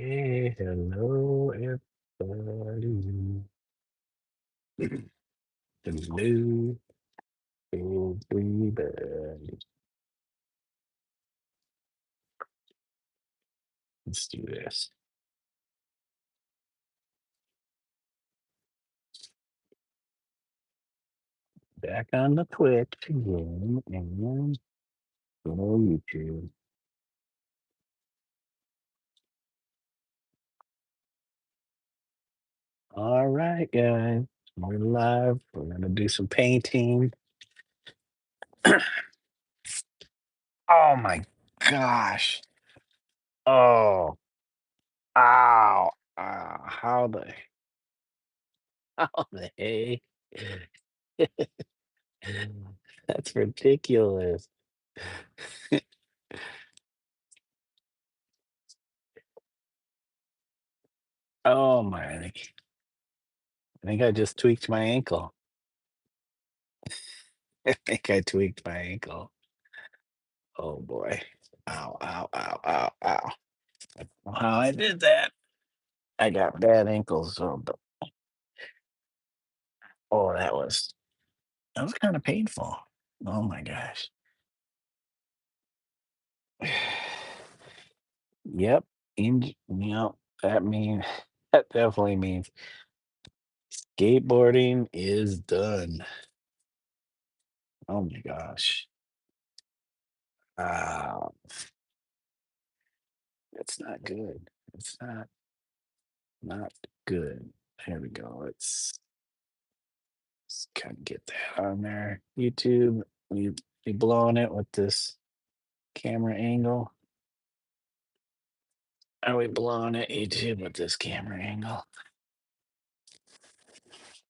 Okay, hello everybody. Hello everybody. Let's do this. Back on the Twitch again and good old YouTube. All right, guys. We're live. We're gonna do some painting. Oh my gosh. Oh, ow. How the how the heck? That's ridiculous. Oh my, I think I just tweaked my ankle. I think I tweaked my ankle. Oh boy. Ow, ow, ow, ow, ow. I don't know how I did that. I got bad ankles, so oh that was kind of painful. Oh my gosh. Yep. That mean that definitely means skateboarding is done. Oh my gosh. Ah, it's not good. It's not good. Here we go. Let's kind of get that on there. YouTube, we blowing it with this camera angle. Are we blowing it, YouTube, with this camera angle?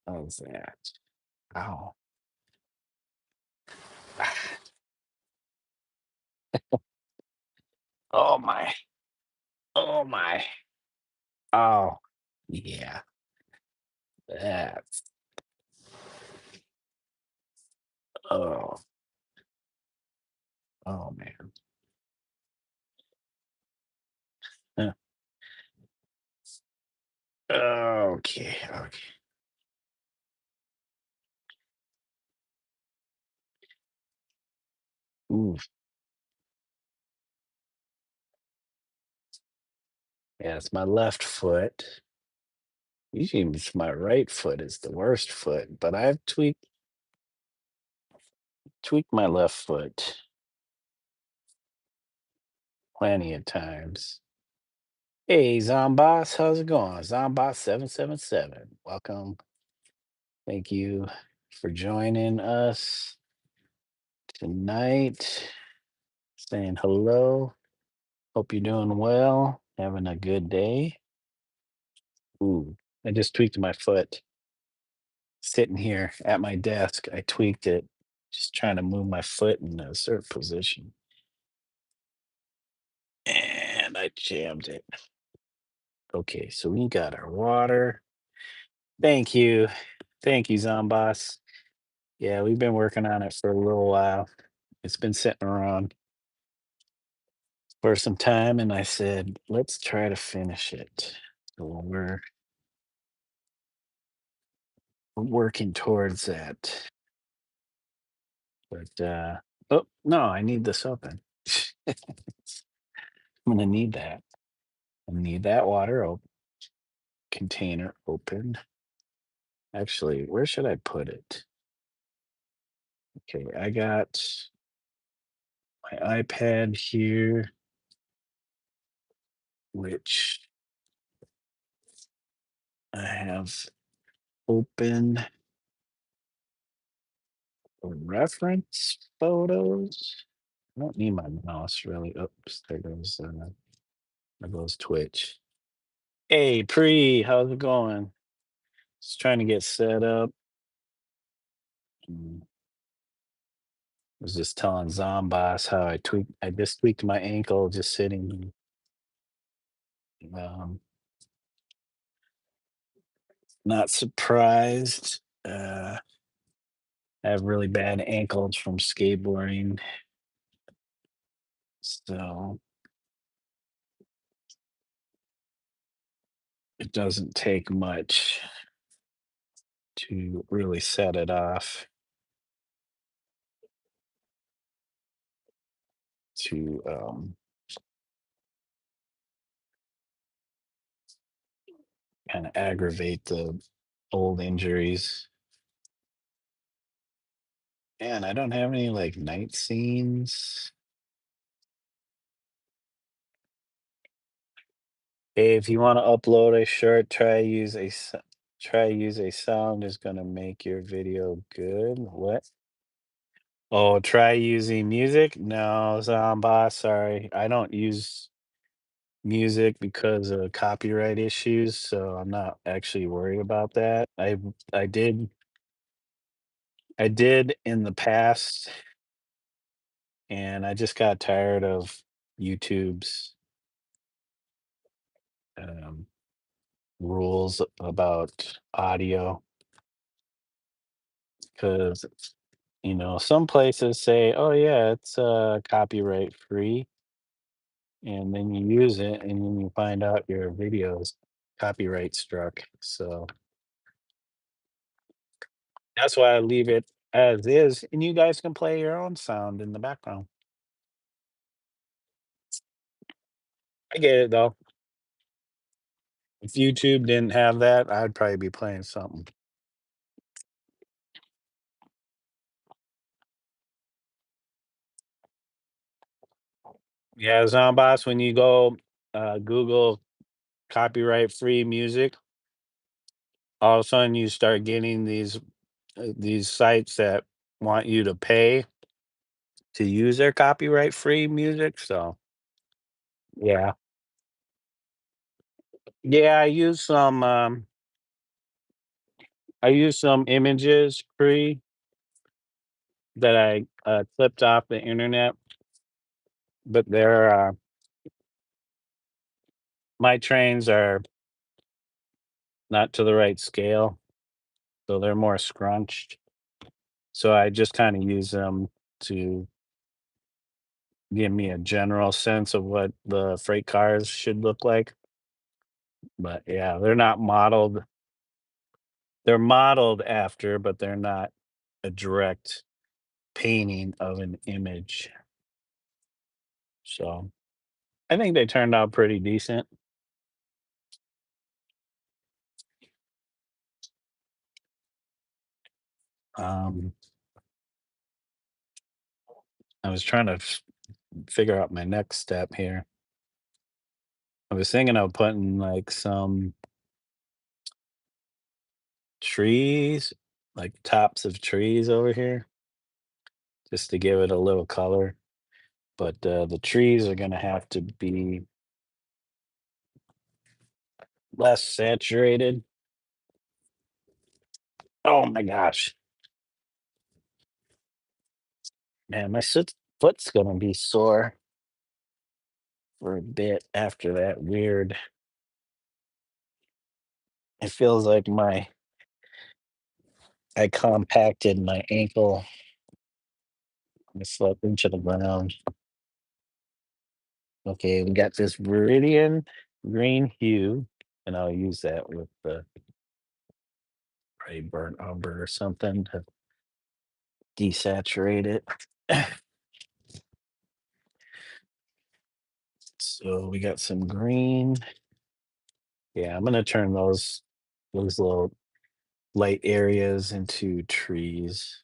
How's that? Ow. Oh my. Oh my. Oh, yeah. That's oh, oh man. Huh. Okay, okay. Ooh, yeah, it's my left foot. Usually it's my right foot is the worst foot, but I've tweaked my left foot plenty of times. Hey, Zomboss, how's it going? Zomboss777. Welcome. Thank you for joining us tonight. Saying hello. Hope you're doing well. Having a good day. Ooh, I just tweaked my foot sitting here at my desk. I tweaked it, just trying to move my foot in a certain position. And I jammed it. Okay, so we got our water. Thank you. Thank you, Zomboss. Yeah, we've been working on it for a little while. It's been sitting around for some time, and I said, let's try to finish it. So we're working towards that. But oh no, I need this open. I'm gonna need that. I need that water container open. Actually, where should I put it? Okay, I got my iPad here, which I have open for reference photos. I don't need my mouse really. Oops, there goes Twitch. Hey, Pre, how's it going? Just trying to get set up. Mm, was just telling Zomboss how I just tweaked my ankle just sitting. Um, not surprised. I have really bad ankles from skateboarding. So It doesn't take much to really set it off to kind of aggravate the old injuries. And I don't have any like night scenes. Hey, if you want to upload a short, try use a sound is gonna make your video good. What? Oh, try using music? No, Zomba, sorry. I don't use music because of copyright issues, so I'm not actually worried about that. I did I did in the past, and I just got tired of YouTube's um, rules about audio because some places say, "Oh yeah, it's copyright free," and then you use it, and then you find out your video's copyright struck. So that's why I leave it as is, and you guys can play your own sound in the background. I get it though. If YouTube didn't have that, I'd probably be playing something. Yeah, Zomboss, when you go Google copyright free music, all of a sudden you start getting these sites that want you to pay to use their copyright free music. So yeah. Yeah, I use some images free that I clipped off the internet, but my trains are not to the right scale, so they're more scrunched. So I just kind of use them to give me a general sense of what the freight cars should look like. But yeah, they're not modeled. They're modeled after, but they're not a direct painting of an image. So I think they turned out pretty decent. Um, I was trying to figure out my next step here. I was thinking of putting like some trees, like tops of trees over here, just to give it a little color. But the trees are going to have to be less saturated. Oh my gosh, man, my foot's going to be sore for a bit after that weird. It feels like I compacted my ankle. I slept into the ground. Okay, we got this Viridian green hue, and I'll use that with the probably burnt umber or something to desaturate it. So we got some green. Yeah, I'm gonna turn those little light areas into trees.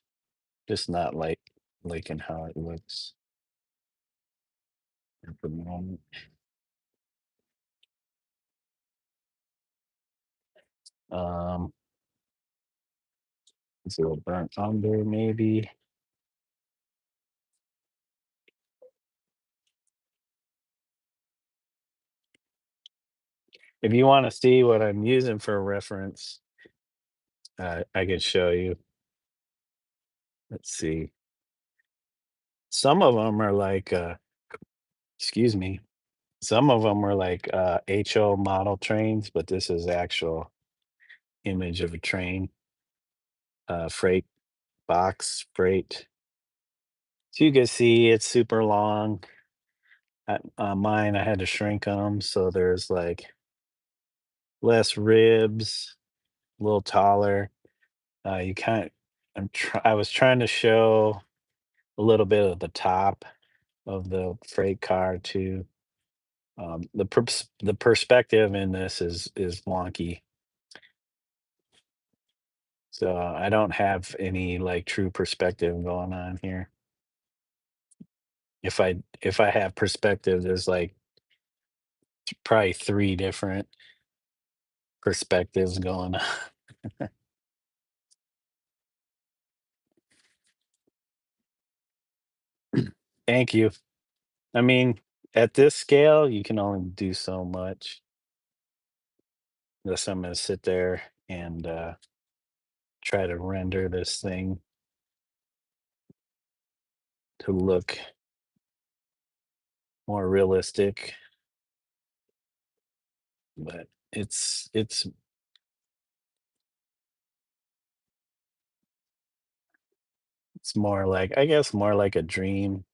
Just not like in how it looks at the moment. Um, it's a little burnt umber, maybe. If you want to see what I'm using for reference, I can show you. Let's see. Some of them are like, excuse me. Some of them are like HO model trains, but this is actual image of a train, freight freight. So you can see it's super long. Mine, I had to shrink them, so there's like less ribs, a little taller. You kind I was trying to show a little bit of the top of the freight car too. The perspective in this is wonky, so I don't have any like true perspective going on here. If I have perspective, there's like probably three different perspectives going on. Thank you. I mean, at this scale, you can only do so much. Unless I'm gonna sit there and try to render this thing to look more realistic, but it's more like I guess more like a dream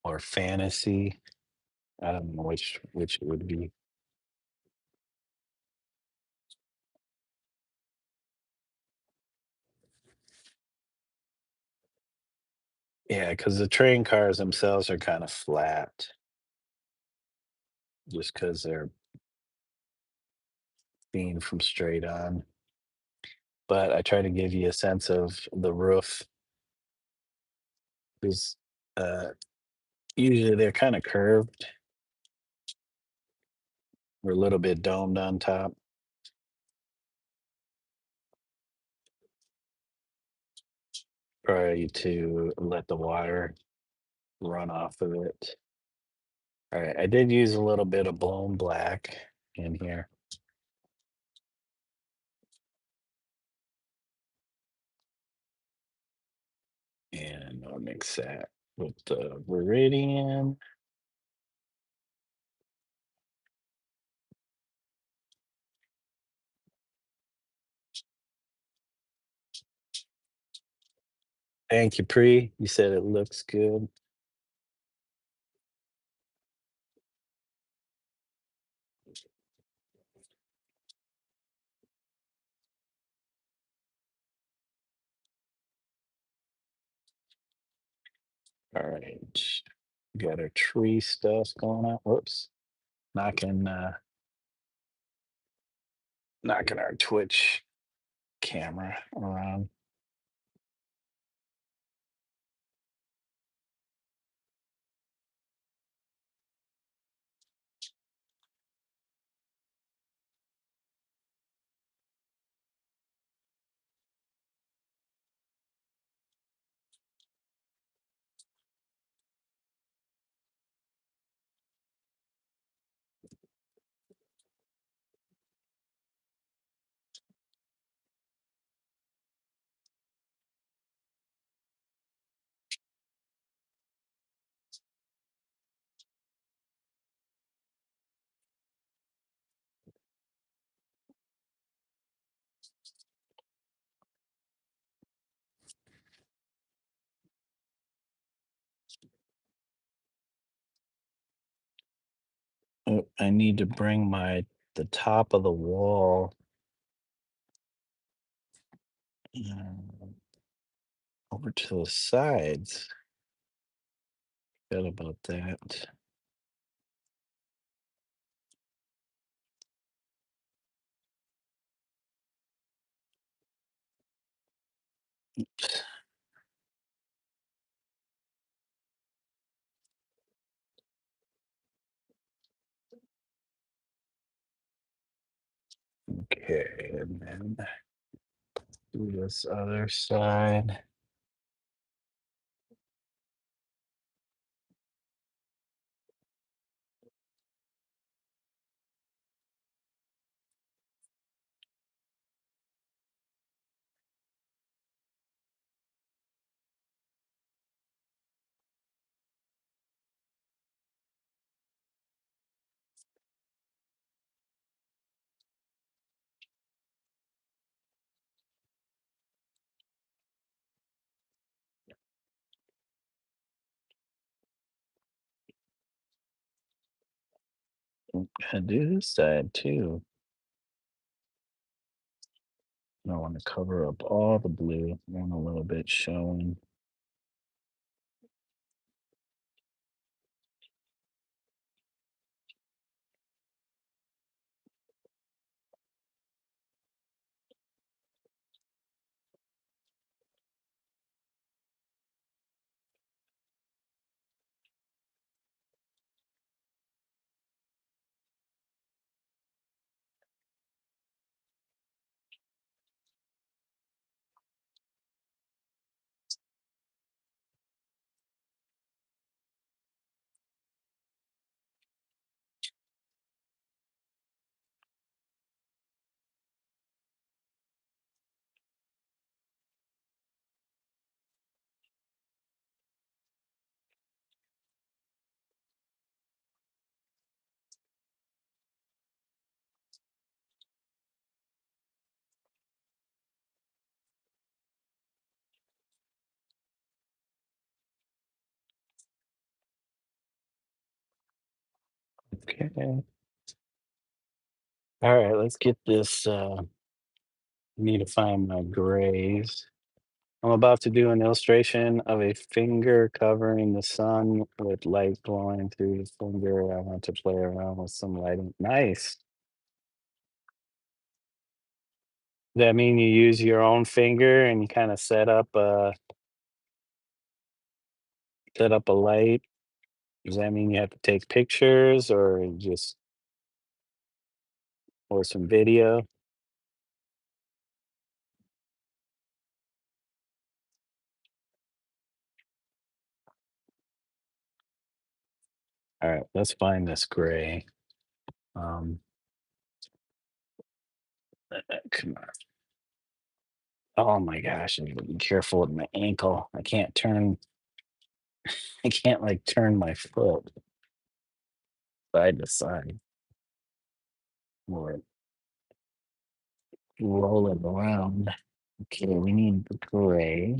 or fantasy. I don't know which it would be. Yeah, because the train cars themselves are kind of flat, just because they're seen from straight on. But I try to give you a sense of the roof, because uh, usually they're kind of curved or a little bit domed on top, try to let the water run off of it. All right, I did use a little bit of blown black in here, and I'll mix that with the Viridian. Thank you, Pre. You said it looks good. All right, got our tree stuff going on. Whoops, knocking knocking our Twitch camera around. Oh, I need to bring the top of the wall uh, over to the sides. Forgot about that. Okay, and then do this other side. I do this side too. I want to cover up all the blue. I want a little bit showing. Okay. All right, let's get this. Need to find my grays. I'm about to do an illustration of a finger covering the sun with light glowing through the finger. I want to play around with some lighting. Nice. Does that mean you use your own finger and you kind of set up a light? Does that mean you have to take pictures or just or some video? All right, let's find this gray. Um, come on. Oh my gosh, I gotta be careful with my ankle. I can't like turn my foot side to side or roll it around. Okay, we need the gray.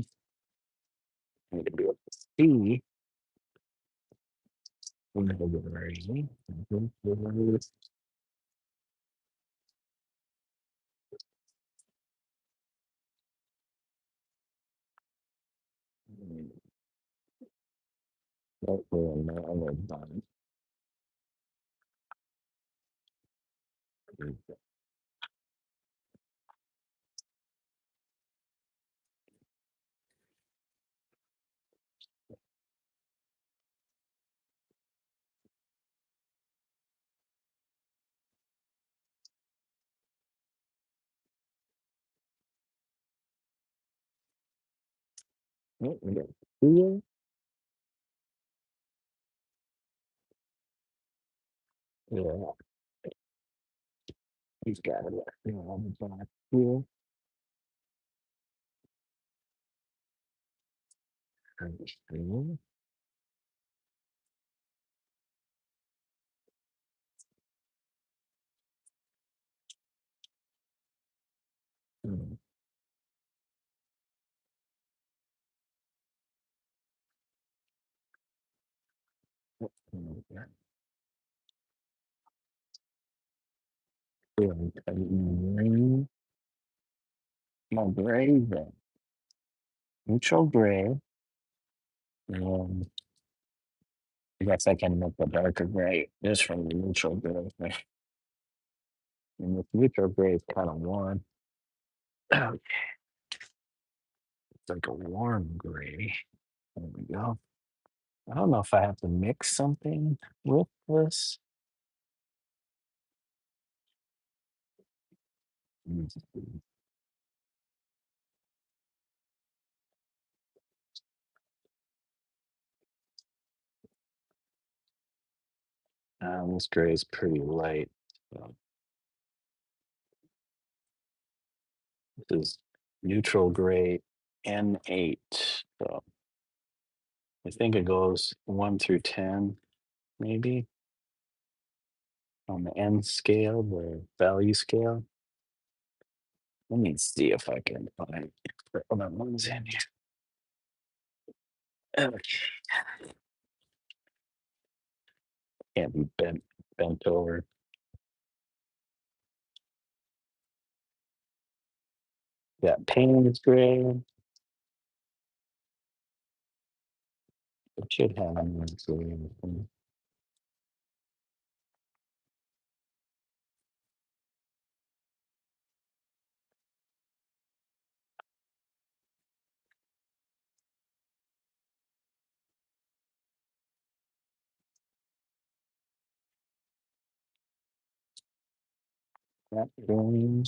I need to be able to see the gray. Hopefully now we're done. Oh, we got here. Yeah, he's got it. Yeah, on the back here. And here. Mm, yeah. Yeah, and green. No gray then. Neutral gray. And I guess I can make the darker gray just from the neutral gray. And the neutral gray is kind of warm. It's like a warm gray. There we go. I don't know if I have to mix something with this. Mm, this gray is pretty light. So this is neutral gray N8. So I think it goes 1 through 10, maybe on the N scale, the value scale. Let me see if I can find the other ones in here. Okay, can't be bent. bent over. Got Payne's gray. It should have an gray. That green.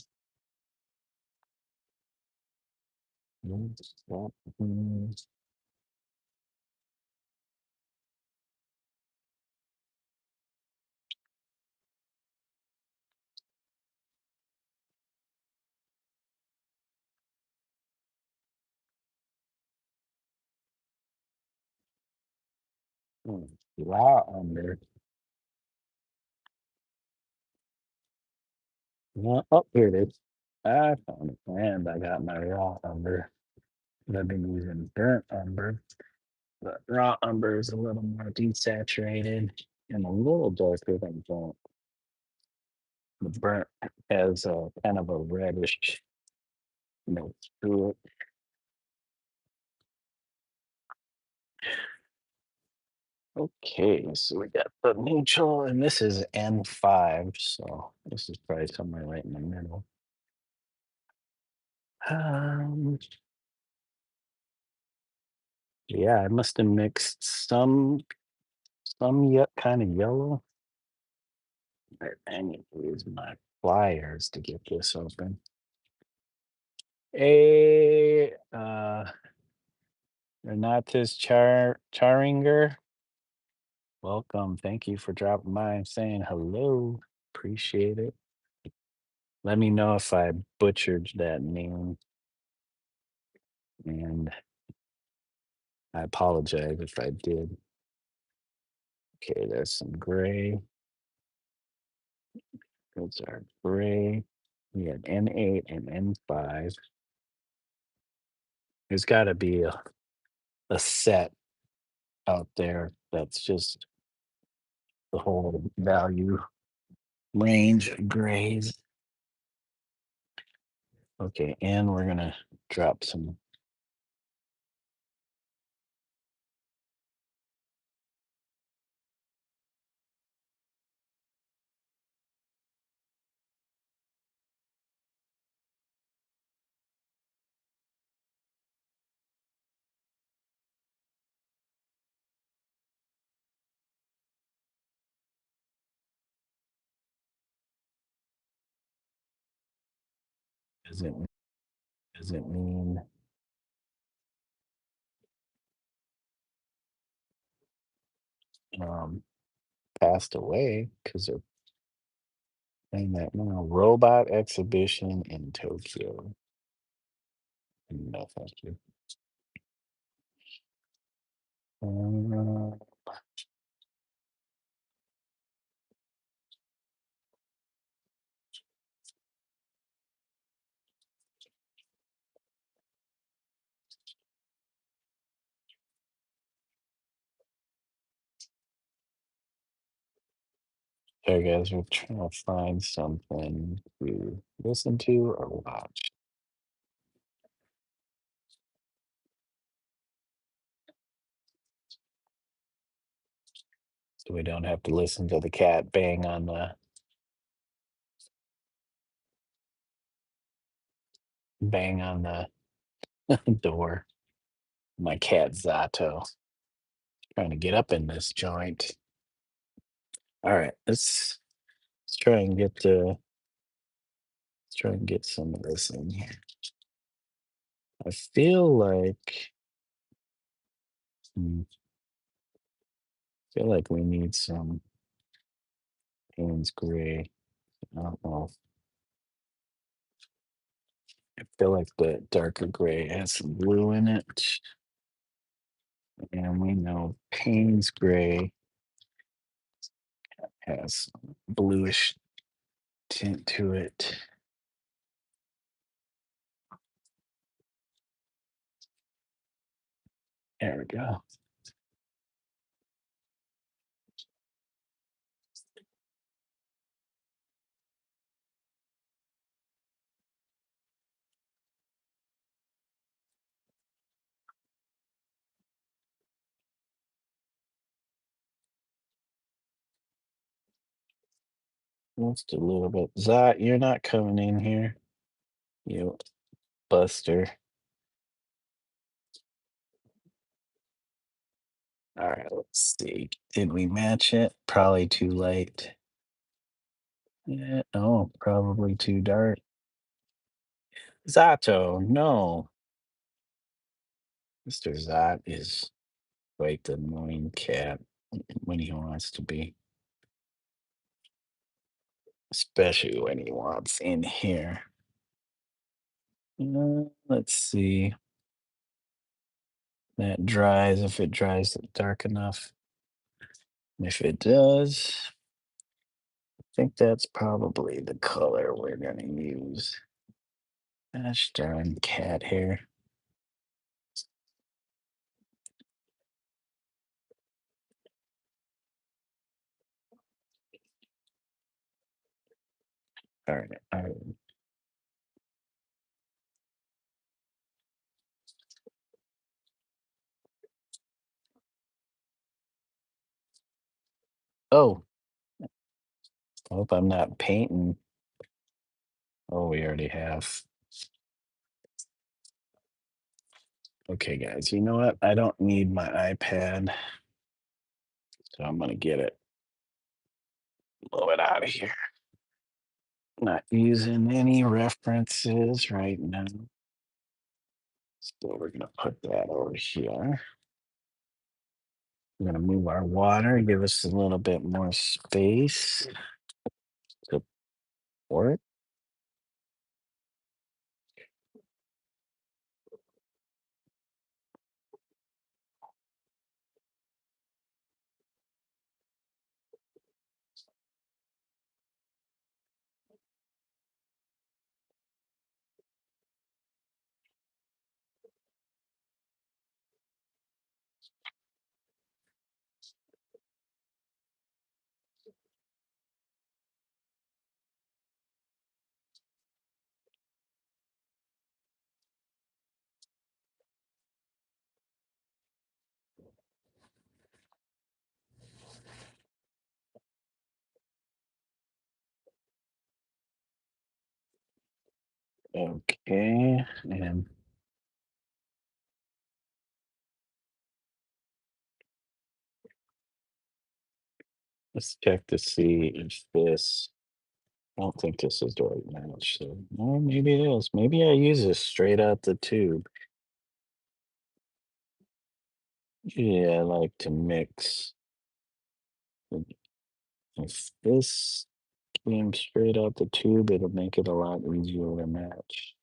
That green. Raw under. Oh, here it is. I found it. And I got my raw umber. I've been using burnt umber. But raw umber is a little more desaturated and a little darker than burnt. The burnt has a kind of a reddish note to it. Okay, so we got the neutral, and this is N5, so this is probably somewhere right in the middle. Um, yeah, I must have mixed some yet kind of yellow. I need to use my pliers to get this open. Hey, Renatus Charinger, welcome. Thank you for dropping by and saying hello. Appreciate it. Let me know if I butchered that name, and I apologize if I did. Okay, there's some gray. Those are gray. We had N8 and N5. There's got to be a set out there that's just the whole value range of grays. Okay, and we're gonna drop some. Doesn't doesn't mean um passed away because they're playing that now. Robot exhibition in Tokyo. No, thank you. Uh, Hey guys, we're trying to find something to listen to or watch. So we don't have to listen to the cat bang on the door. My cat Zato trying to get up in this joint. All right, let's try and get some of this in here. I feel like hmm, we need some Payne's gray. I don't know. I feel like the darker gray has some blue in it. And we know Payne's gray has bluish tint to it. There we go. Just a little bit. Zot, you're not coming in here, you buster. All right, let's see. Did we match it? Probably too late. Yeah, no, probably too dark. Zato, no. Mr. Zot is quite the annoying cat when he wants to be, especially when he wants in here. Let's see. That dries if it dries dark enough. If it does, I think that's probably the color we're gonna use. Gosh darn cat hair. All right. All right. Oh, I hope I'm not painting. Oh, we already have. Okay, guys, you know what? I don't need my iPad, so I'm gonna get it. Blow it out of here. Not using any references right now. So we're gonna put that over here. We're gonna move our water, give us a little bit more space to pour it. Okay, and let's check to see if this. I don't think this is the right match. So, well, maybe it is. Maybe I use this straight out the tube. Yeah, I like to mix. If this came straight out the tube, it'll make it a lot easier to match.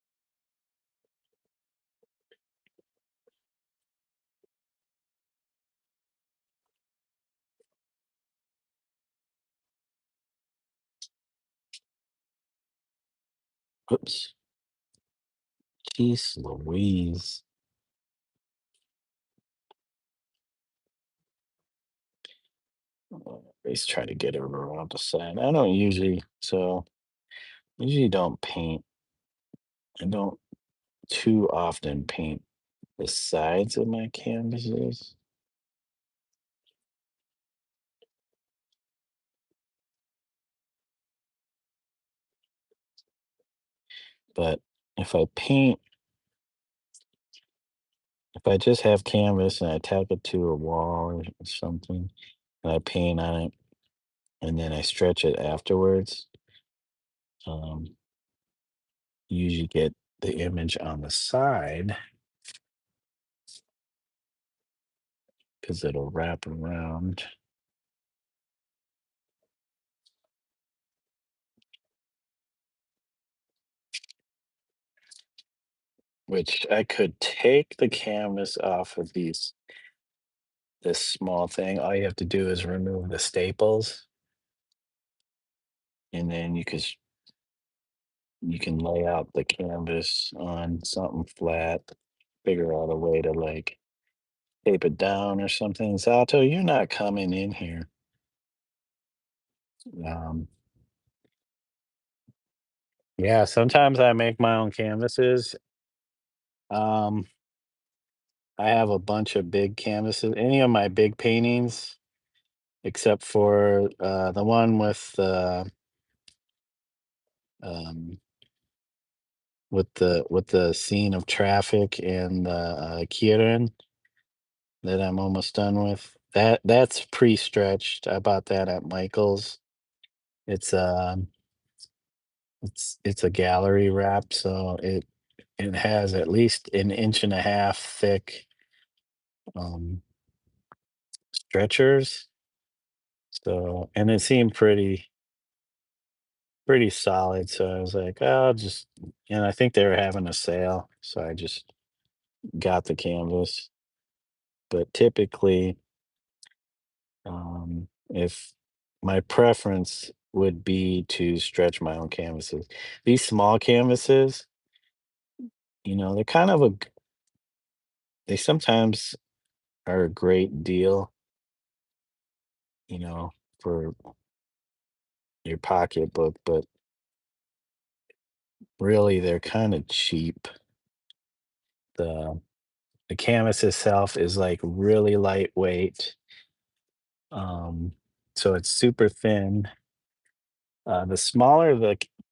Oops. Jeez Louise. Always try to get it around the side. I don't usually, so usually don't paint. I don't too often paint the sides of my canvases. But if I paint, if I just have canvas and I tack it to a wall or something, and I paint on it, and then I stretch it afterwards, um, you usually get the image on the side because it'll wrap around. Which I could take the canvas off of this small thing. All you have to do is remove the staples, and then you can lay out the canvas on something flat, figure out a way to like tape it down or something. Sato, you're not coming in here. Um, yeah, sometimes I make my own canvases. Um, I have a bunch of big canvases. Any of my big paintings, except for the one with um, with the scene of traffic and the Kirin that I'm almost done with. That's pre-stretched. I bought that at Michael's. It's it's a gallery wrap, so it has at least an inch and a half thick um, stretchers. So and it seemed pretty solid. So I was like, "Oh, I'll just," and I think they were having a sale, so I just got the canvas. But typically, if my preference would be to stretch my own canvases. These small canvases, they're kind of they sometimes are a great deal, you know, for your pocketbook, but really they're kind of cheap. The the canvas itself is like really lightweight. Um, so it's super thin. The smaller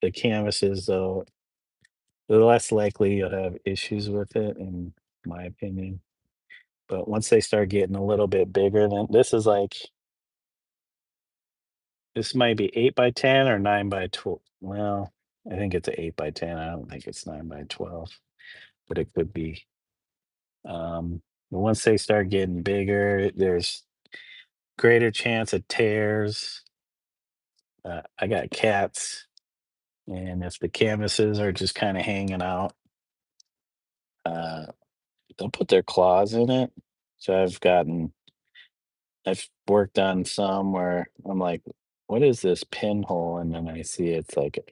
the canvas is, though, the less likely you'll have issues with it, in my opinion. But once they start getting a little bit bigger, then this might be 8 by 10 or 9 by 12. Well, I think it's a 8 by 10. I don't think it's 9 by 12, but it could be. But once they start getting bigger, there's greater chance of tears. I got cats, and if the canvases are just kind of hanging out, uh, they'll put their claws in it. So I've worked on some where I'm like, what is this pinhole? And then I see it's like a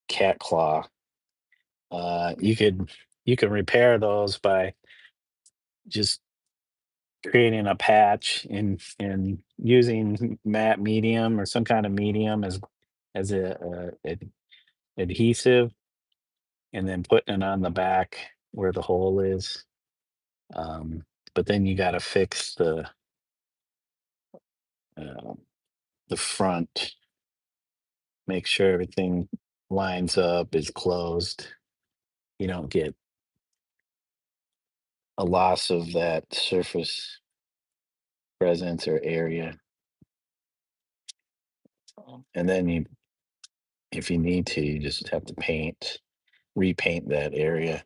cat claw. Uh, you could you can repair those by just creating a patch and using matte medium or some kind of medium as adhesive, and then putting it on the back where the hole is. Um, but then you got to fix uh, the front, make sure everything lines up, is closed. You don't get a loss of that surface presence or area. And then if you need to, you just have to repaint that area.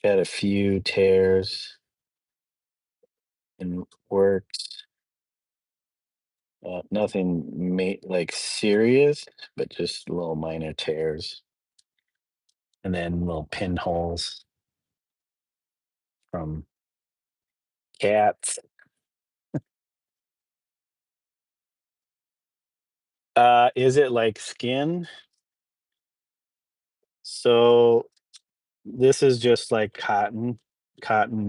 Had a few tears in works. Nothing like serious, but just little minor tears, and then little pinholes from cats. Is it like skin? So this is just like cotton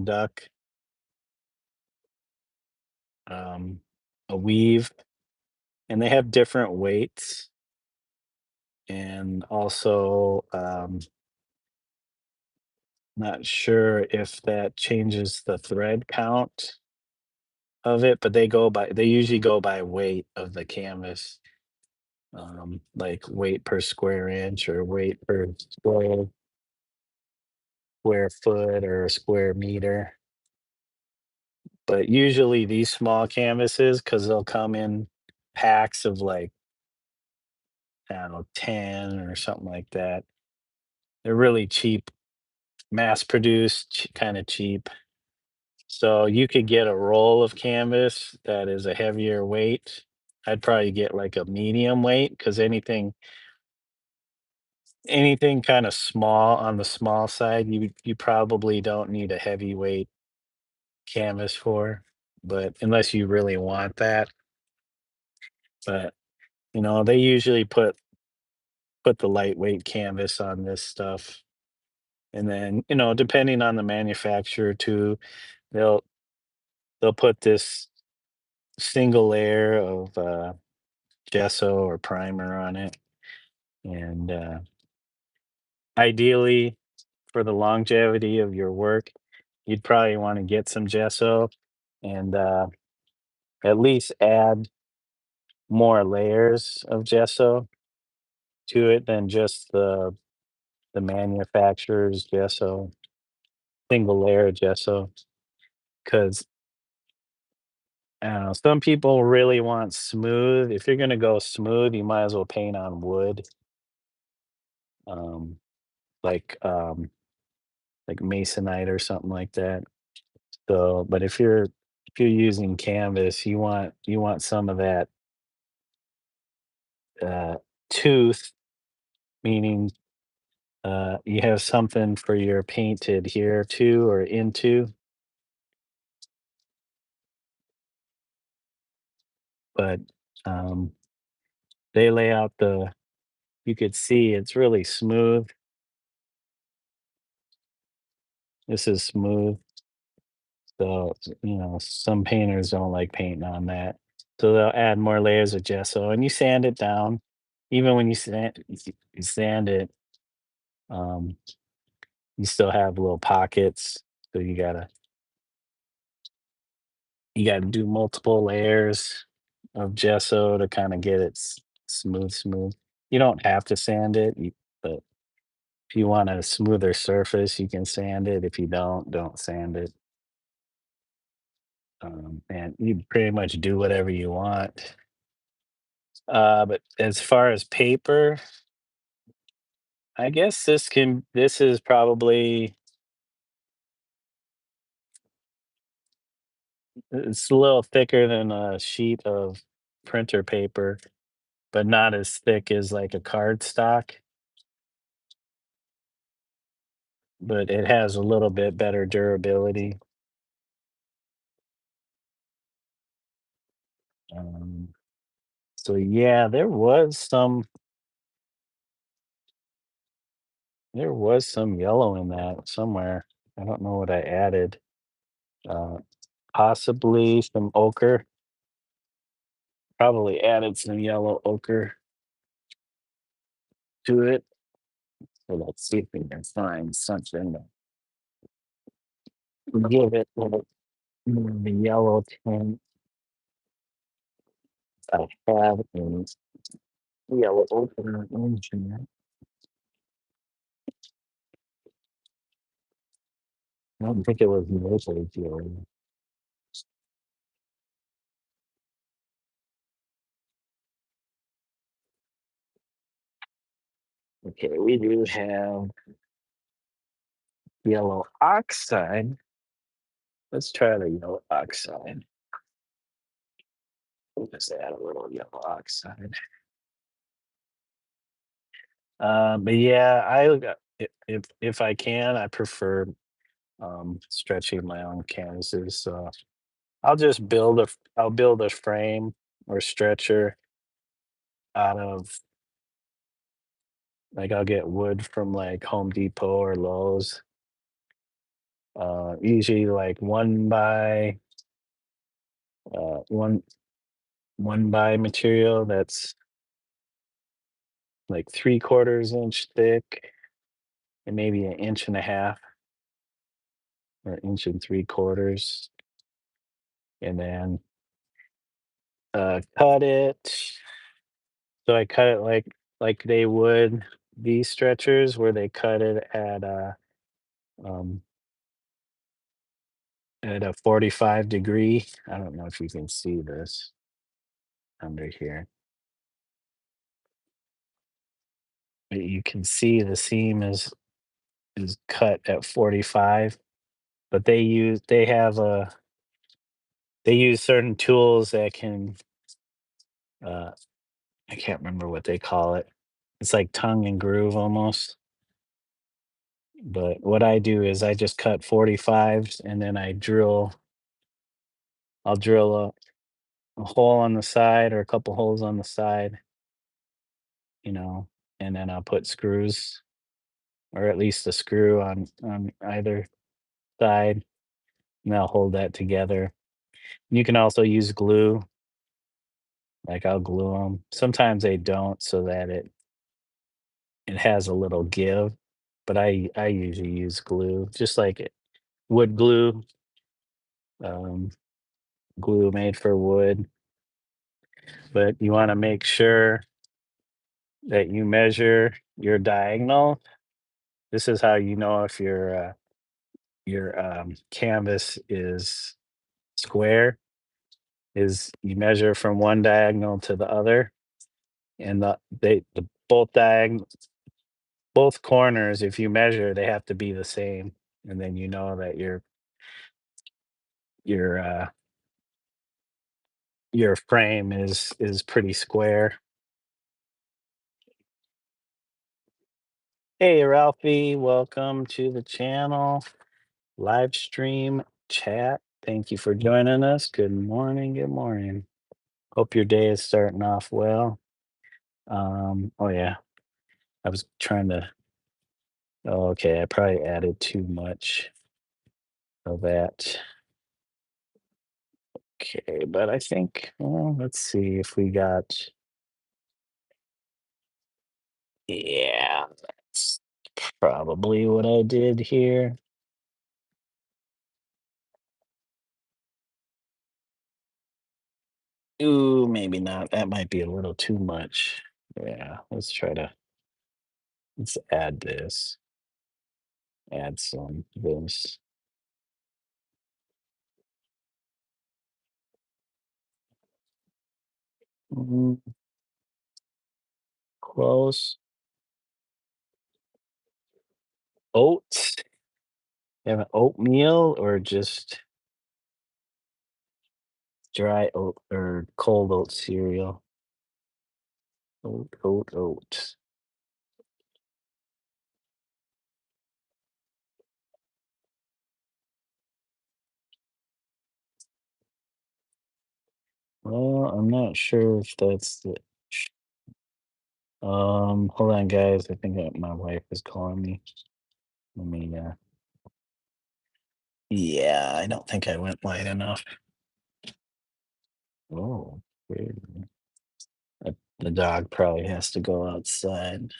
duck, um, a weave, and they have different weights. And also, not sure if that changes the thread count of it, but they usually go by weight of the canvas, like weight per square inch or weight per square foot or square meter. But usually these small canvases, because they'll come in packs of like, I don't know, 10 or something like that. They're really cheap, mass produced, kind of cheap. So you could get a roll of canvas that is a heavier weight. I'd probably get like a medium weight, because anything kind of small on the small side, you probably don't need a heavyweight canvas for, but unless you really want that. But they usually put the lightweight canvas on this stuff. And then, depending on the manufacturer too, they'll they'll put this single layer of gesso or primer on it. And ideally, for the longevity of your work, you'd probably want to get some gesso and at least add more layers of gesso. to it than just the manufacturer's gesso, single layer gesso. Because some people really want smooth. If you're gonna go smooth, you might as well paint on wood, um, like like masonite or something like that. So, but if you're using canvas, you want some of that uh, tooth, meaning you have something for your paint to adhere to or into. But um, they lay out the. You could see it's really smooth. This is smooth. So, some painters don't like painting on that. So they'll add more layers of gesso and you sand it down. Even when you sand it, um, you still have little pockets. So you gotta do multiple layers of gesso to kind of get it smooth. You don't have to sand it, but if you want a smoother surface, you can sand it. If you don't sand it. And you pretty much do whatever you want. But as far as paper, I guess this is probably it's a little thicker than a sheet of printer paper, but not as thick as like a cardstock, but it has a little bit better durability. Um, so yeah, there was some yellow in that somewhere. I don't know what I added. Uh, Possibly some ochre. Probably added some yellow ochre to it. So let's see if we can find something to give it the yellow tint I have in yellow ochre in here. I don't think it was maple yellow. Okay, we do have yellow oxide. Let's try the yellow oxide. We'll just add a little yellow oxide. But yeah, if I can, I prefer stretching my own canvases. So I'll build a frame or stretcher out of like I'll get wood from like Home Depot or Lowe's. Usually like one one by material that's like 3/4 inch thick and maybe an inch and a half or inch and 3/4, and then cut it. So I cut it like they would these stretchers where they cut it um at a 45 degree. I don't know if you can see this under here, but you can see the seam is cut at 45. But they use certain tools that can uh I can't remember what they call it. It's like tongue and groove almost. But what I do is I just cut 45s and then I'll drill a hole on the side or a couple holes on the side, you know, and then I'll put screws or at least a screw on either side, and I'll hold that together. You can also use glue, like I'll glue them. Sometimes they don't so that it has a little give, but I usually use glue, just like wood glue, um, glue made for wood. But you want to make sure that you measure your diagonal. This is how you know if your canvas is square, is you measure from one diagonal to the other, and the both corners, if you measure, they have to be the same, and then you know that your your frame is pretty square. Hey, Ralphie, welcome to the channel. Live stream chat. Thank you for joining us. Good morning. Good morning. Hope your day is starting off well. Oh yeah, I was trying to. Oh, okay, I probably added too much of that. Okay, but I think, well, let's see if we got. Yeah, that's probably what I did here. Ooh, maybe not. That might be a little too much. Yeah, let's add this. Add some this. Mm, close. Oats. You have an oatmeal or just dry oat or cold oat cereal? Oat. Well, I'm not sure if that's the. Hold on, guys. I think that my wife is calling me. Let me. Yeah, I don't think I went light enough. Oh, weird. The dog probably has to go outside.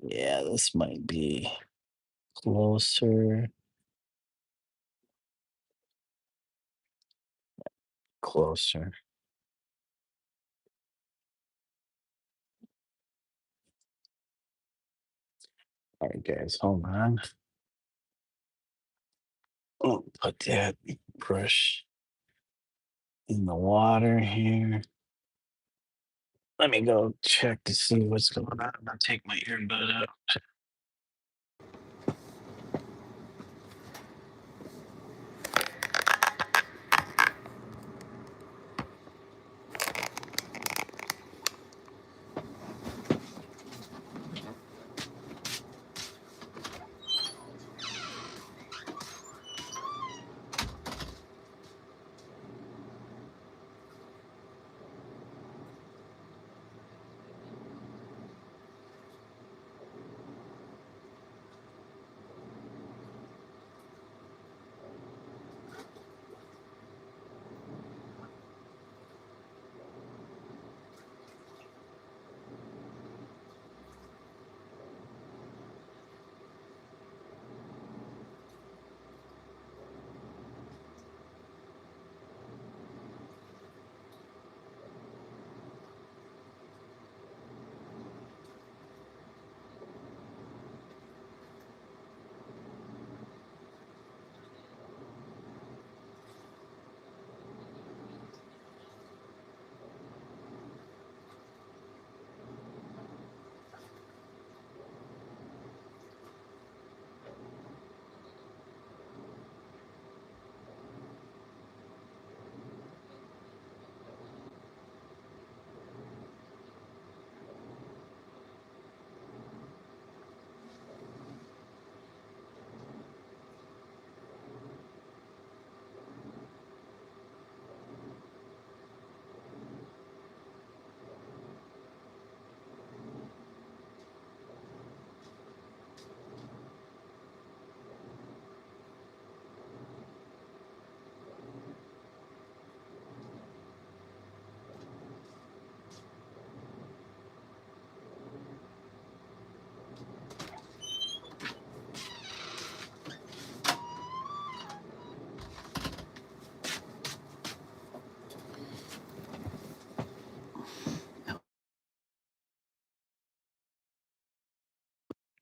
Yeah, this might be closer. Closer. All right, guys, hold on. Oh, put that brush in the water here. Let me go check to see what's going on. I'm gonna take my earbud out.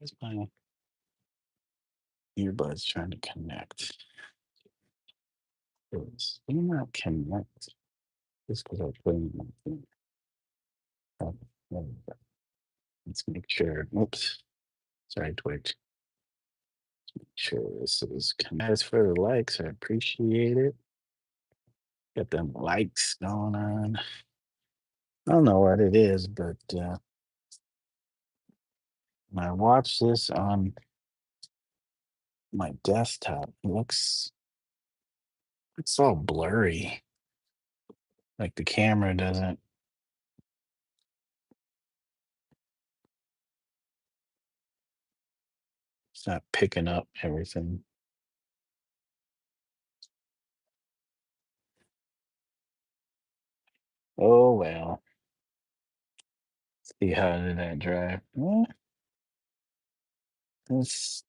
Where's my earbuds trying to connect? It's do not connect. Just because I put in my thing. Oh, there we go. Let's make sure. Oops. Sorry, Twitch. Make sure this is connected for the likes. I appreciate it. Got them likes going on. I don't know what it is, but when I watch this on my desktop, it looks all blurry. Like the camera doesn't, it's not picking up everything. Oh well. See how did that drive? Well, it's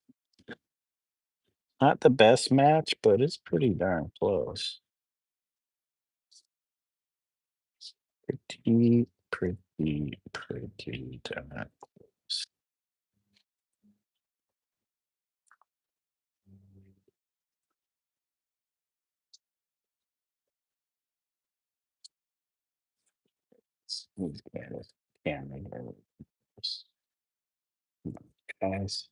not the best match, but it's pretty darn close. Pretty darn close. Let's get this camera here. Guys.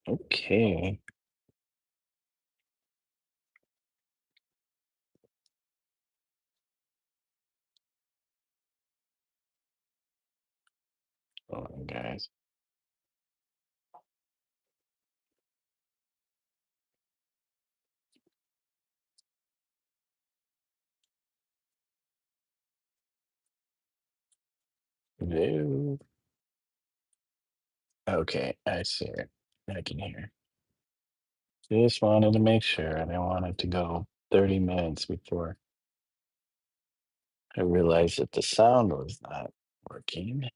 Okay. Hold on, guys. Hello. Okay, I see it. I can hear. Just wanted to make sure. I didn't want it to go 30 minutes before I realized that the sound was not working.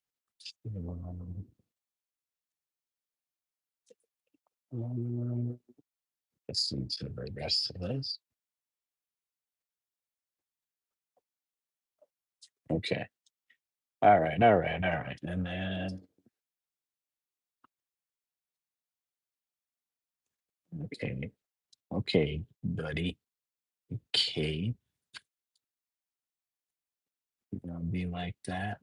Listen to the rest of this. Okay. All right. All right. All right. And then, okay. Okay, buddy. Okay. You're gonna be like that.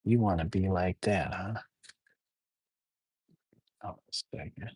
You want to be like that, huh? Oh, a second.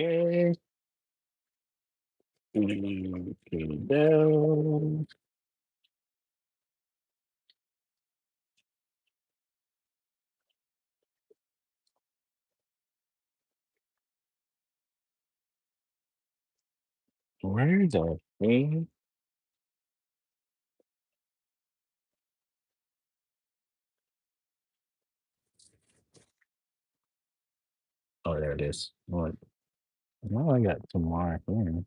Okay. Okay, go. Where the thing? Oh, there it is. What? Well, I got some more here.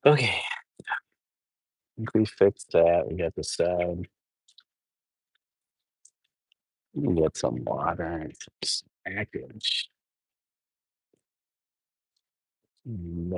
Okay, I think we fixed that. We got the side. We can get some water and some package. And,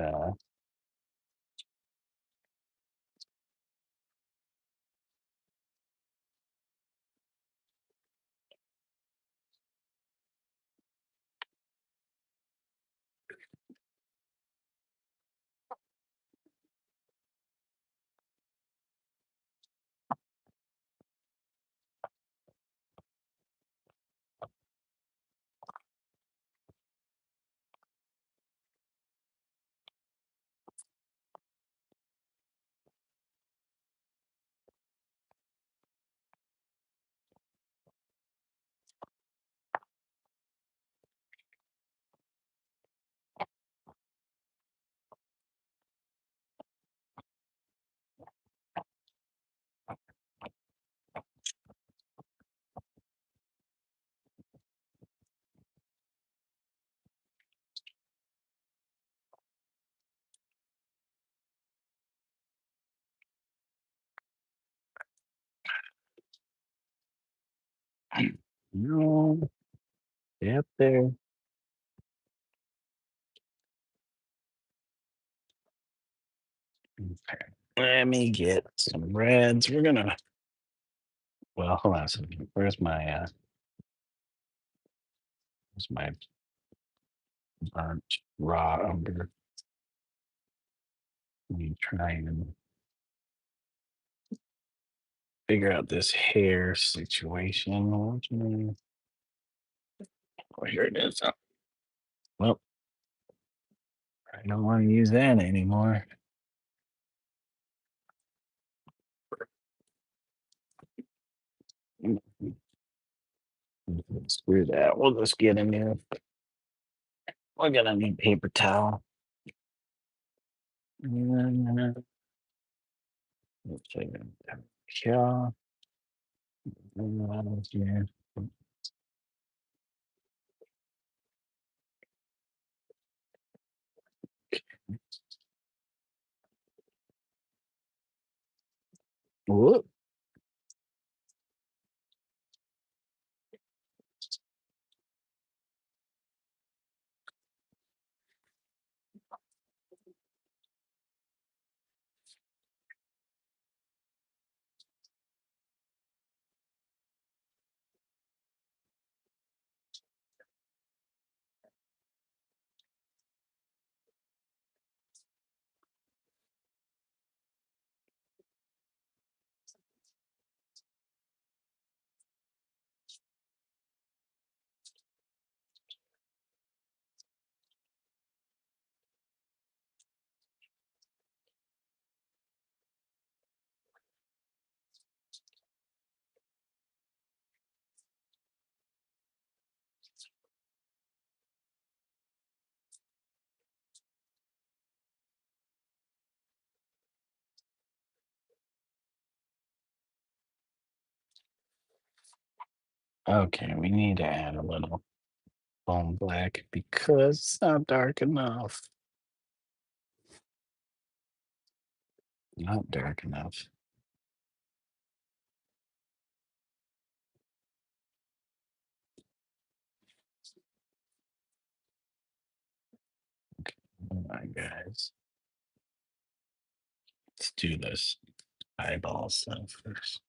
no, yep, there. Okay. Let me get some reds. We're gonna. Well, hold on a second. Where's my burnt raw umber? Let me try and figure out this hair situation. Oh, here it is. Oh, well, I don't want to use that anymore. Screw that. We'll just get a new. We're gonna need paper towel. Let's take it. Yeah. Yeah. Whoop. Okay, we need to add a little bone black because it's not dark enough. Not dark enough. Come on, guys. Let's do this eyeball stuff first.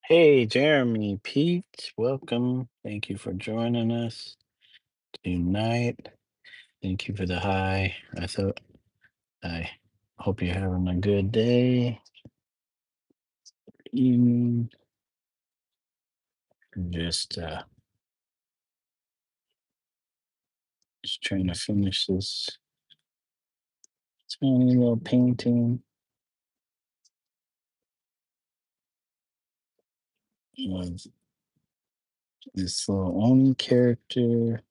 Hey, Jeremy Pete, welcome. Thank you for joining us tonight. Thank you for the hi. I hope you're having a good day, evening. Just trying to finish this tiny little painting of this little Oni character.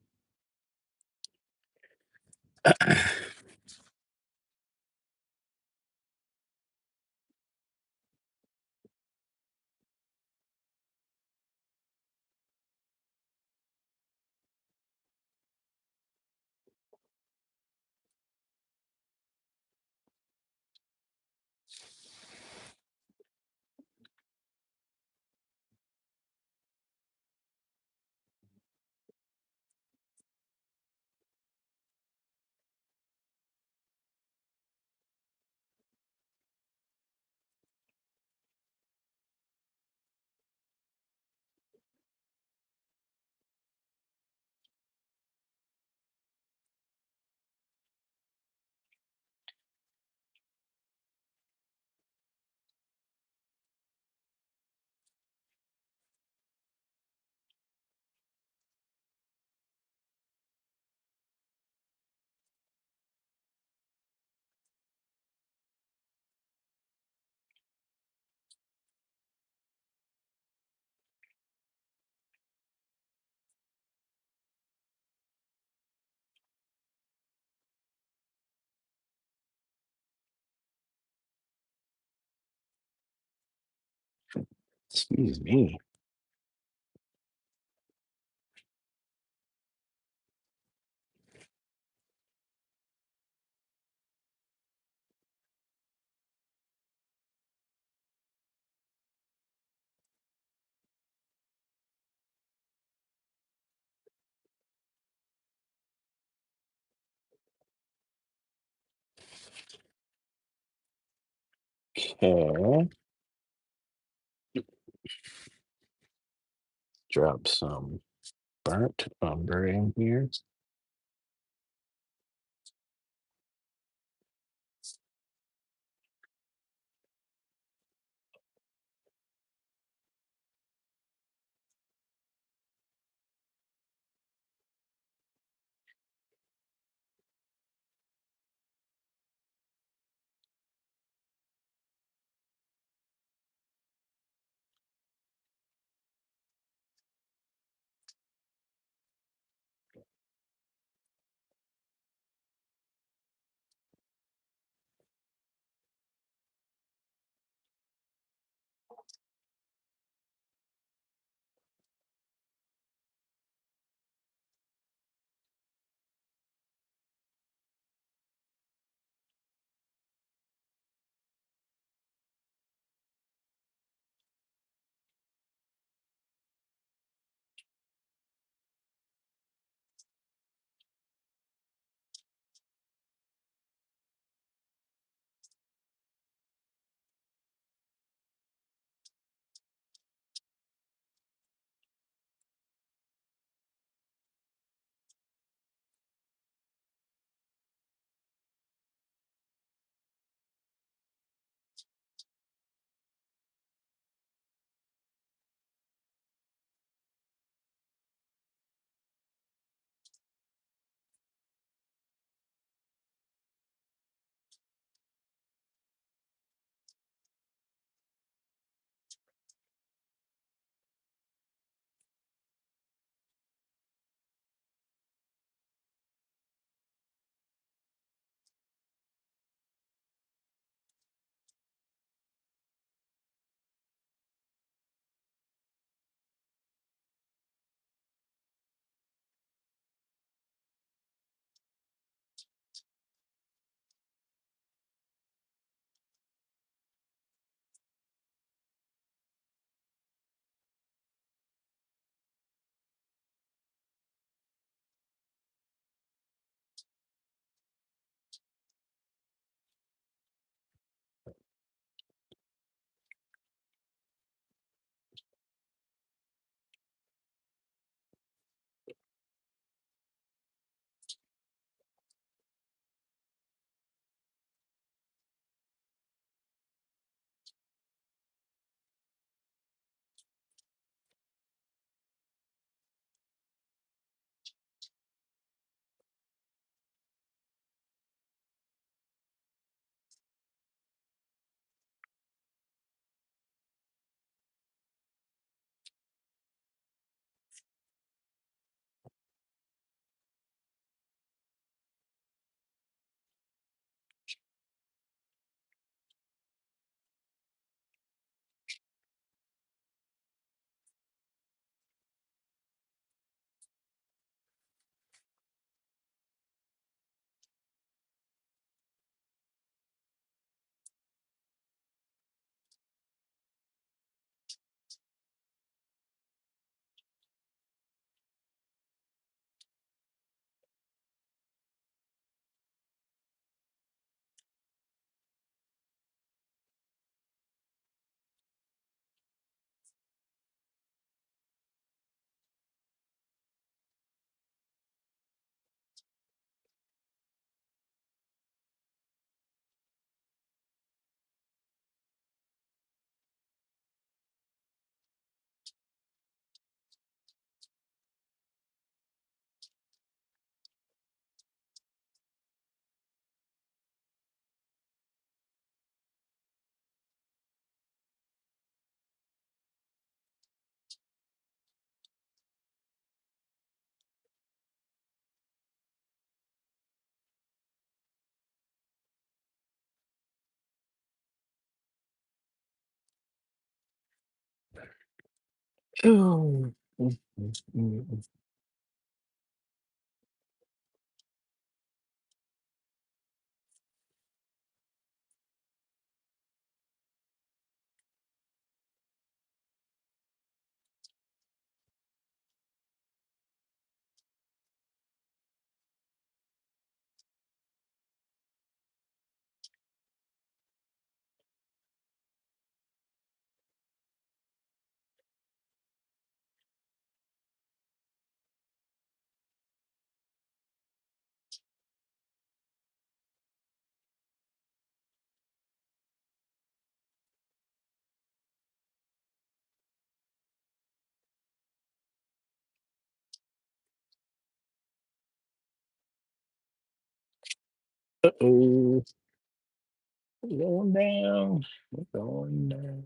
Excuse me. Okay. Drop some burnt umber in here. Oh. Mm. Uh-oh. We're going down. We're going down.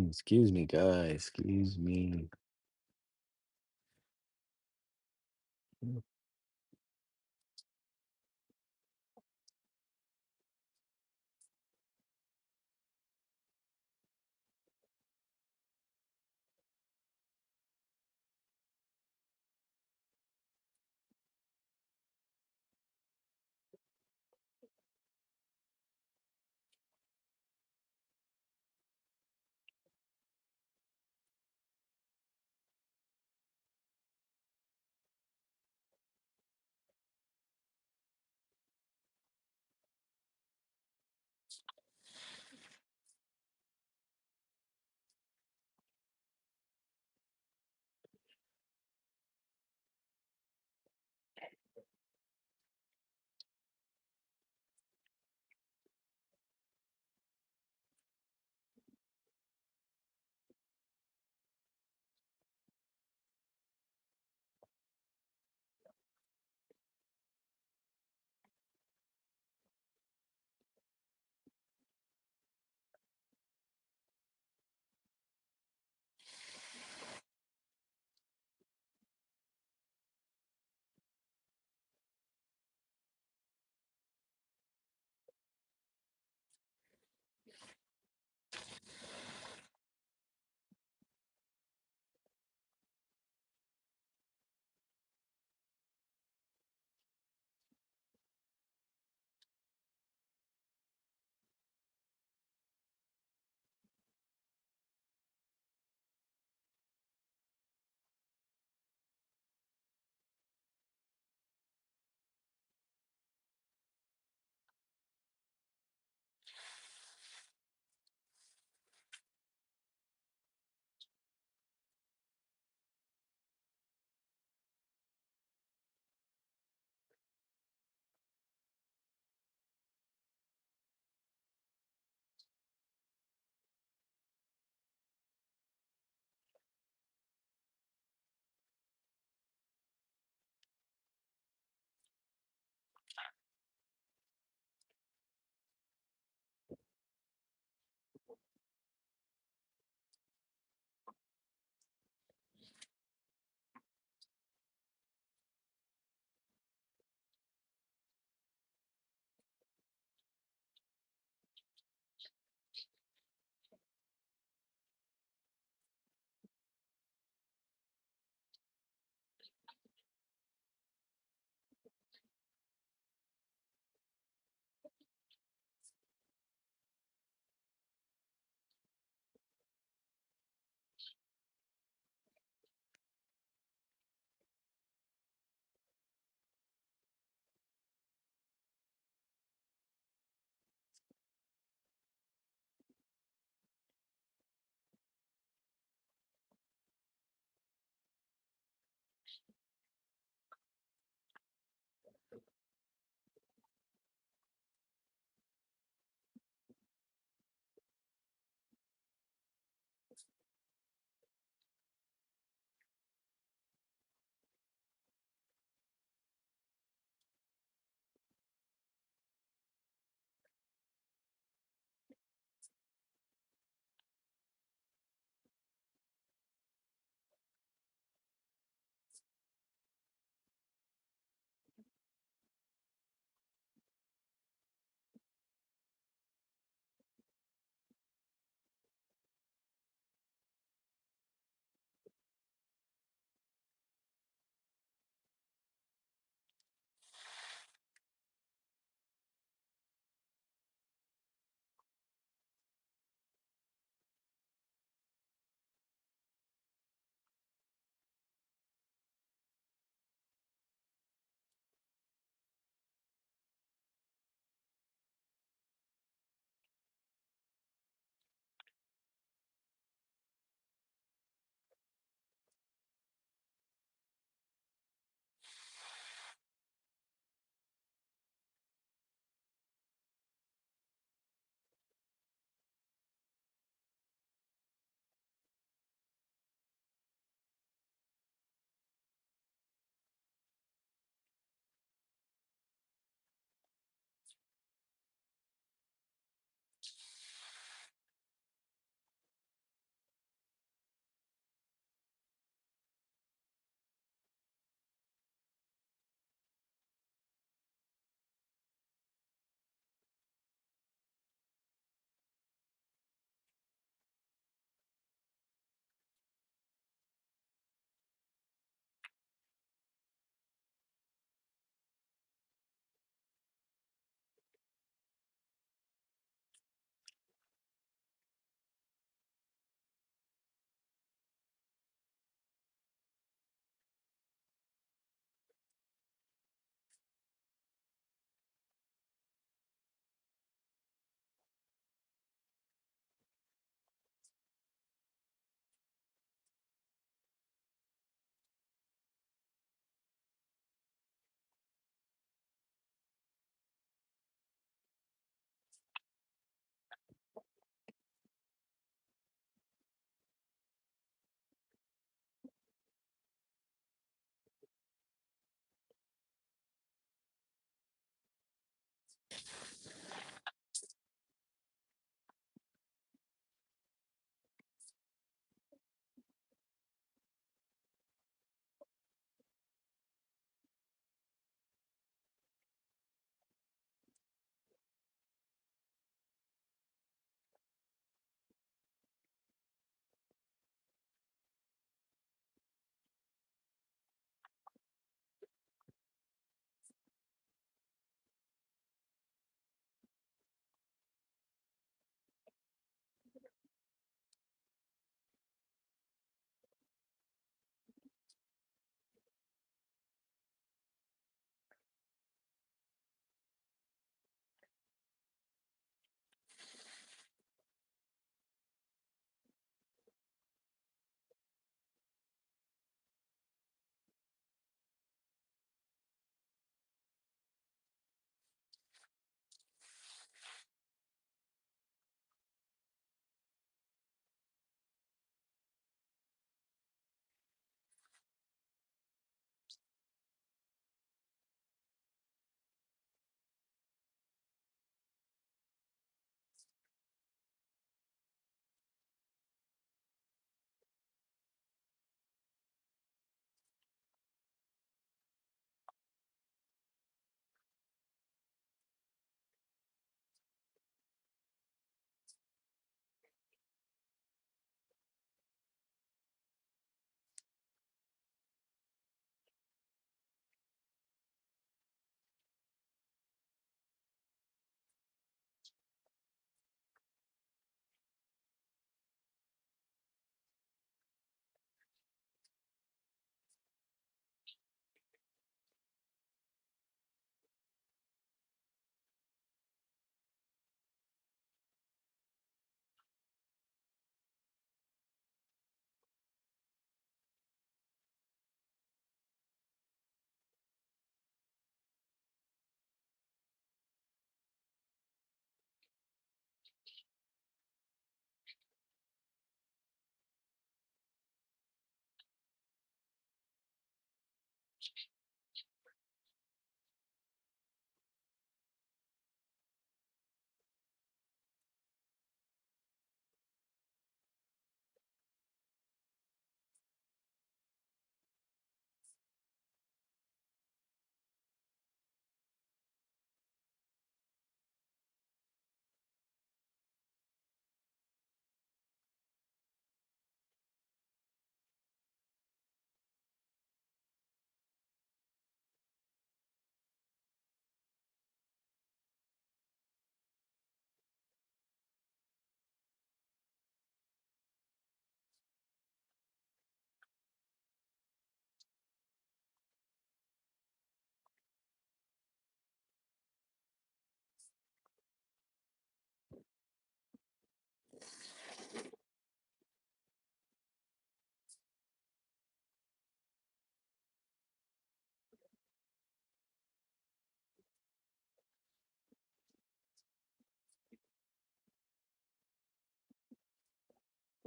Excuse me, guys. Excuse me.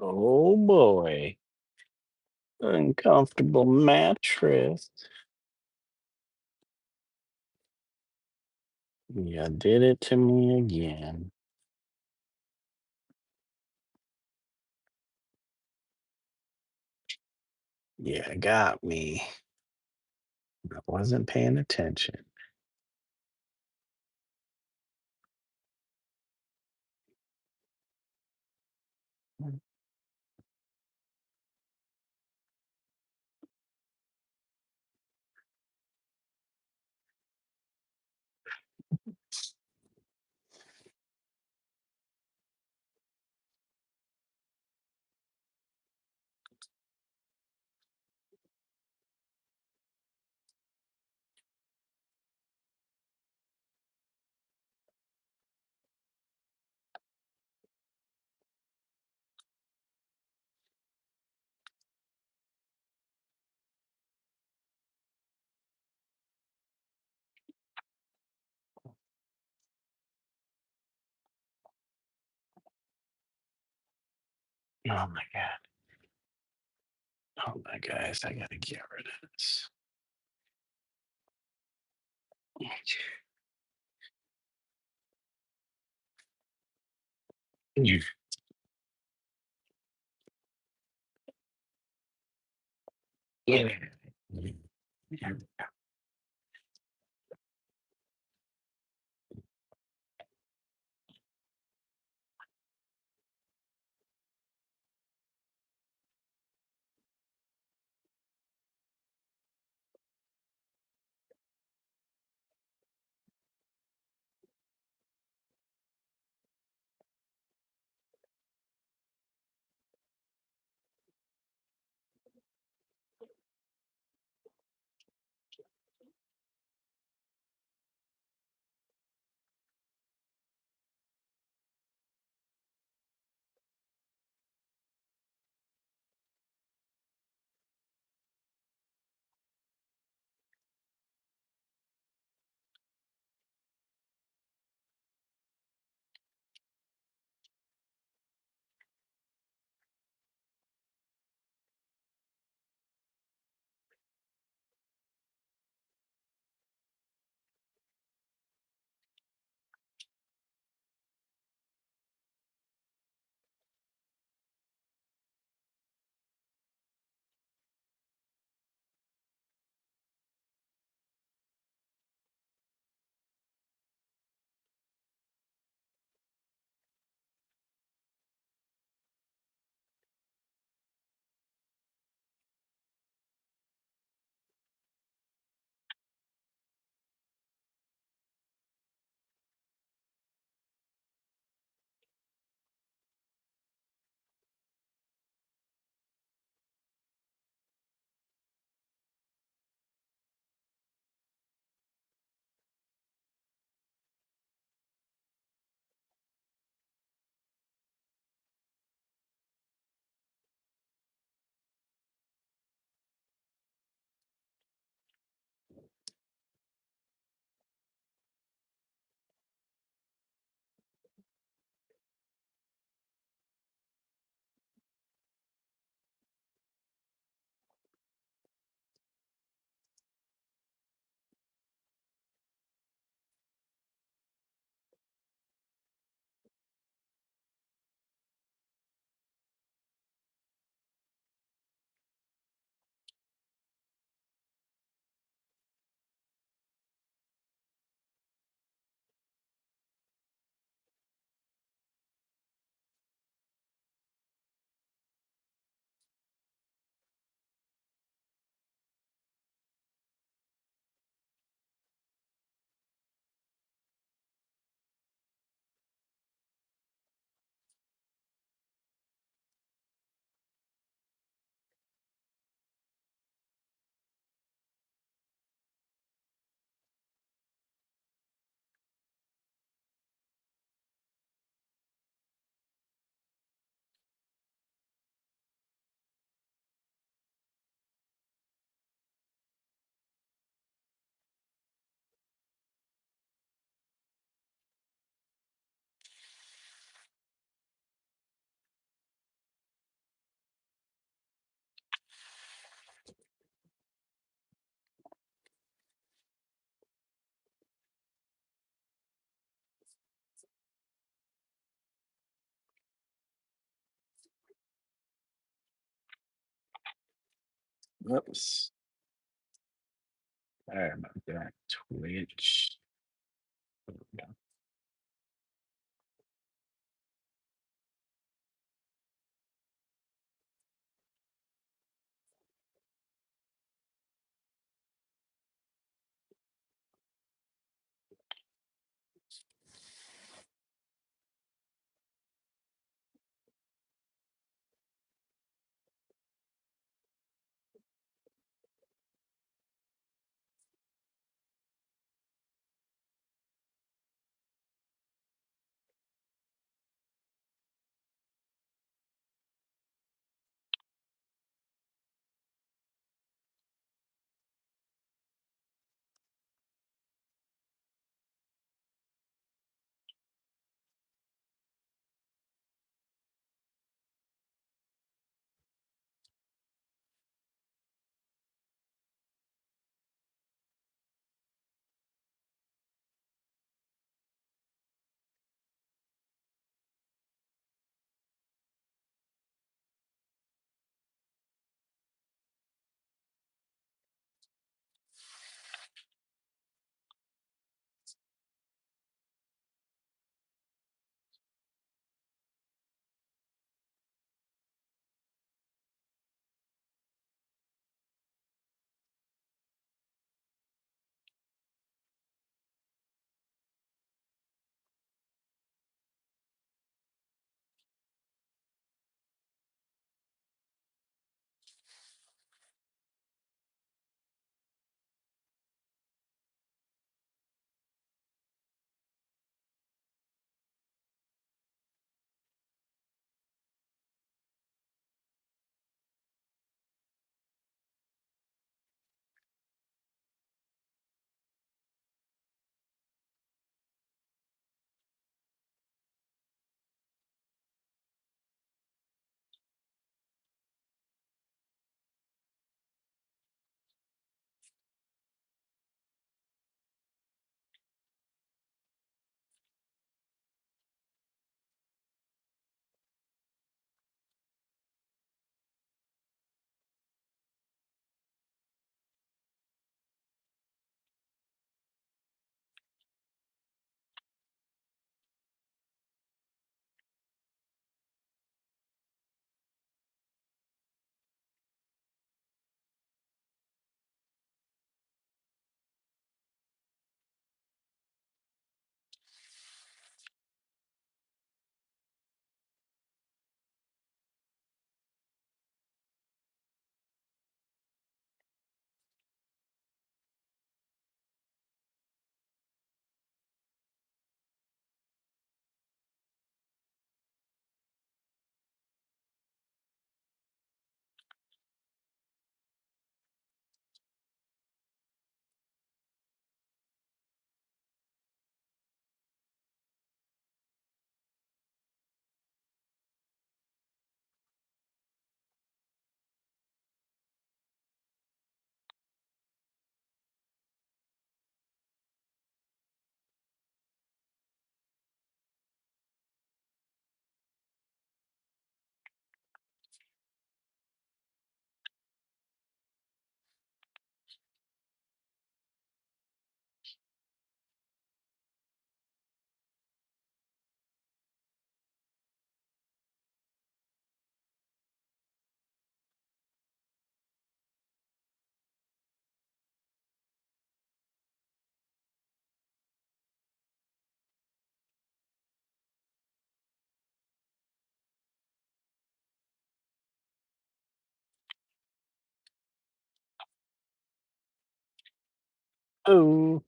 Oh boy. Uncomfortable mattress. You did it to me again. Yeah, got me. I wasn't paying attention. Oh my god. Oh my guys, I gotta get rid of this. You- Yeah. Yeah. Oops. Sorry about that. Twitch. There we go. Oh.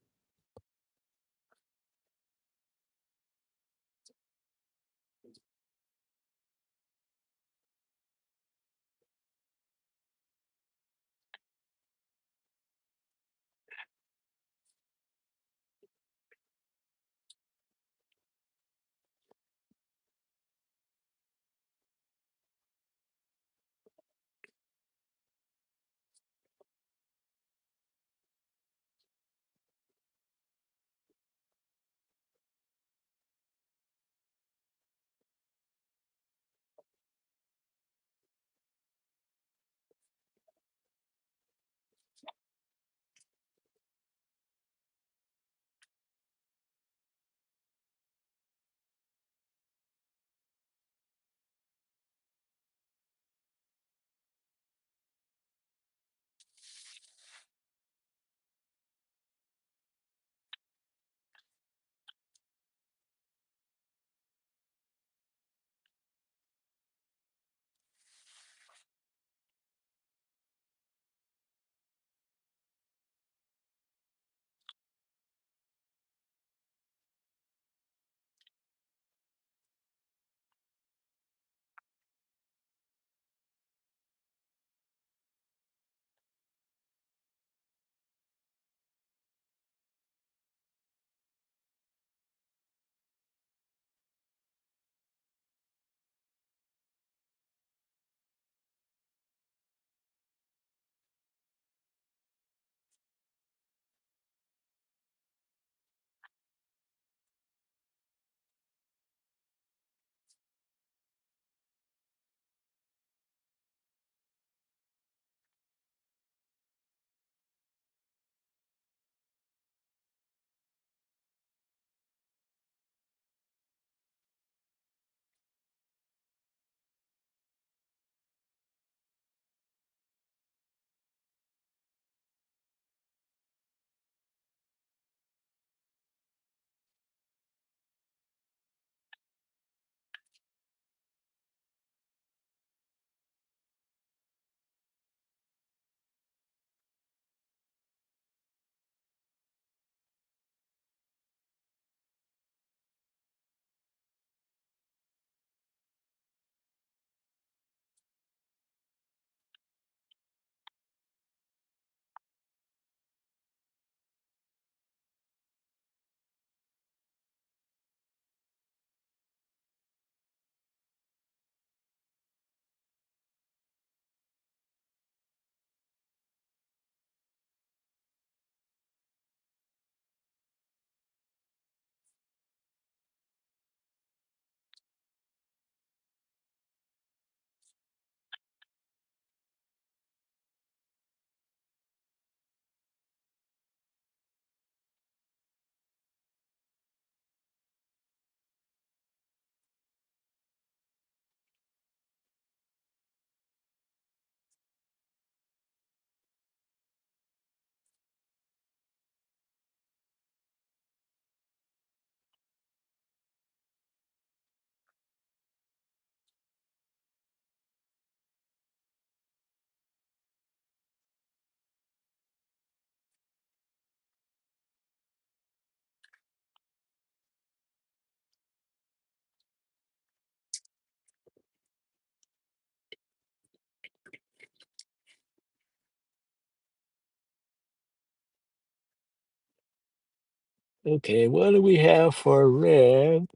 Okay, what do we have for red?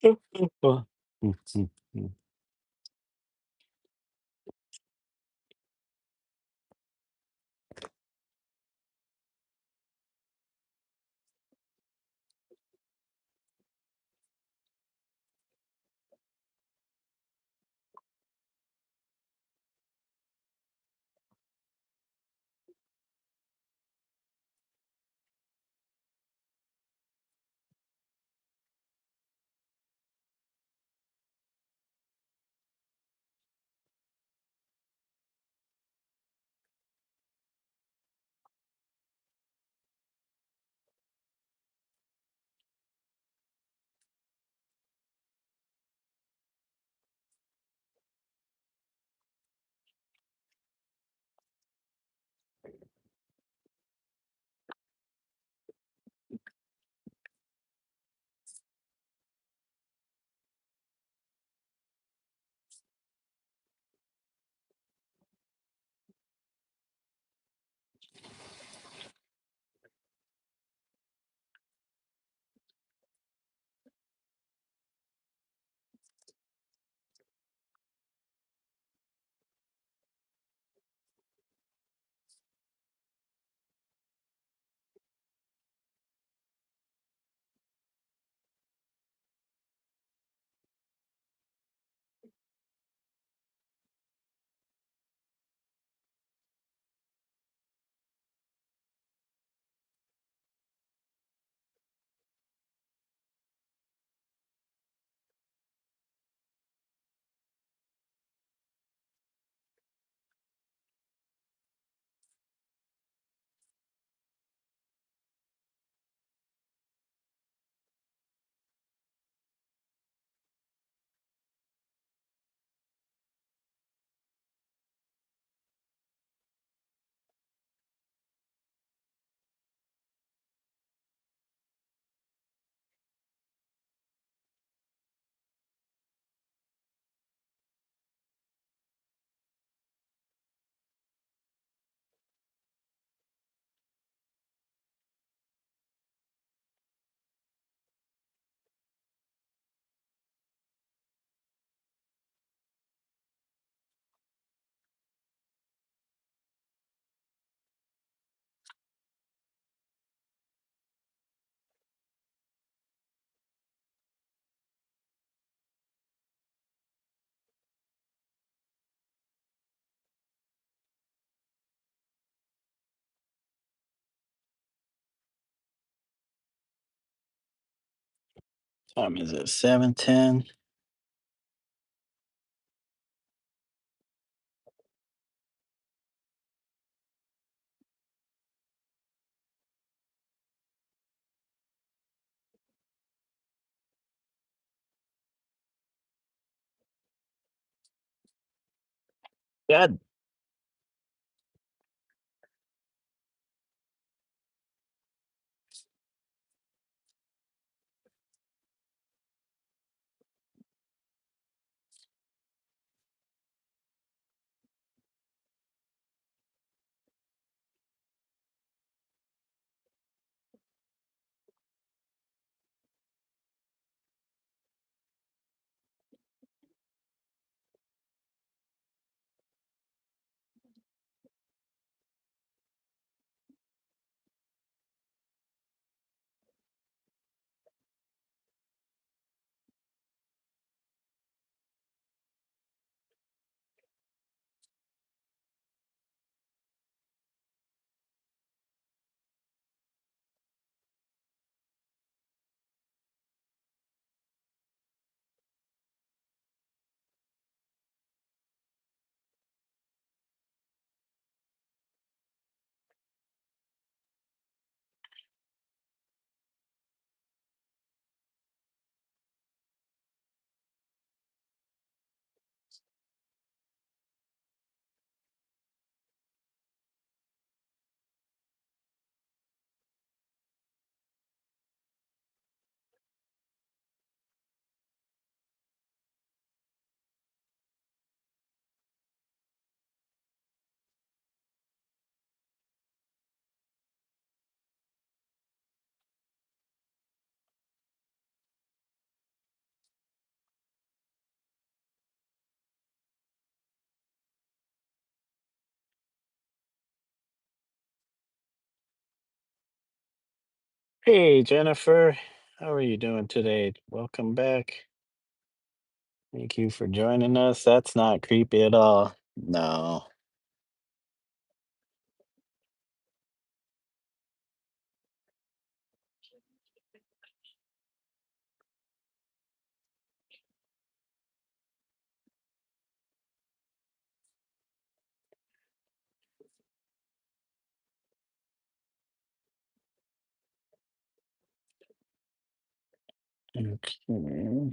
Time is it 7:10? God, Hey, Jennifer. How are you doing today? Welcome back. Thank you for joining us. That's not creepy at all. No. Okay.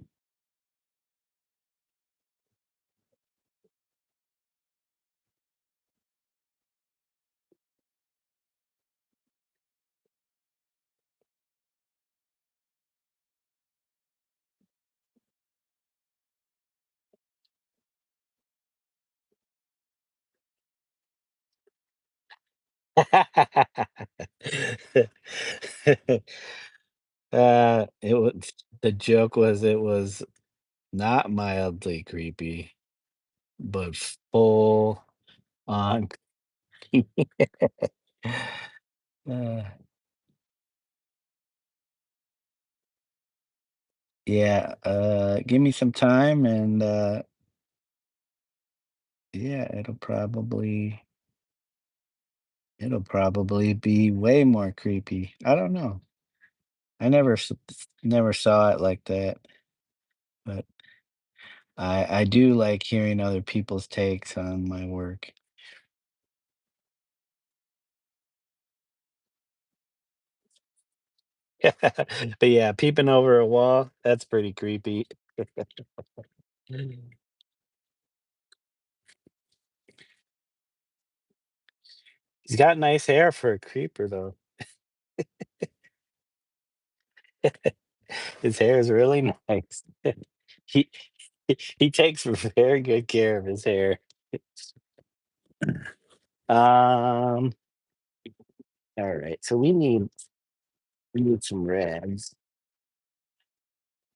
it was the joke was it was not mildly creepy, but full on. uh, yeah, give me some time and yeah, it'll probably be way more creepy. I don't know. I never saw it like that, but I do like hearing other people's takes on my work. But yeah, peeping over a wall, that's pretty creepy. He's got nice hair for a creeper though. His hair is really nice. He he takes very good care of his hair. Um, all right, so we need some reds.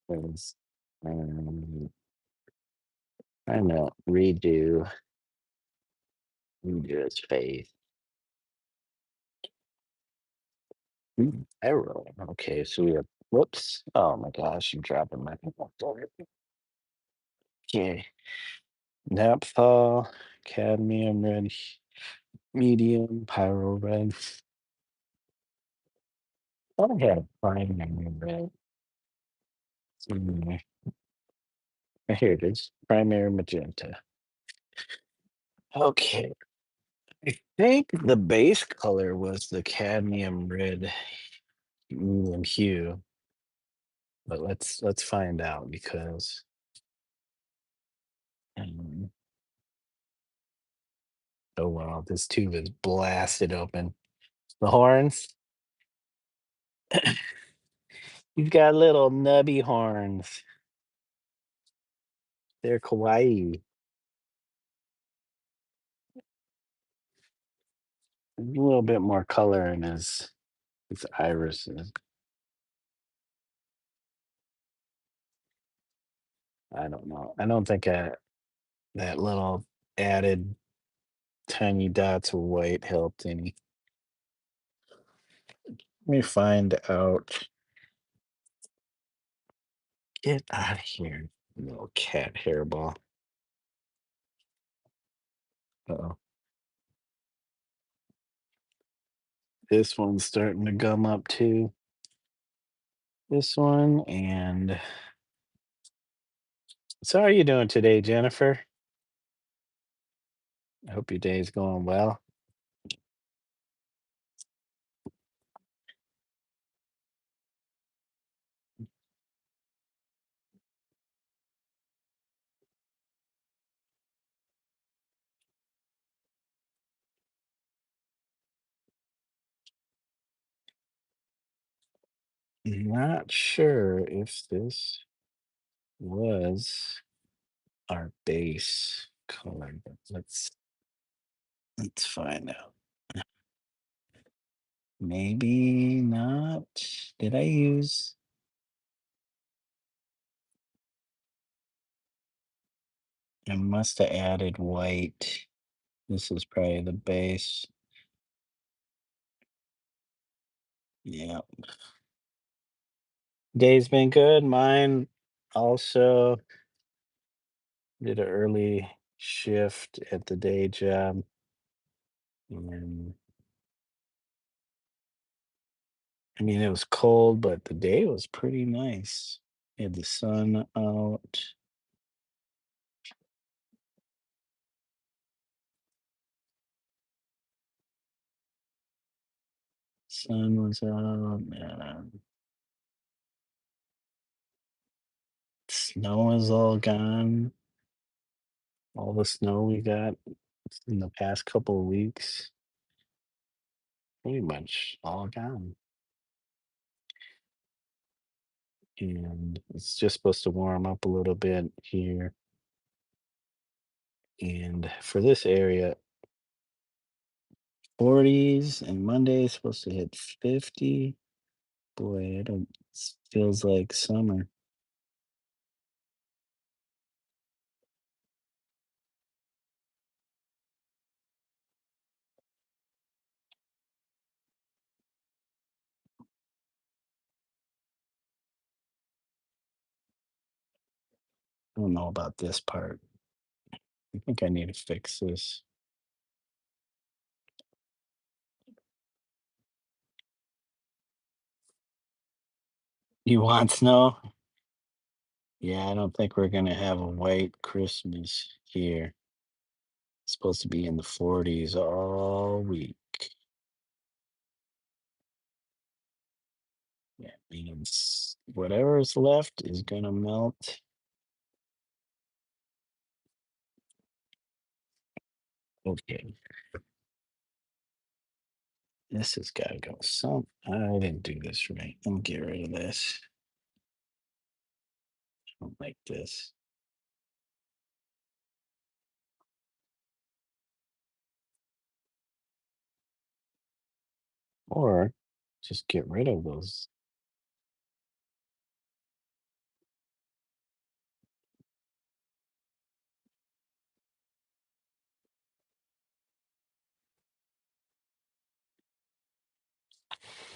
'Cause, trying to redo his face. Arrow. Okay, so we have whoops. Oh my gosh, I'm dropping my sorry. Okay. Naphtha, cadmium red, medium, pyro red. I had primary red. Mm, here it is. Primary magenta. Okay. I think the base color was the cadmium red medium hue, but let's find out because um, oh wow, this tube is blasted open. The horns, you've got little nubby horns. They're kawaii. A little bit more color in his irises. I don't know. I don't think that little added tiny dots of white helped any. Let me find out. Get out of here, little cat hairball. Uh-oh. This one's starting to gum up too. This one and so how are you doing today, Jennifer? I hope your day is going well. Not sure if this was our base color, but let's find out. Maybe not. Did I use? I must have added white. This is probably the base. Yeah. Day's been good. Mine also did an early shift at the day job. And I mean, it was cold, but the day was pretty nice. Had the sun out. Sun was out. Snow is all gone. All the snow we got in the past couple of weeks, pretty much all gone. And it's just supposed to warm up a little bit here. And for this area, 40s, and Monday is supposed to hit 50. Boy, feels like summer. I don't know about this part. I think I need to fix this. You want snow? Yeah, I don't think we're gonna have a white Christmas here. It's supposed to be in the 40s all week. Yeah, means whatever's left is gonna melt. Okay, this has got to go. I didn't do this right. Let me get rid of this. I don't like this. Or just get rid of those.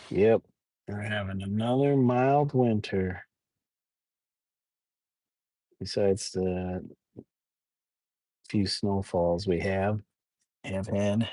Yep, we're having another mild winter. Besides the few snowfalls we have had.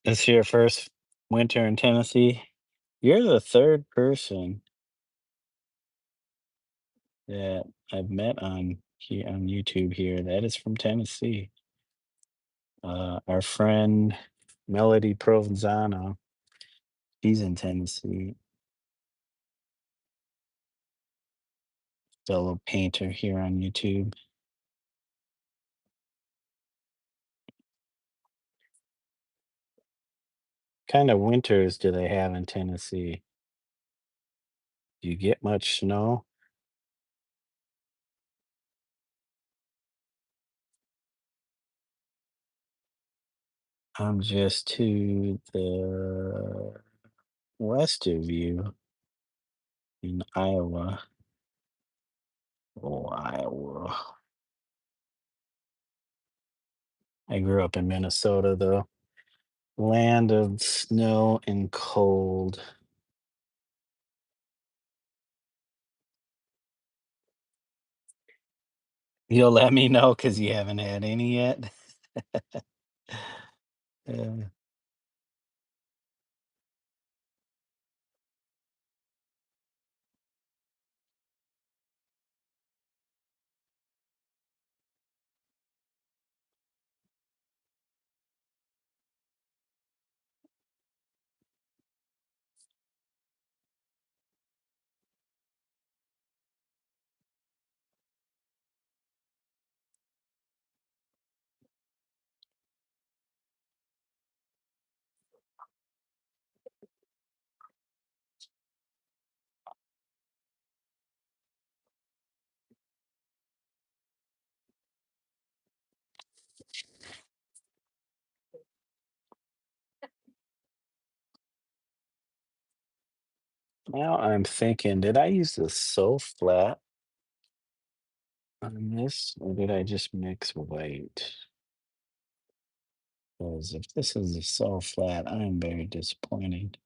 This your first winter in Tennessee? You're the third person that I've met on here on YouTube here that is from Tennessee. Our friend Melody Provenzano, she's in Tennessee, fellow painter here on YouTube. Kind of winters do they have in Tennessee? Do you get much snow? I'm just to the west of you in Iowa. Oh, Iowa. I grew up in Minnesota, though. Land of snow and cold. You'll let me know because you haven't had any yet? Uh, Now I'm thinking, did I use the so flat on this, or did I just mix white? Because if this is the so flat, I am very disappointed.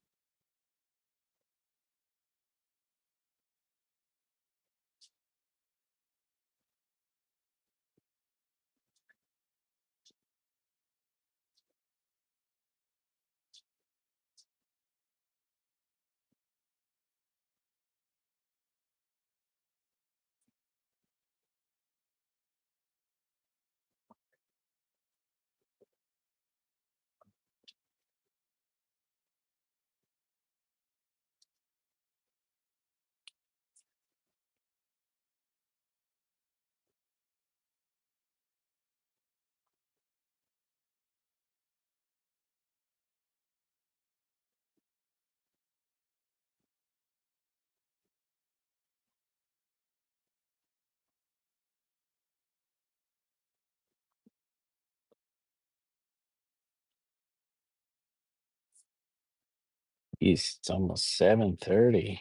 It's almost 7:30.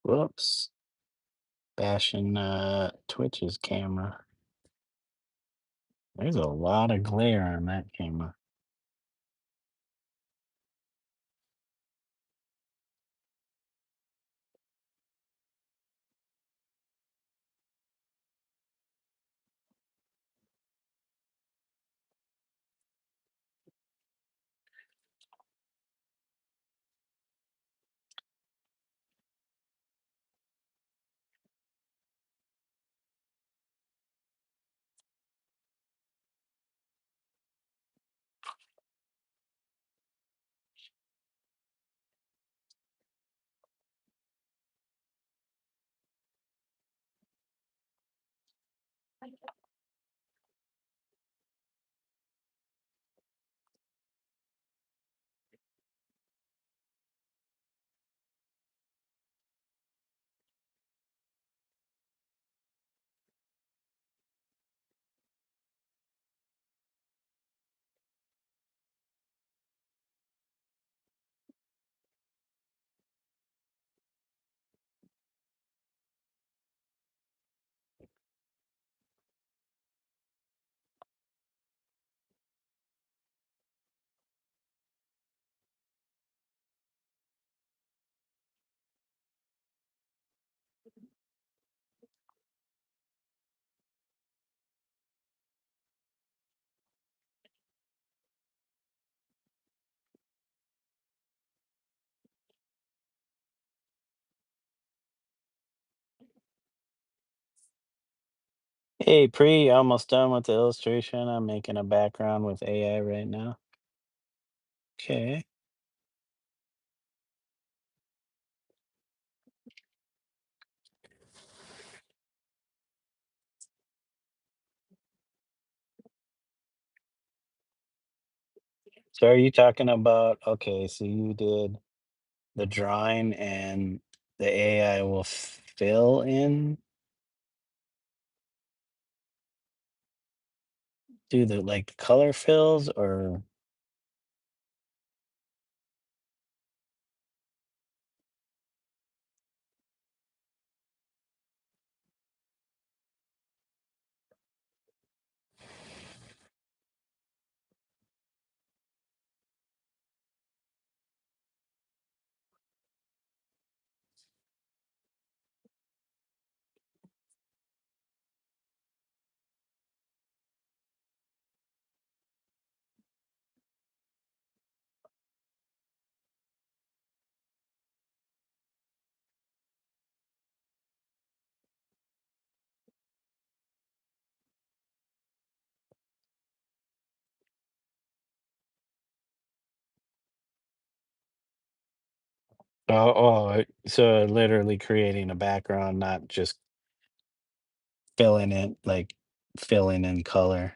Whoops. Bashing Twitch's camera. There's a lot of glare on that camera. Hey, Pre, almost done with the illustration. I'm making a background with AI right now. Okay. So are you talking about, okay, so you did the drawing and the AI will fill in, do the like color fills or So literally creating a background, not just filling it, like filling in color.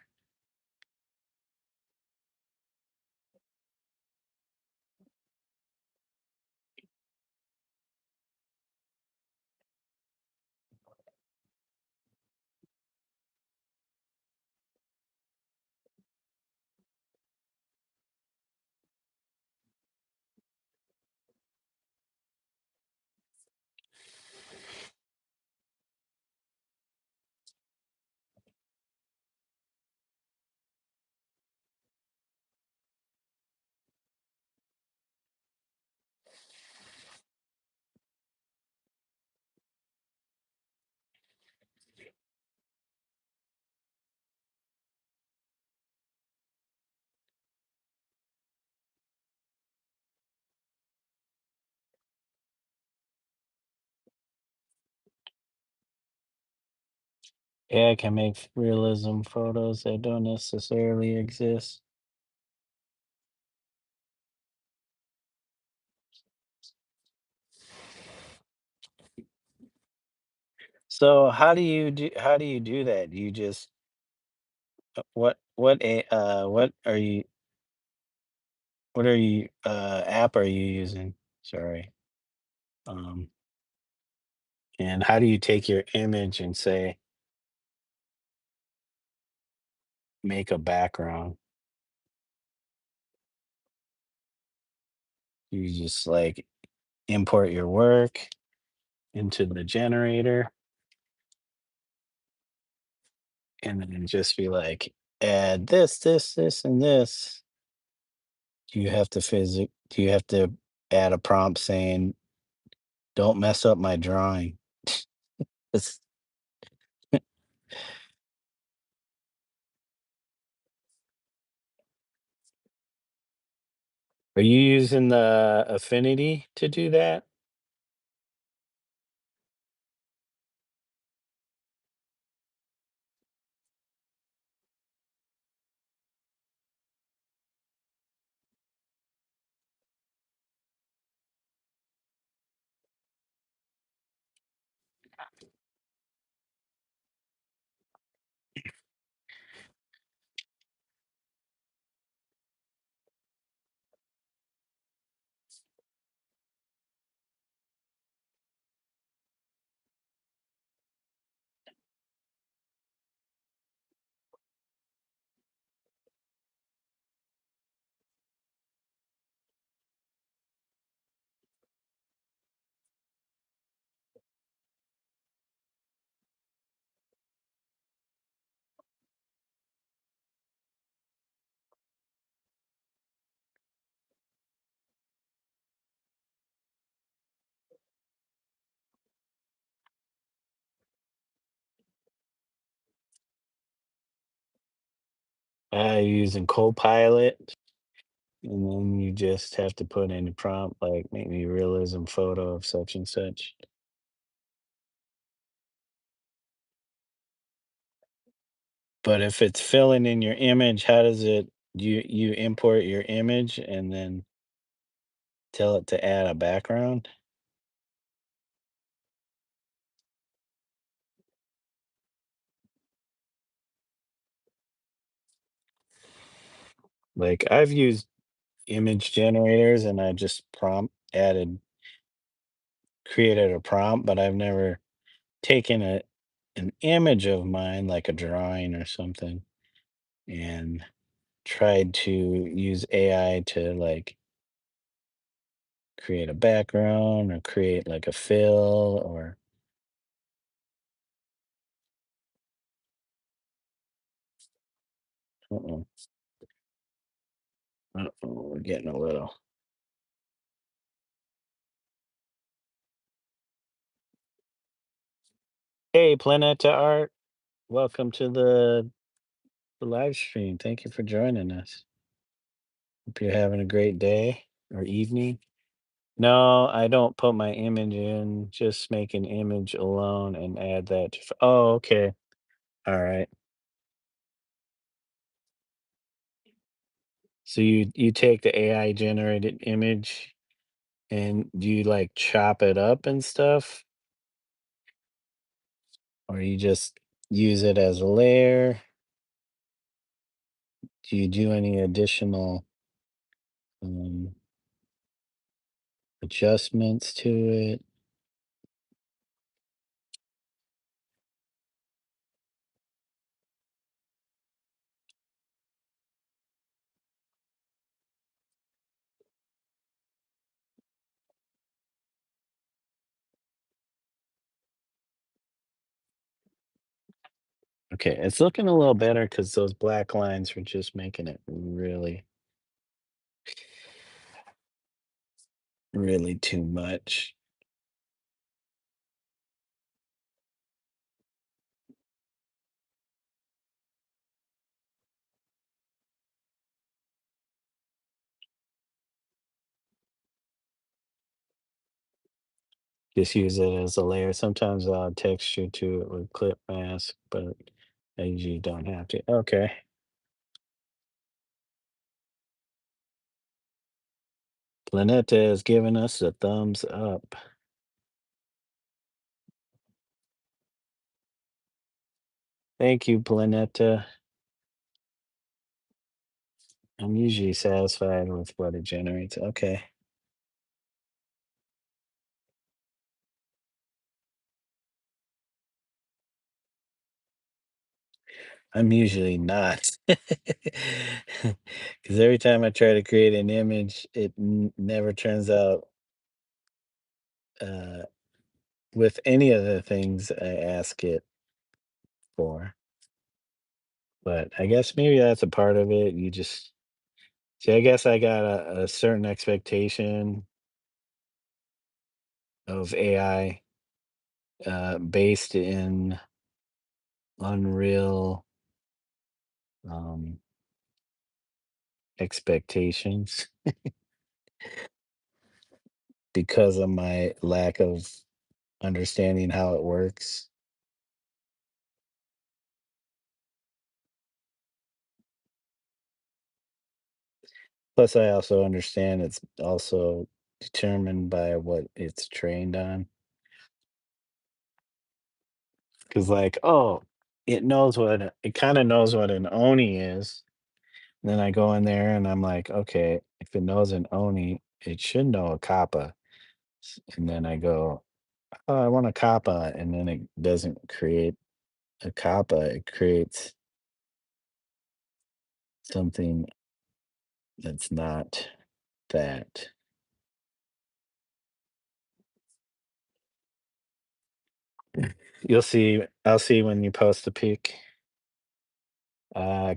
AI can make realism photos that don't necessarily exist. So how do you do that? Do you just what are you app are you using? Sorry. Um and how do you take your image and say make a background? You just like import your work into the generator and then just be like add this, this, this, and this. Do you have to add a prompt saying don't mess up my drawing? It's, are you using the affinity to do that? Using Copilot, and then you just have to put in a prompt like make me a realism photo of such and such. But if it's filling in your image, how does it you import your image and then tell it to add a background? Like I've used image generators and I just prompt added created a prompt, but I've never taken an image of mine, like a drawing or something, and tried to use AI to like create a background or create like a fill or uh-oh, we're getting a little. Hey, Planeta Art, welcome to the live stream. Thank you for joining us. Hope you're having a great day or evening. No, I don't put my image in, just make an image alone and add that oh, okay. All right. So you take the AI generated image And do you like chop it up and stuff? Or you just use it as a layer? Do you do any additional um, adjustments to it? Okay, it's looking a little better because those black lines were just making it really, really too much. Just use it as a layer. Sometimes I'll add texture to it with clip mask, but I usually don't have to. Okay. Planeta is giving us a thumbs up. Thank you, Planeta. I'm usually satisfied with what it generates. Okay. I'm usually not. Because every time I try to create an image, it never turns out uh, with any of the things I ask it for. But I guess maybe that's a part of it. You just see, I guess I got a certain expectation of AI based in unreal um, expectations because of my lack of understanding how it works. Plus, I also understand it's also determined by what it's trained on. Because, like, oh, it kind of knows what an Oni is. Then I go in there and I'm like, okay, if it knows an Oni, it should know a Kappa. And then I go, oh, I want a Kappa. And then it doesn't create a Kappa, it creates something that's not that. I'll see when you post a pic.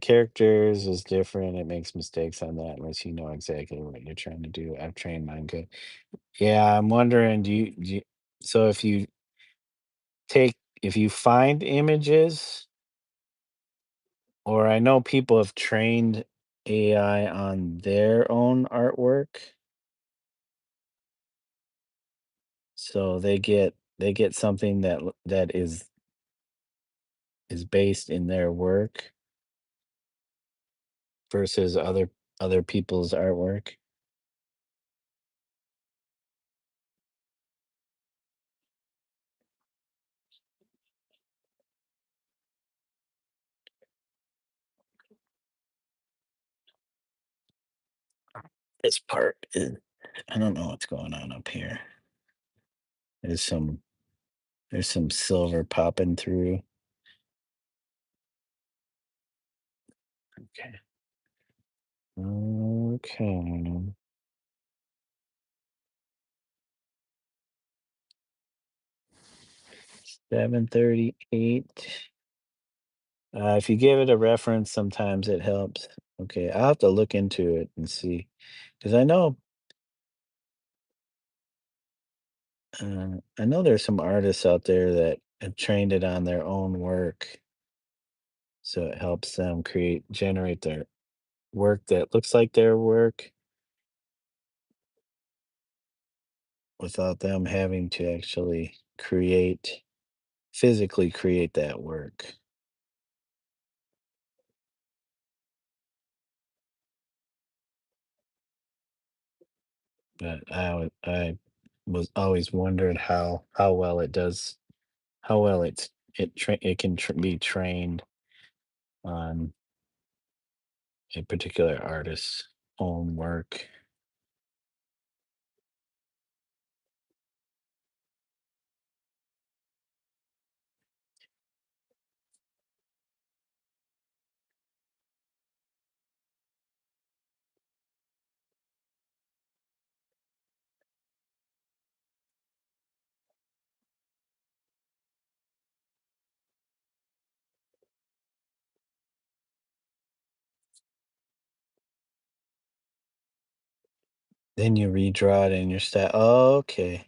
Characters is different. It makes mistakes on that unless you know exactly what you're trying to do. I've trained mine good. Yeah, I'm wondering, so if you find images, or I know people have trained AI on their own artwork, so they get something that is based in their work versus other people's artwork. This part is I don't know what's going on up here. There's some there's some silver popping through. Okay. Okay. 7:38. If you give it a reference, sometimes it helps. Okay, I'll have to look into it and see, because I know there's some artists out there that have trained it on their own work, so it helps them generate their work that looks like their work without them having to actually physically create that work. But I was always wondered how well it does, how well it can be trained on a particular artist's own work. Then you redraw it in your style. Oh, okay.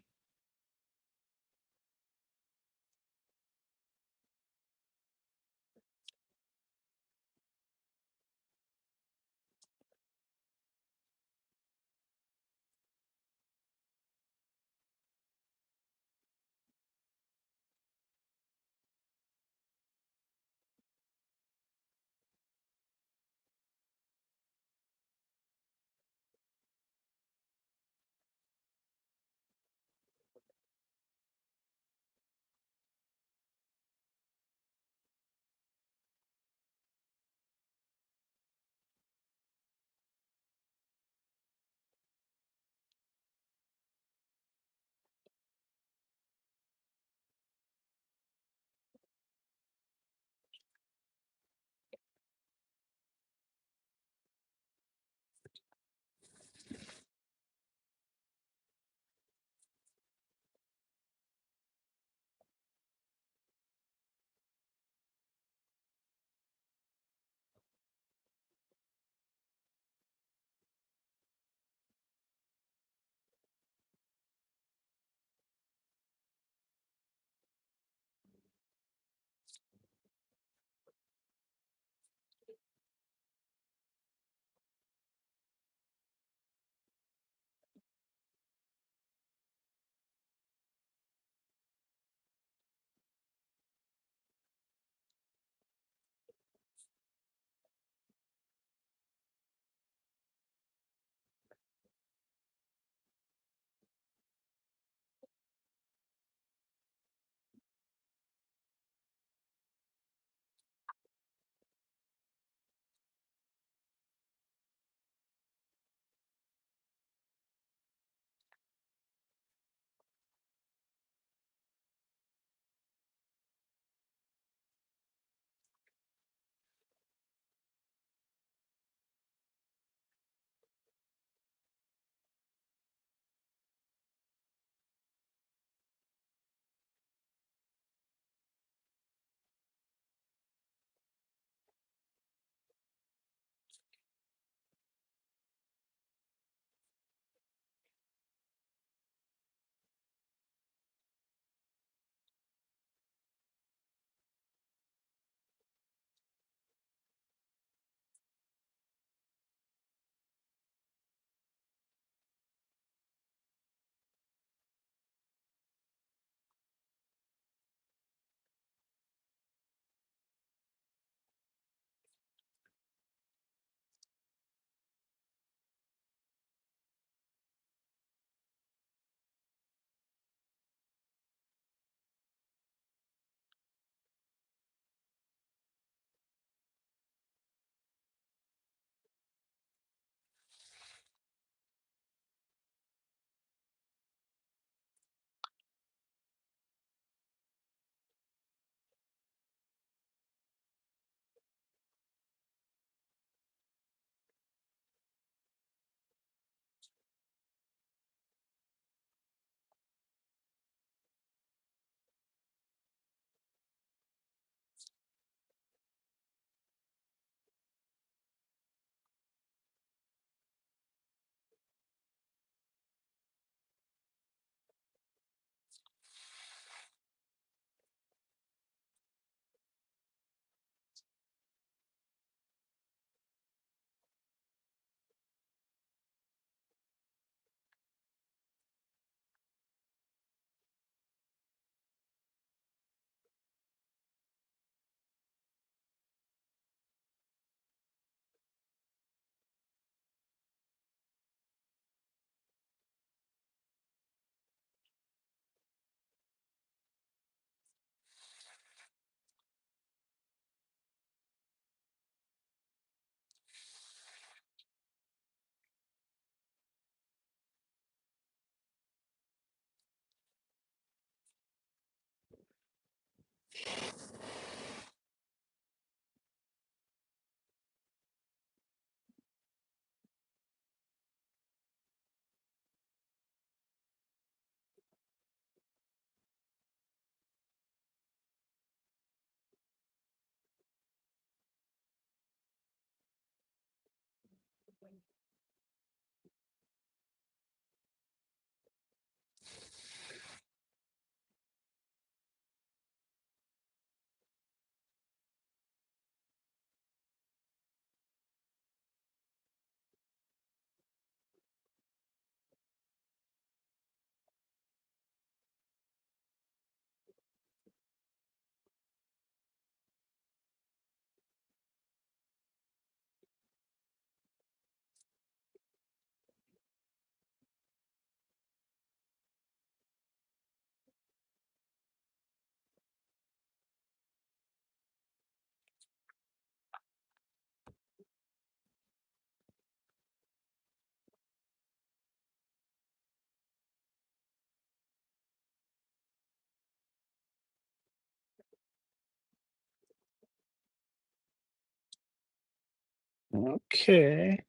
Okay.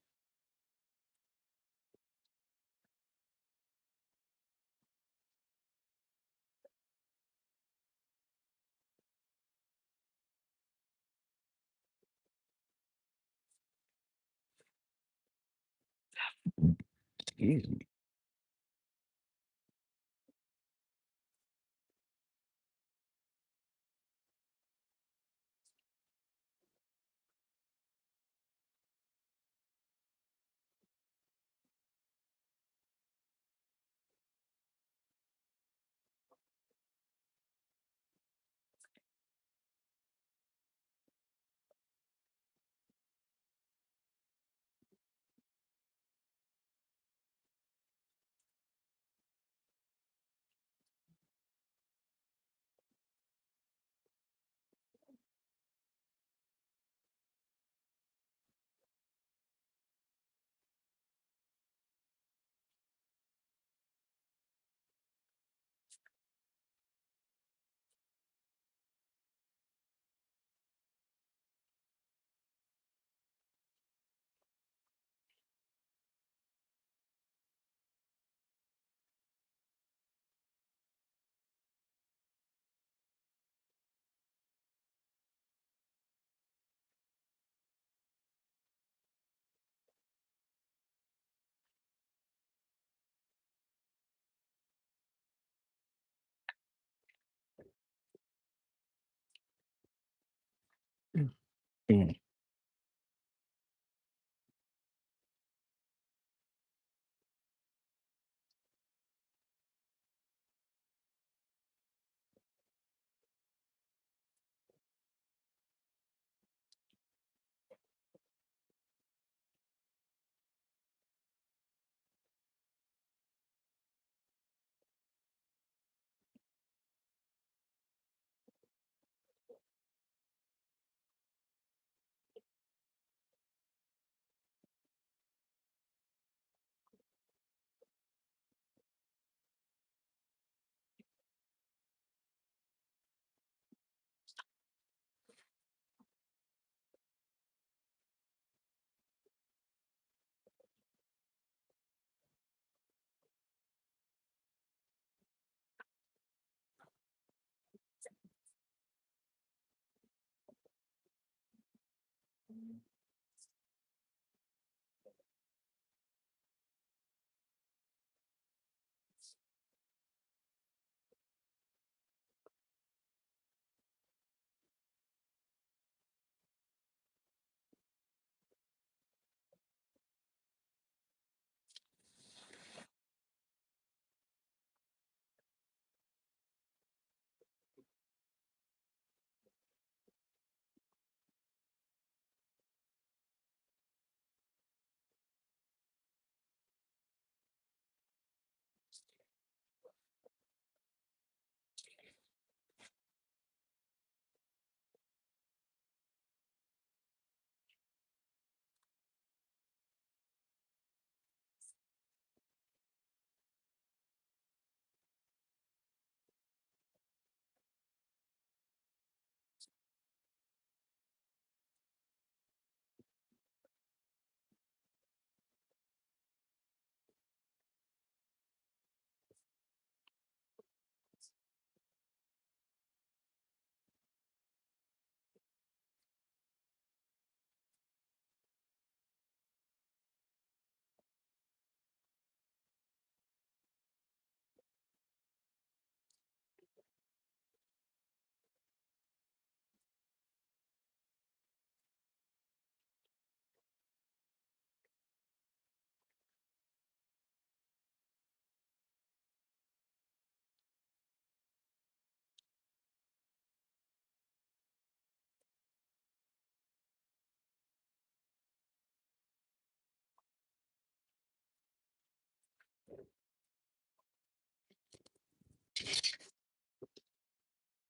Excuse me. Mm.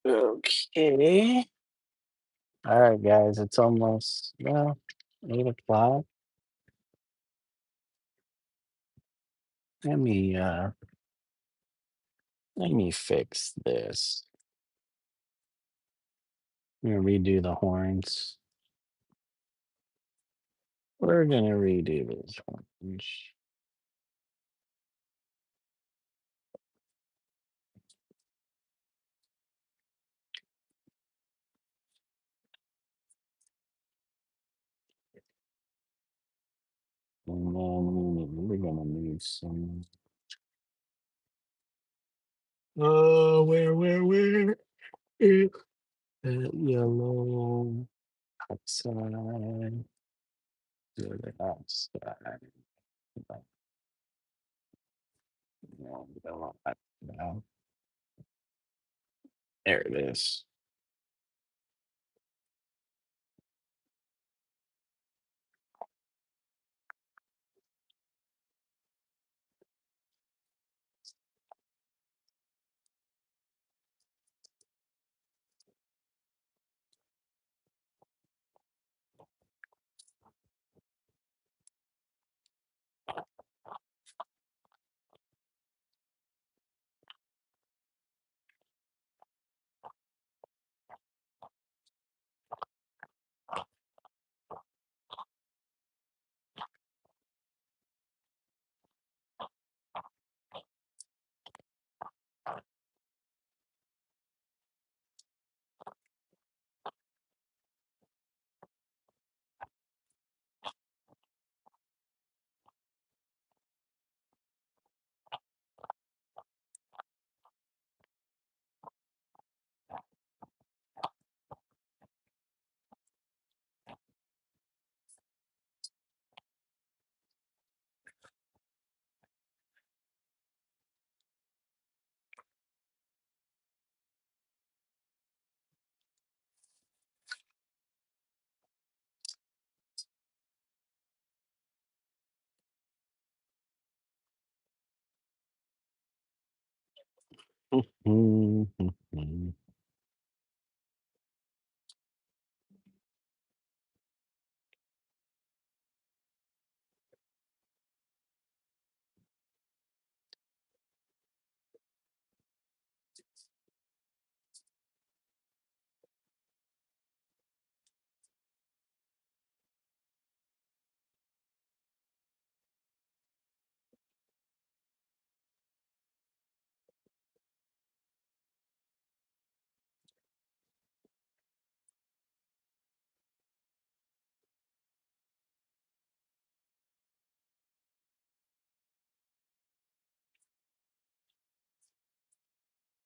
Okay. All right, guys. It's almost 8 o'clock. Let me uh let me fix this. I'm gonna redo the horns. We're gonna redo this horns. And then we're gonna need some where is that yellow outside? Get it outside. No, we don't want that now. There it is.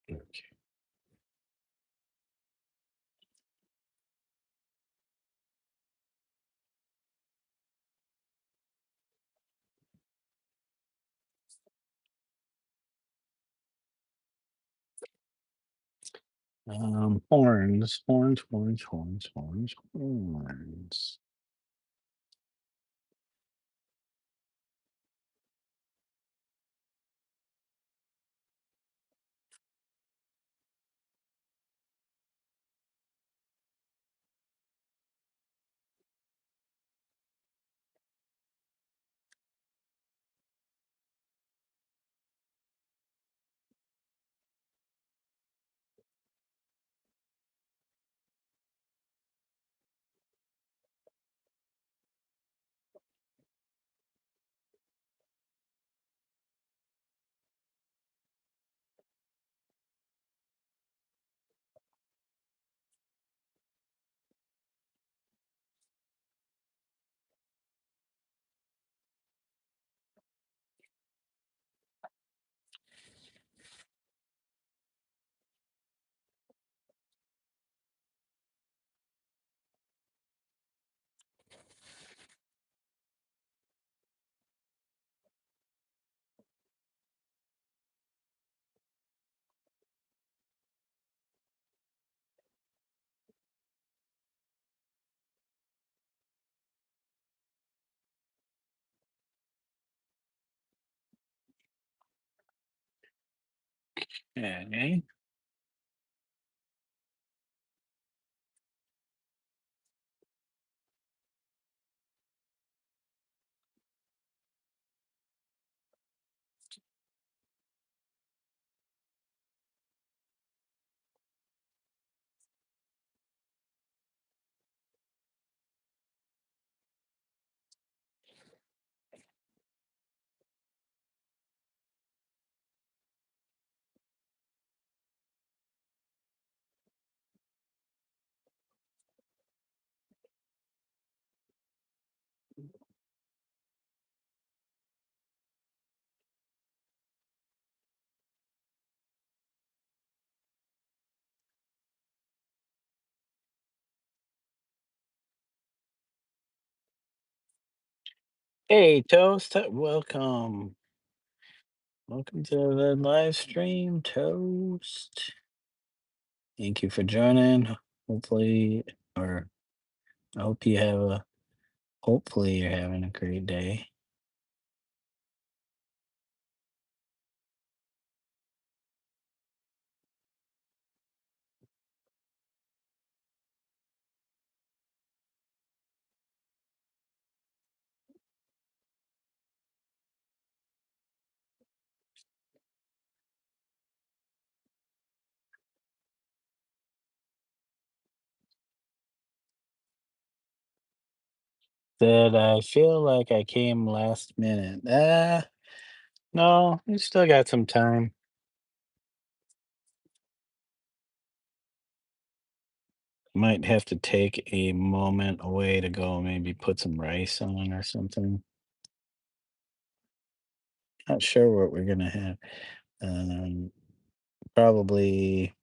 Okay. Horns. Okay. Hey, Toast. Welcome. Welcome to the live stream, Toast. Thank you for joining. Hopefully, or I hope you have a, hopefully you're having a great day. Said I feel like I came last minute. No, we still got some time. Might have to take a moment away to go maybe put some rice on or something. Not sure what we're gonna have. Um, Probably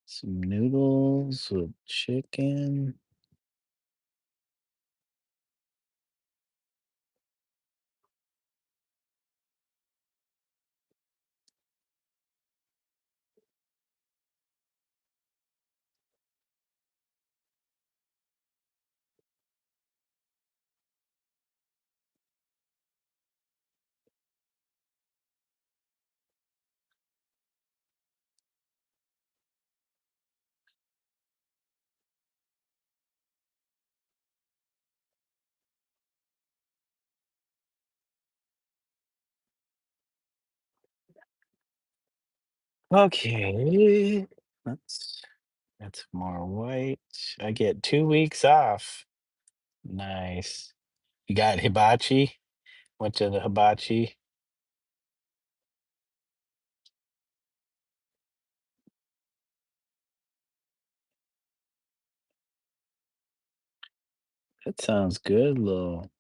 some noodles with chicken. Okay, that's that's more white. I get 2 weeks off. Nice. You got hibachi? Went to the hibachi. That sounds good, little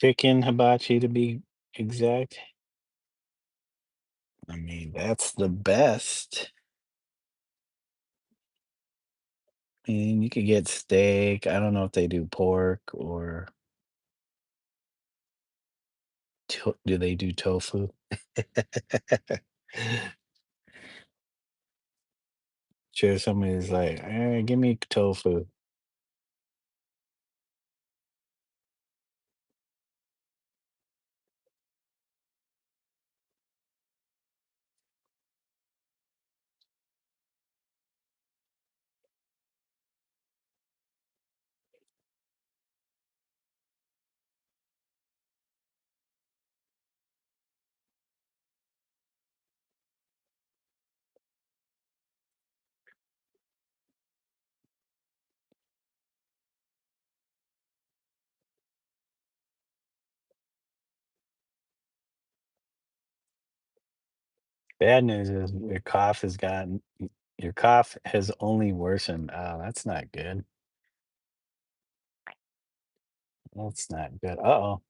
chicken hibachi to be exact. I mean, that's the best. I mean, you could get steak. I don't know if they do pork or do they do tofu? Sure, somebody's like, give me tofu. Bad news is your cough has only worsened. Oh, that's not good. That's not good. Uh-oh.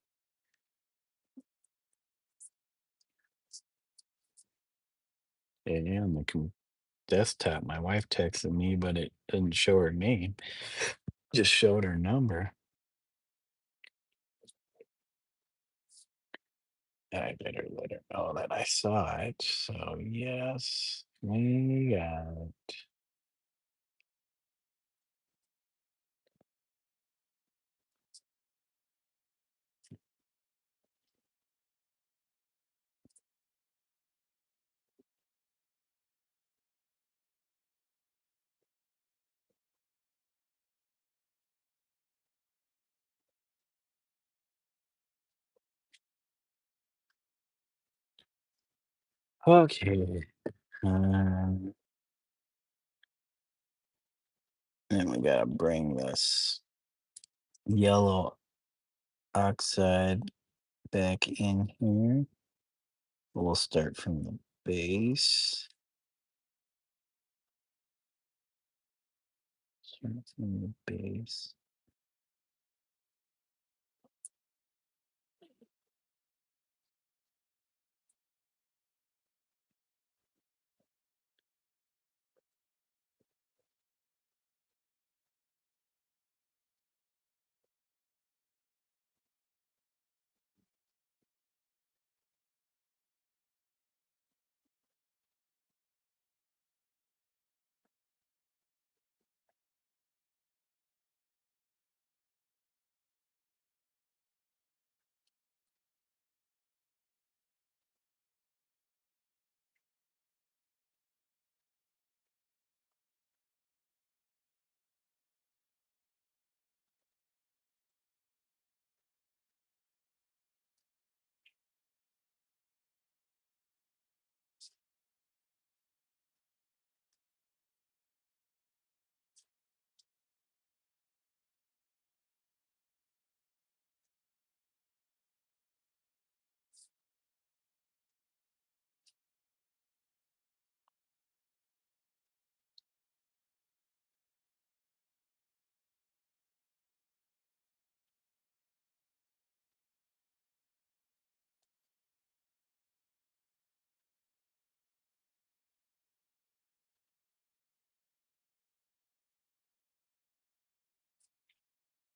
Yeah, on the desktop, my wife texted me, but it didn't show her name. Just showed her number. I better let her know that I saw it. So yes, we got. Okay. Um, then we gotta bring this yellow oxide back in here. We'll start from the base. Start from the base.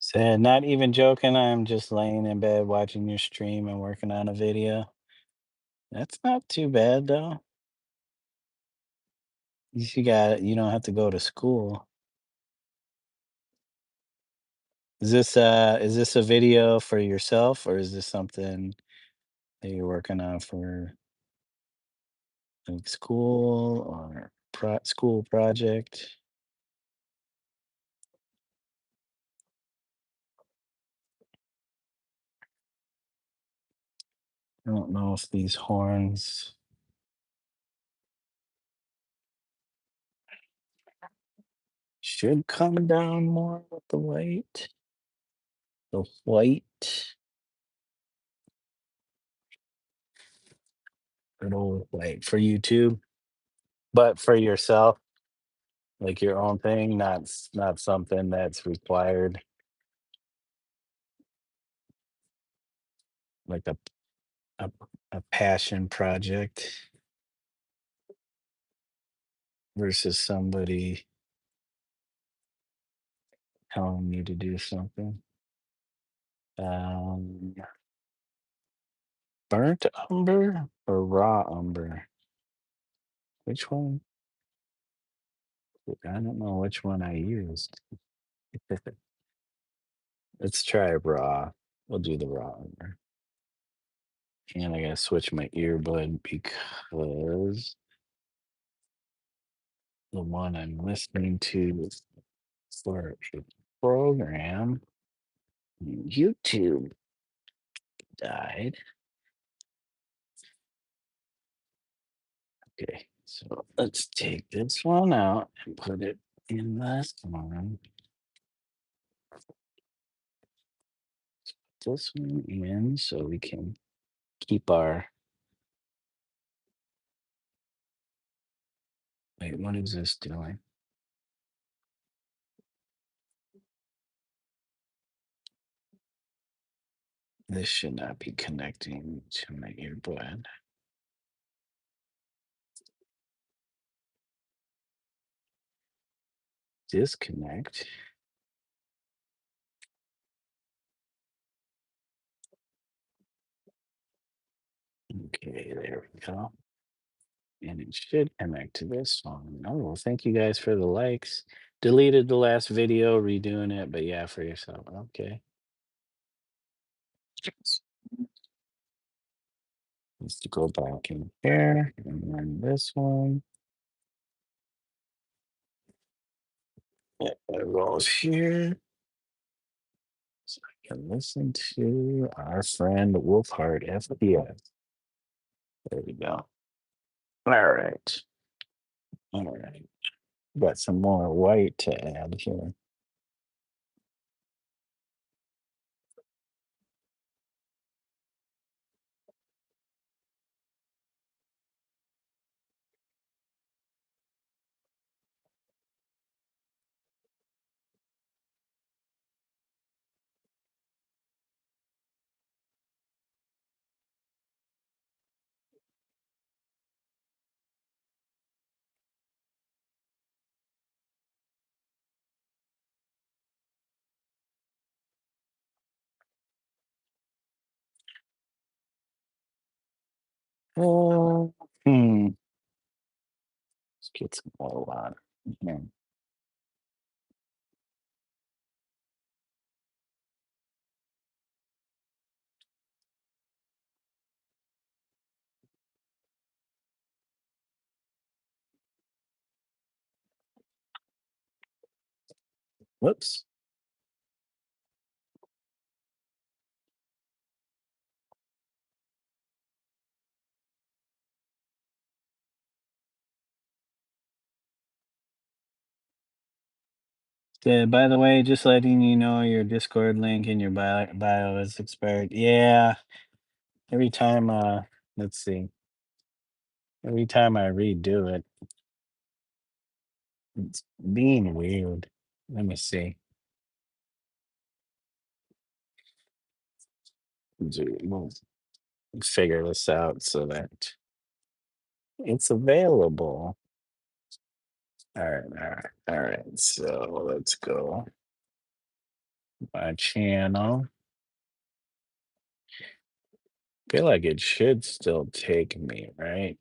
Said, not even joking. I'm just laying in bed watching your stream and working on a video. That's not too bad though. You don't have to go to school. Is this a video for yourself or is this something that you're working on for like school or school project? I don't know if these horns should come down more with the white. The white. Little white for YouTube. But for yourself, like your own thing, not something that's required, like a a passion project versus somebody telling you to do something. Um, burnt umber or raw umber? Which one? I don't know which one I used. Let's try raw. We'll do the raw umber. And I gotta switch my earbud because the one I'm listening to for a program YouTube died. Okay, so let's take this one out and put it in this one. This one in so we can keep our. Wait, what is this doing? This should not be connecting to my earbud. Disconnect. Okay, there we go. And it should connect to this one. Oh, well, thank you guys for the likes. Deleted the last video, redoing it, but yeah, for yourself. Okay. Let's go back in here and then this one. Yeah, it goes here. So I can listen to our friend Wolfhard FPS. There we go. All right. All right. Got some more white to add here. Uh, hmm. Let's get some more water. Yeah. Whoops. Yeah, by the way, just letting you know your Discord link in your bio is expired. Yeah, every time, let's see, every time I redo it, it's being weird. Let me see. We'll figure this out so that it's available. All right, all right, all right. So let's go. My channel. Feel like it should still take me, right?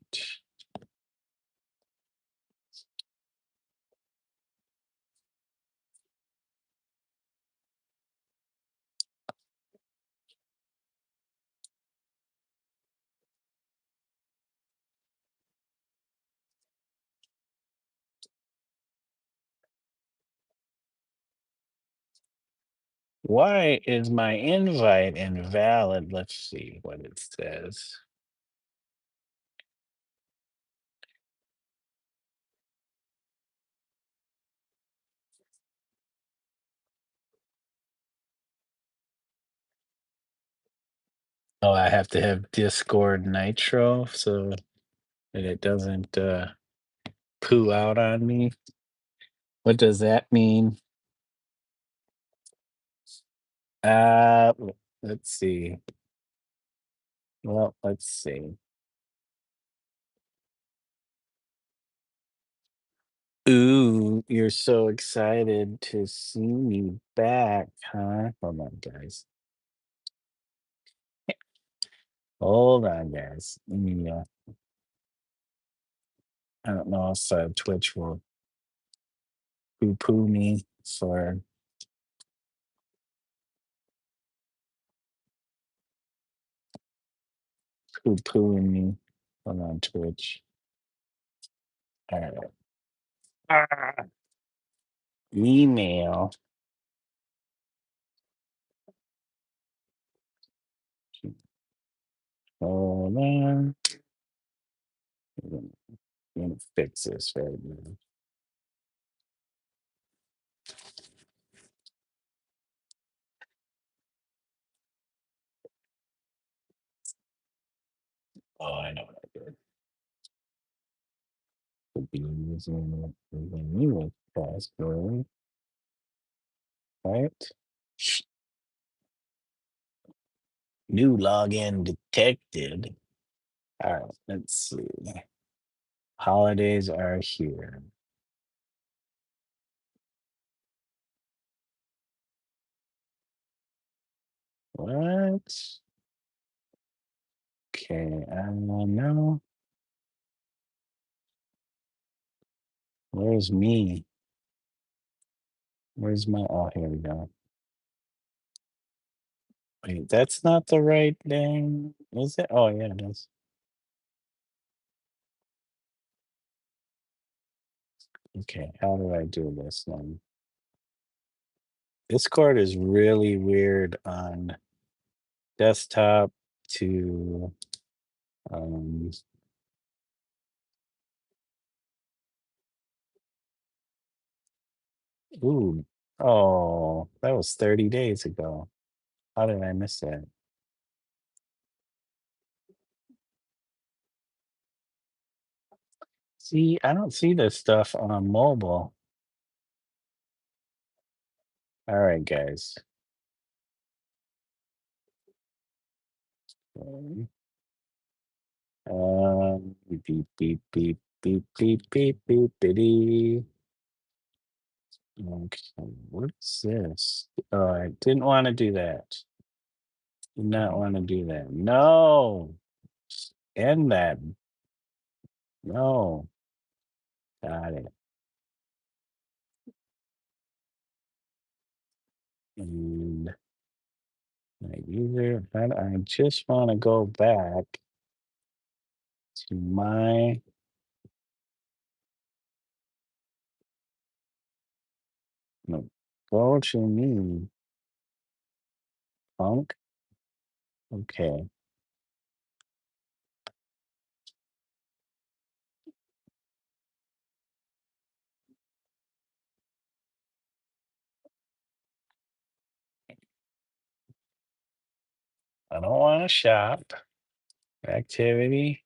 Why is my invite invalid? Let's see what it says. Oh, I have to have Discord Nitro so that it doesn't poo out on me. What does that mean? Uh, let's see. Well, let's see. Ooh, you're so excited to see me back, huh? Hold on, guys. Hold on, guys. Let me, I don't know if Twitch will poo me for pooing me. Hold on, Twitch. All right. Ah, email. Hold on. I'm gonna fix this right now. Oh, I know what I did. Could be using the new password, right? New login detected. All right, let's see. Holidays are here. What? Okay, no. Where's me? Where's my? Oh, here we go. Wait, that's not the right thing, is it? Oh, yeah, it is. Okay, how do I do this then? Discord is really weird on desktop to um ooh. Oh, that was 30 days ago. How did I miss that? See, I don't see this stuff on mobile. All right, guys. Okay. Beep beep beep beep beep beep beep beep beep. Okay, what's this? Oh, I didn't want to do that. Did not want to do that. No. End that. No. Got it. And my user, I just want to go back to my no, go to me, punk. Okay. I don't want to shop. Activity.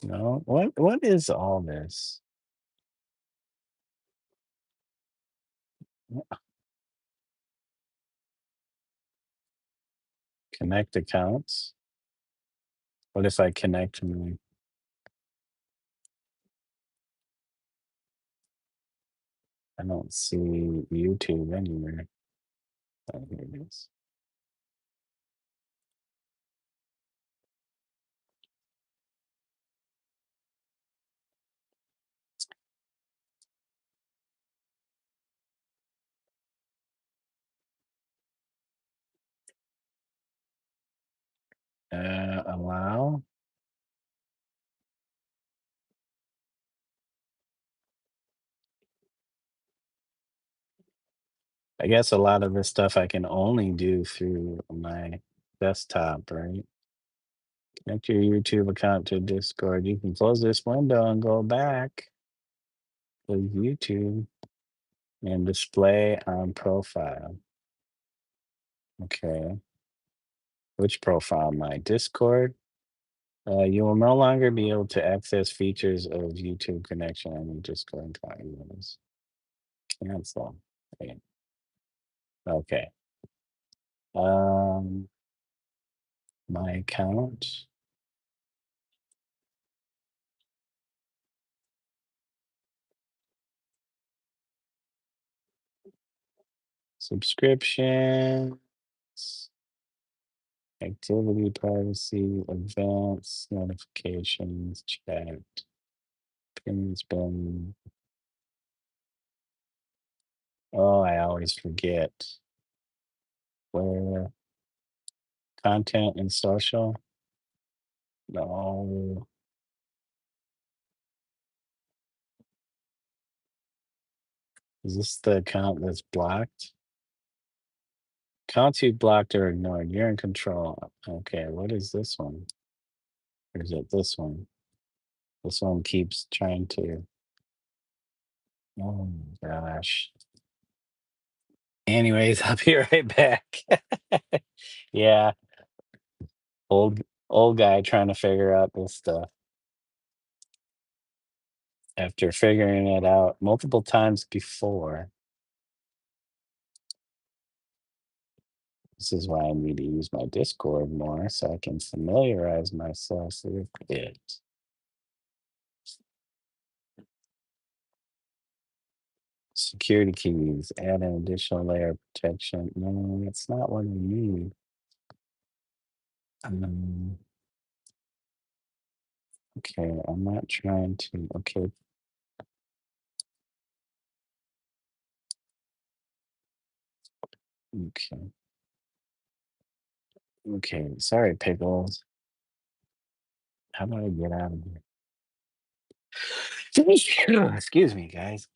No. What is all this? Connect accounts. What if I connect my I don't see YouTube anywhere. Oh, here it is. Allow. I guess a lot of this stuff I can only do through my desktop, right? Connect your YouTube account to Discord. You can close this window and go back to YouTube and display on profile. Okay. Which profile? My Discord. You will no longer be able to access features of YouTube connection on your Discord account. Cancel. Okay. Okay. Um, my account. Subscriptions, activity, privacy, events, notifications, chat, pins, been. Oh, I always forget. Where content and social. No, is this the account that's blocked? Accounts you blocked or ignored. You're in control. Okay, what is this one? Or is it this one? This one keeps trying to. Oh gosh. Anyways, I'll be right back. Yeah, old old guy trying to figure out this stuff after figuring it out multiple times before. This is why I need to use my Discord more so I can familiarize myself with it. Security keys, add an additional layer of protection. No, that's not what I need. Okay, I'm not trying to. Okay, okay, okay. Sorry, pickles. How do I get out of here? Excuse me, guys.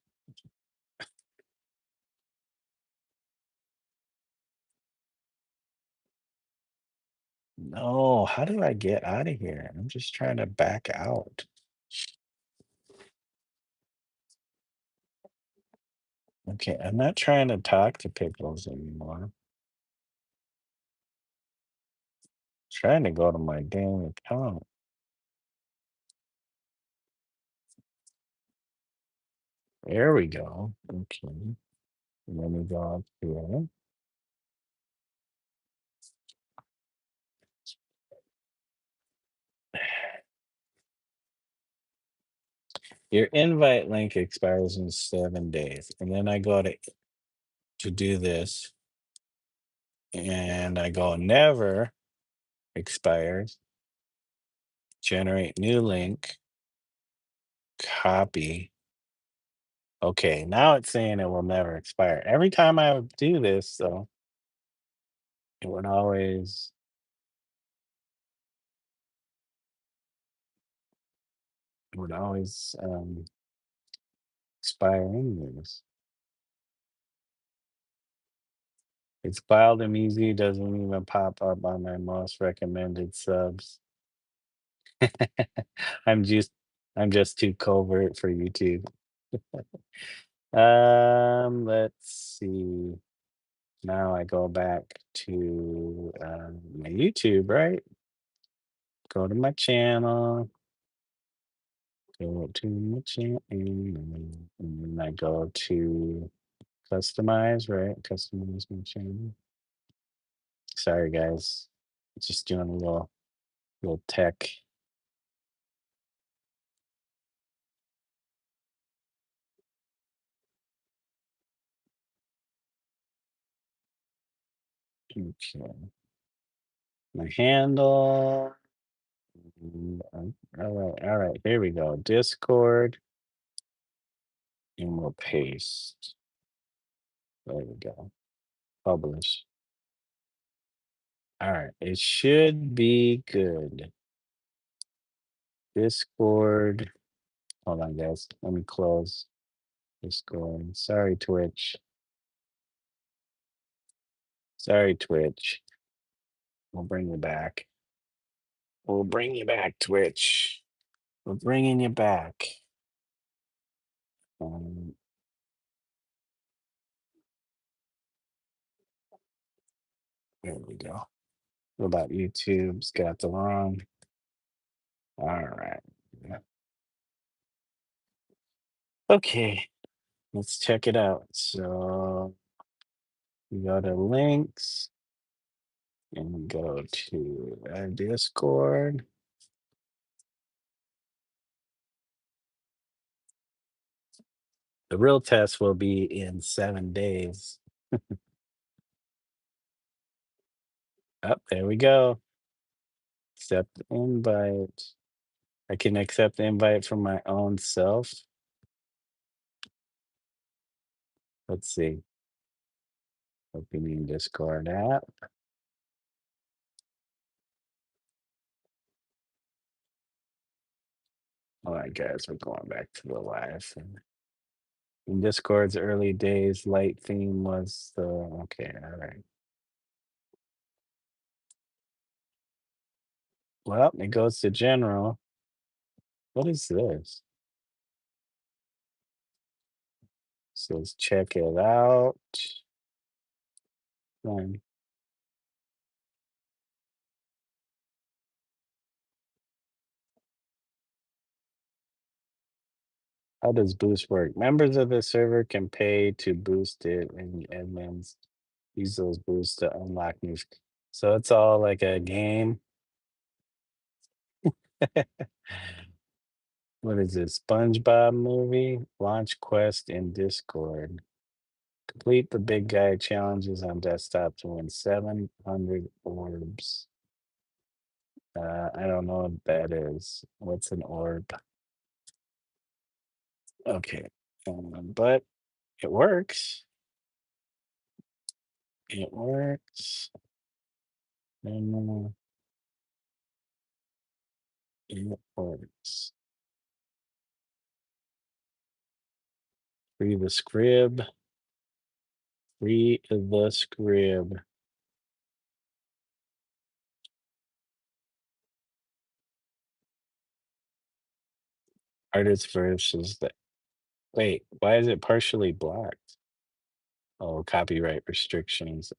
No, how do I get out of here? I'm just trying to back out. Okay, I'm not trying to talk to pickles anymore. Trying to go to my dang account. There we go. Okay. Let me go up here. Your invite link expires in 7 days. And then I go to do this and I go never expires, generate new link, copy. Okay, now it's saying it will never expire. Every time I would do this, though, it would always expire anyways. It's filed and easy, doesn't even pop up on my most recommended subs. I'm just I'm just too covert for YouTube. Let's see. Now I go back to my YouTube, right? Go to my channel, go to my channel, and then I go to customize, right? Customize my channel. Sorry, guys. Just doing a little tech. Okay. My handle. All right. Here we go. Discord, and we'll paste. There we go. Publish. All right. It should be good. Discord. Hold on, guys. Let me close Discord. Sorry, Twitch. Sorry, Twitch. We'll bring you back. We'll bring you back, Twitch. We're bringing you back. Um, there we go. What about YouTube's got the wrong? All right. Yeah. Okay, let's check it out. So we go to links and we go to Discord. The real test will be in 7 days. Up there we go. Accept the invite. I can accept the invite from my own self. Let's see. Opening Discord app. All right, guys, we're going back to the live. In Discord's early days, light theme was the okay. All right. Well, it goes to general. What is this? Says check it out. Um, How does boost work? Members of the server can pay to boost it, and admins use those boosts to unlock new. So it's all like a game. What is this? SpongeBob movie? Launch quest in Discord. Complete the big guy challenges on desktop to win 700 orbs. I don't know what that is. What's an orb? Okay. But it works. It works. And it works. Free the scrib. Free the scrib. Artist versus the. Wait, why is it partially blocked? Oh, copyright restrictions.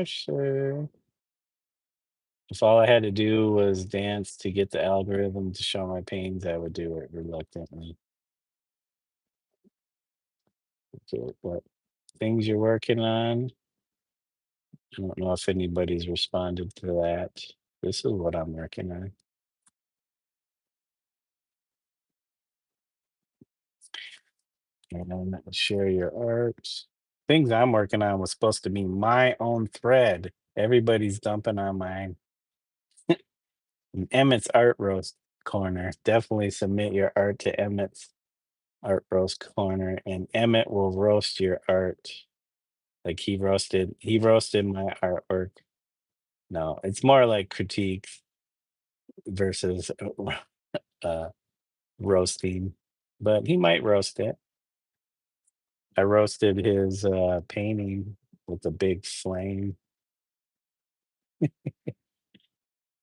Sure. If all I had to do was dance to get the algorithm to show my pains, I would do it reluctantly. Okay, what things you're working on? I don't know if anybody's responded to that. This is what I'm working on. And share your art. Things I'm working on was supposed to be my own thread. Everybody's dumping on mine. Emmett's art roast corner. Definitely submit your art to Emmett's art roast corner, and Emmett will roast your art. Like he roasted my artwork. No, it's more like critiques versus uh roasting, but he might roast it. I roasted his painting with a big flame.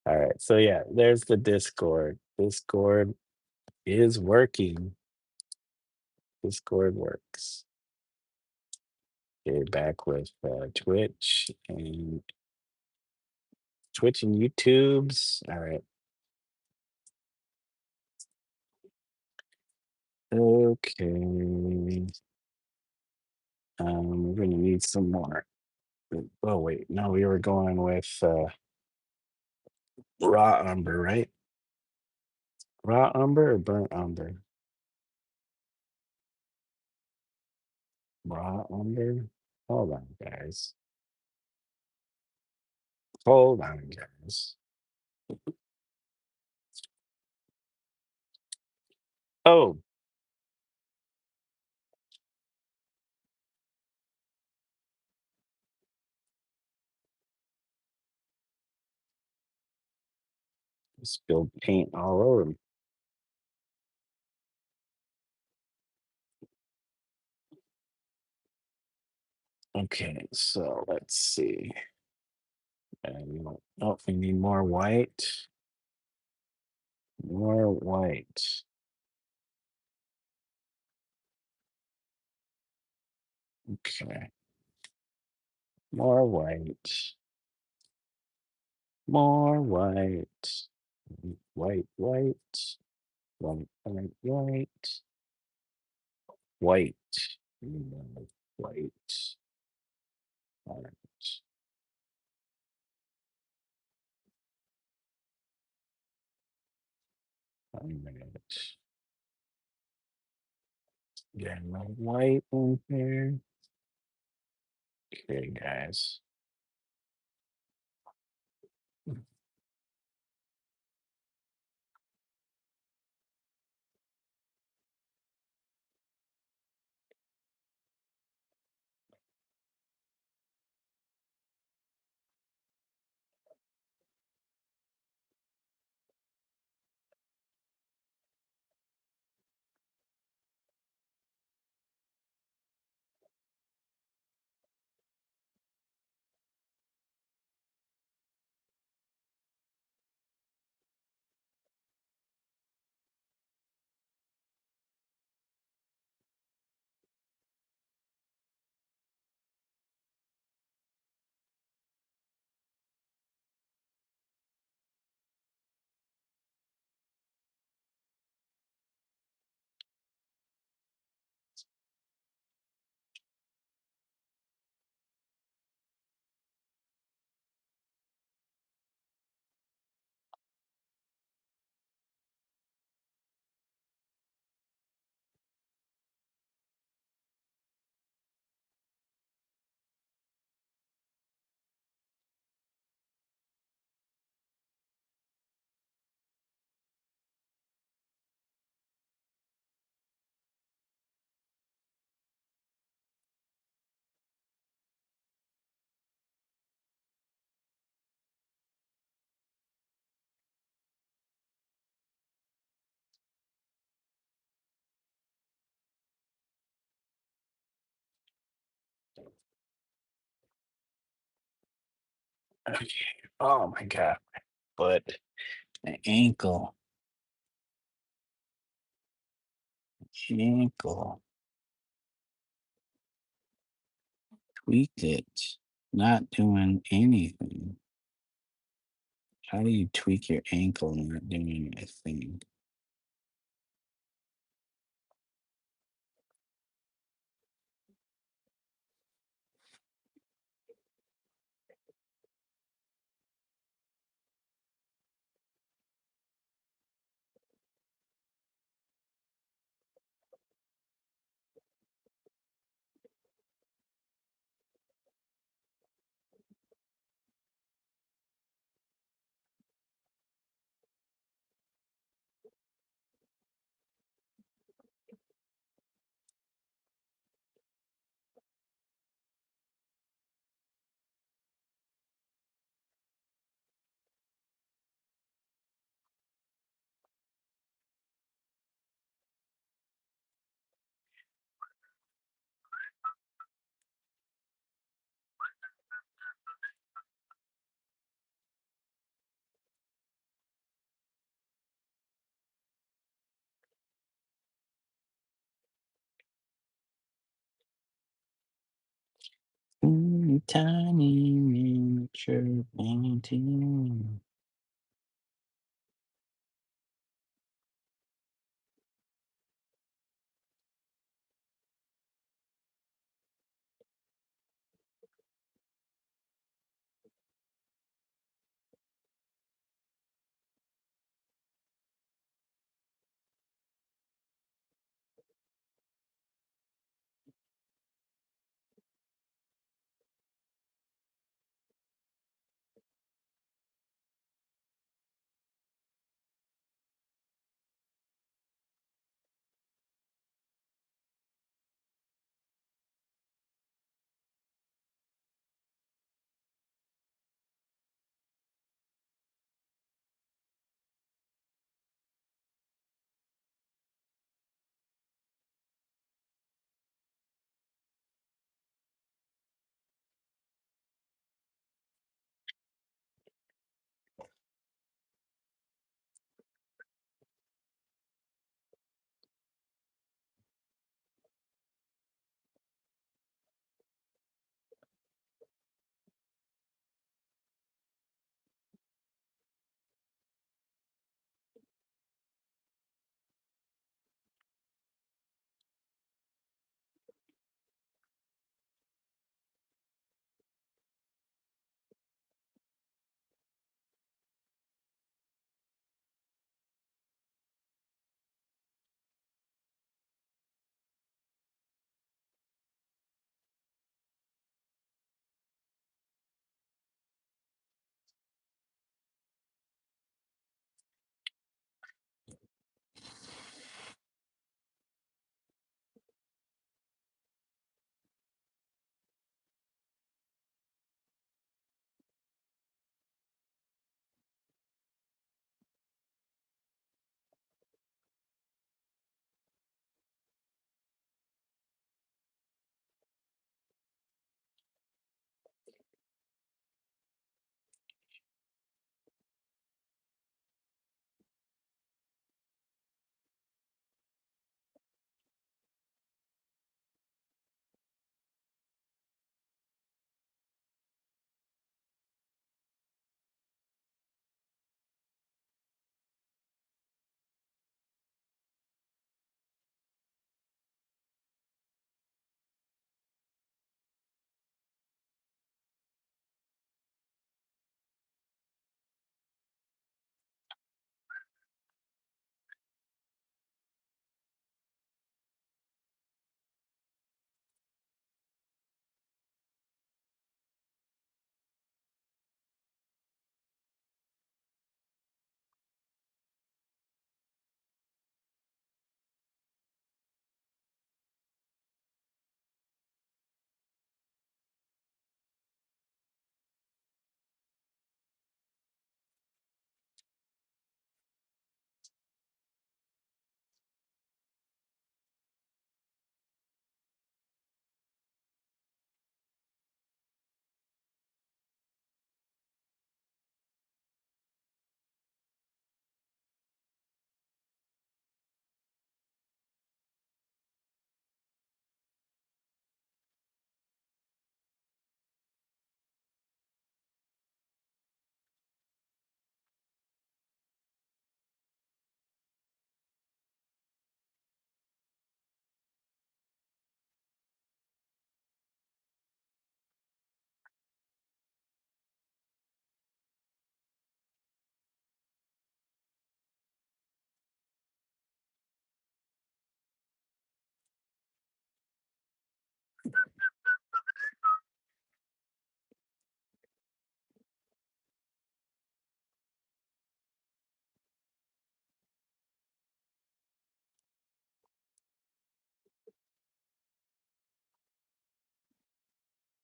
All right, so yeah, there's the Discord. Discord is working. Discord works. Okay, back with Twitch and YouTube's. All right. Okay. We're gonna need some more. Oh wait, no, we were going with raw umber, right? Raw umber or burnt umber? Raw umber. Hold on, guys. Hold on, guys. Oh, spilled paint all over me. Okay, so let's see. Oh, we need more white. More white. Okay. More white. More white. White, white. White, white, white. White. White. White. White. Get my white in here. Okay, guys. Okay. Oh my God. But the ankle, tweaked it, not doing anything. How do you tweak your ankle not doing a thing? Tiny miniature painting.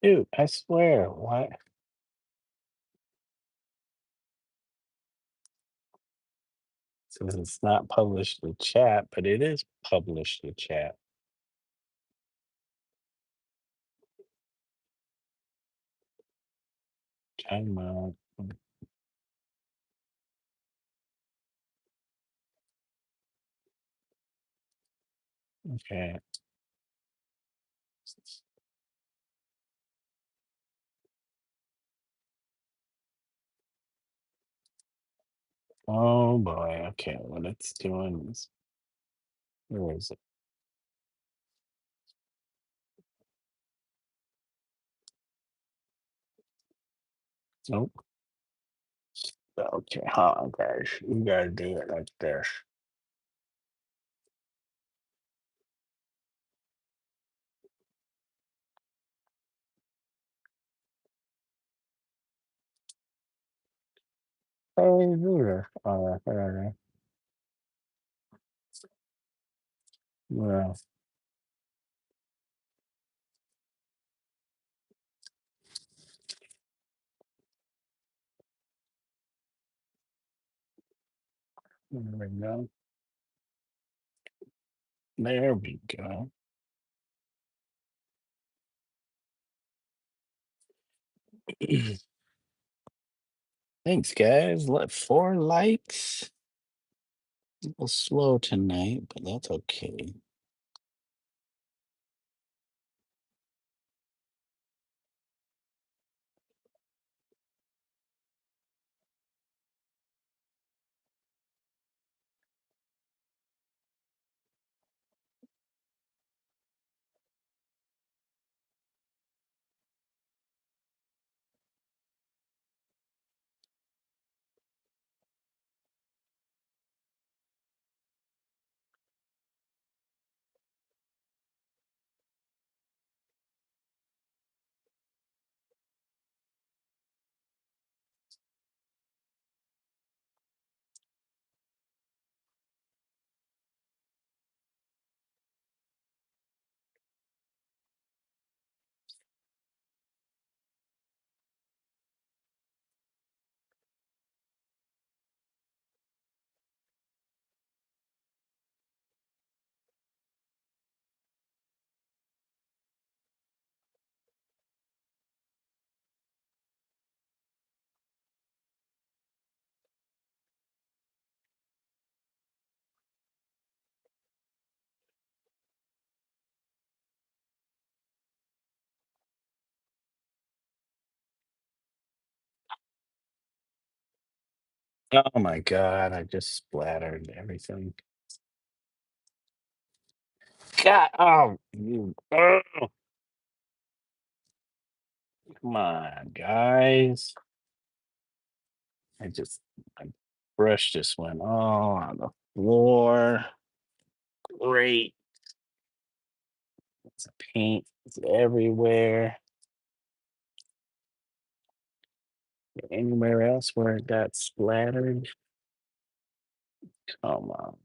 Dude, I swear, what? Says it's not published to chat, but it is published to chat. Time out. Okay. Oh boy. Okay, what it's doing is where is it? Nope. Okay, hold on, guys. You gotta do it like this. How do you do this? There. Well, there we go. There we go. Thanks, guys. Let 4 likes. A little slow tonight, but that's okay. Oh my god, I just splattered everything. God, oh, come on, guys. I just, my brush just went all on the floor. Great. It's paint it's everywhere. Anywhere else where it got splattered? Come on.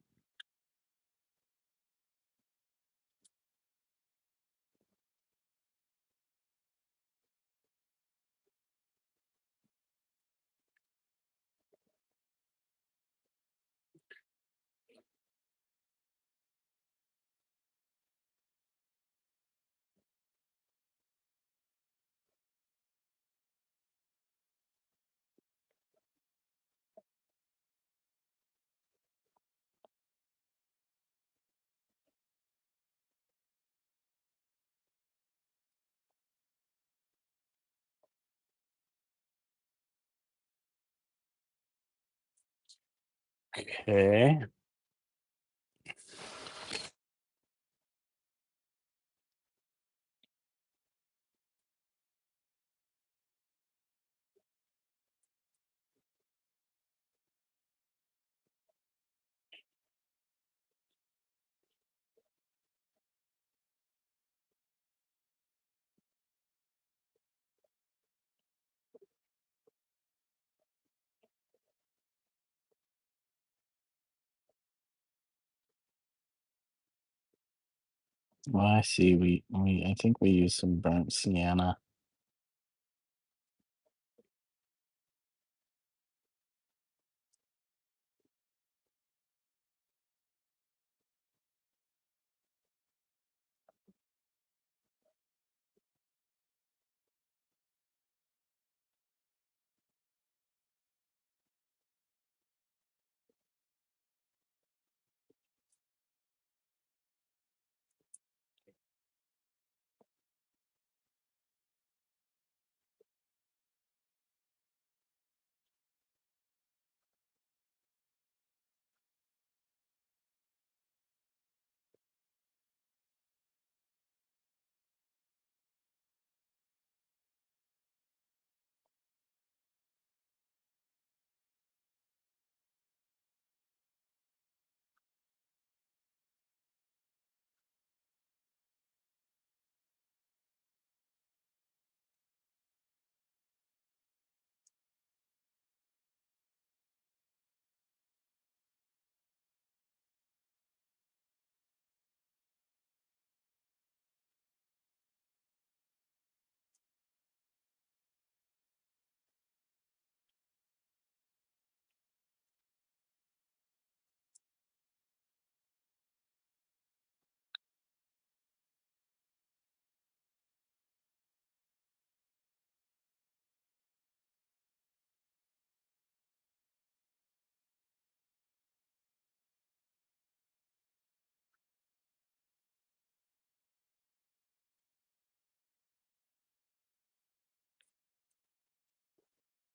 Okay. Well, I see. I think we used some burnt sienna.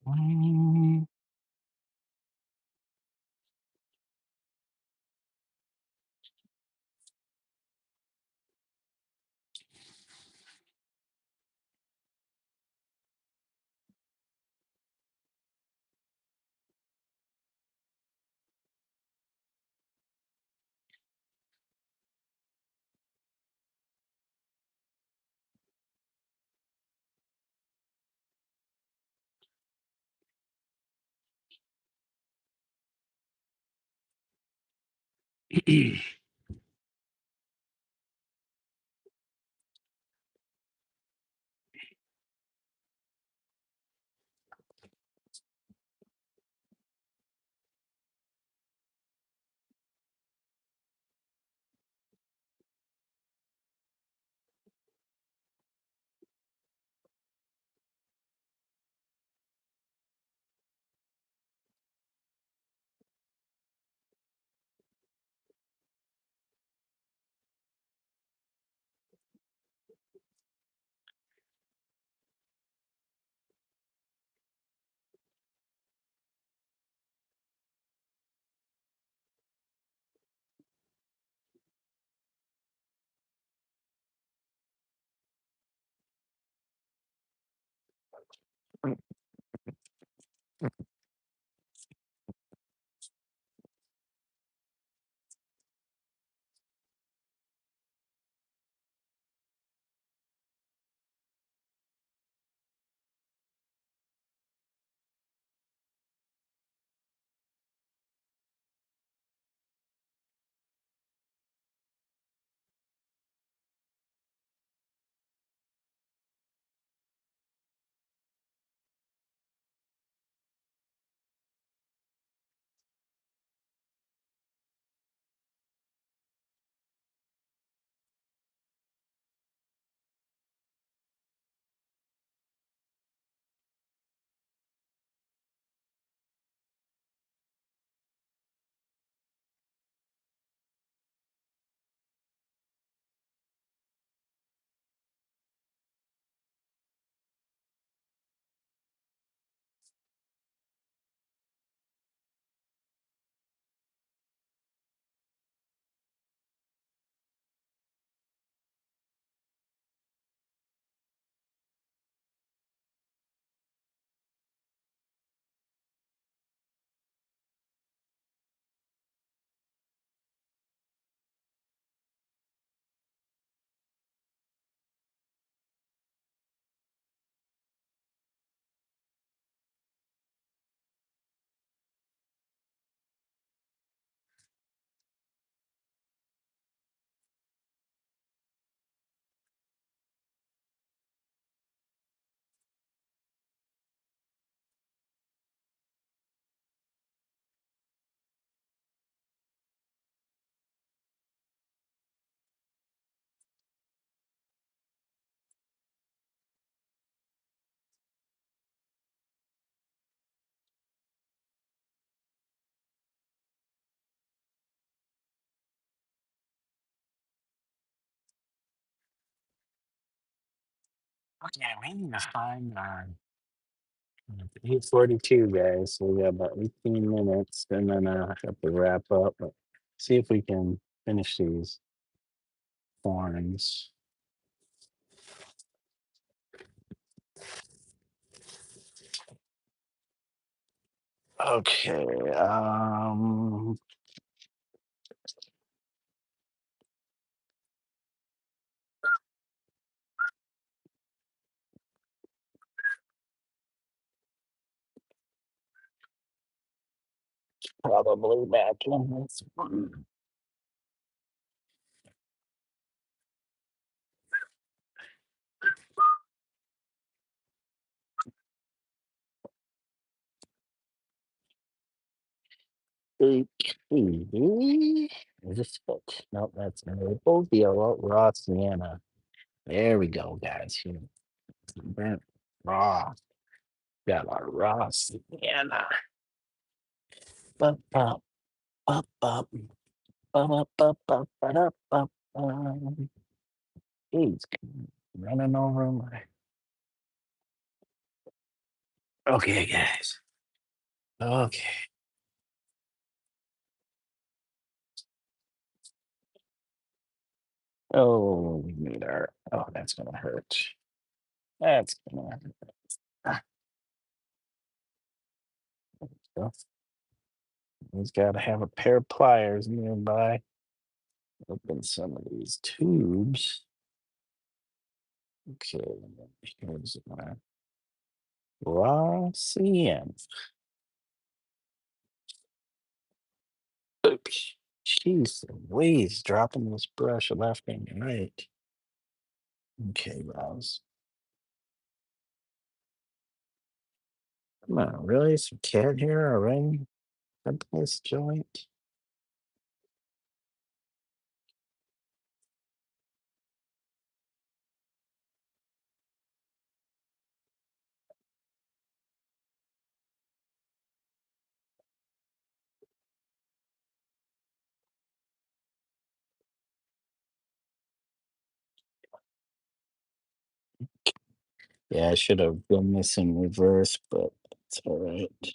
Mm. Okay, we need to find our 8:42, guys. So we got about 18 minutes, and then I have to wrap up. But see if we can finish these forms. Okay. Probably back in this one. Okay. Is this it? Nope, that's maple, yellow, raw sienna. There we go, guys. Here, burnt raw. Got our raw sienna. Bup, bup, bup, bup, bup, bup, bup, bup, bup, bup. He's running over my. Okay, guys. Okay. Oh, we need our. Oh, that's gonna hurt. That's gonna hurt. Ah, so he's got to have a pair of pliers nearby. Open some of these tubes. Okay, here's my raw CM. Oops. Jeez, the way he's dropping this brush left and right. Okay, Ross. Come on, really? Some cat hair already? Up this joint? Yeah, I should have done this in reverse, but it's all right.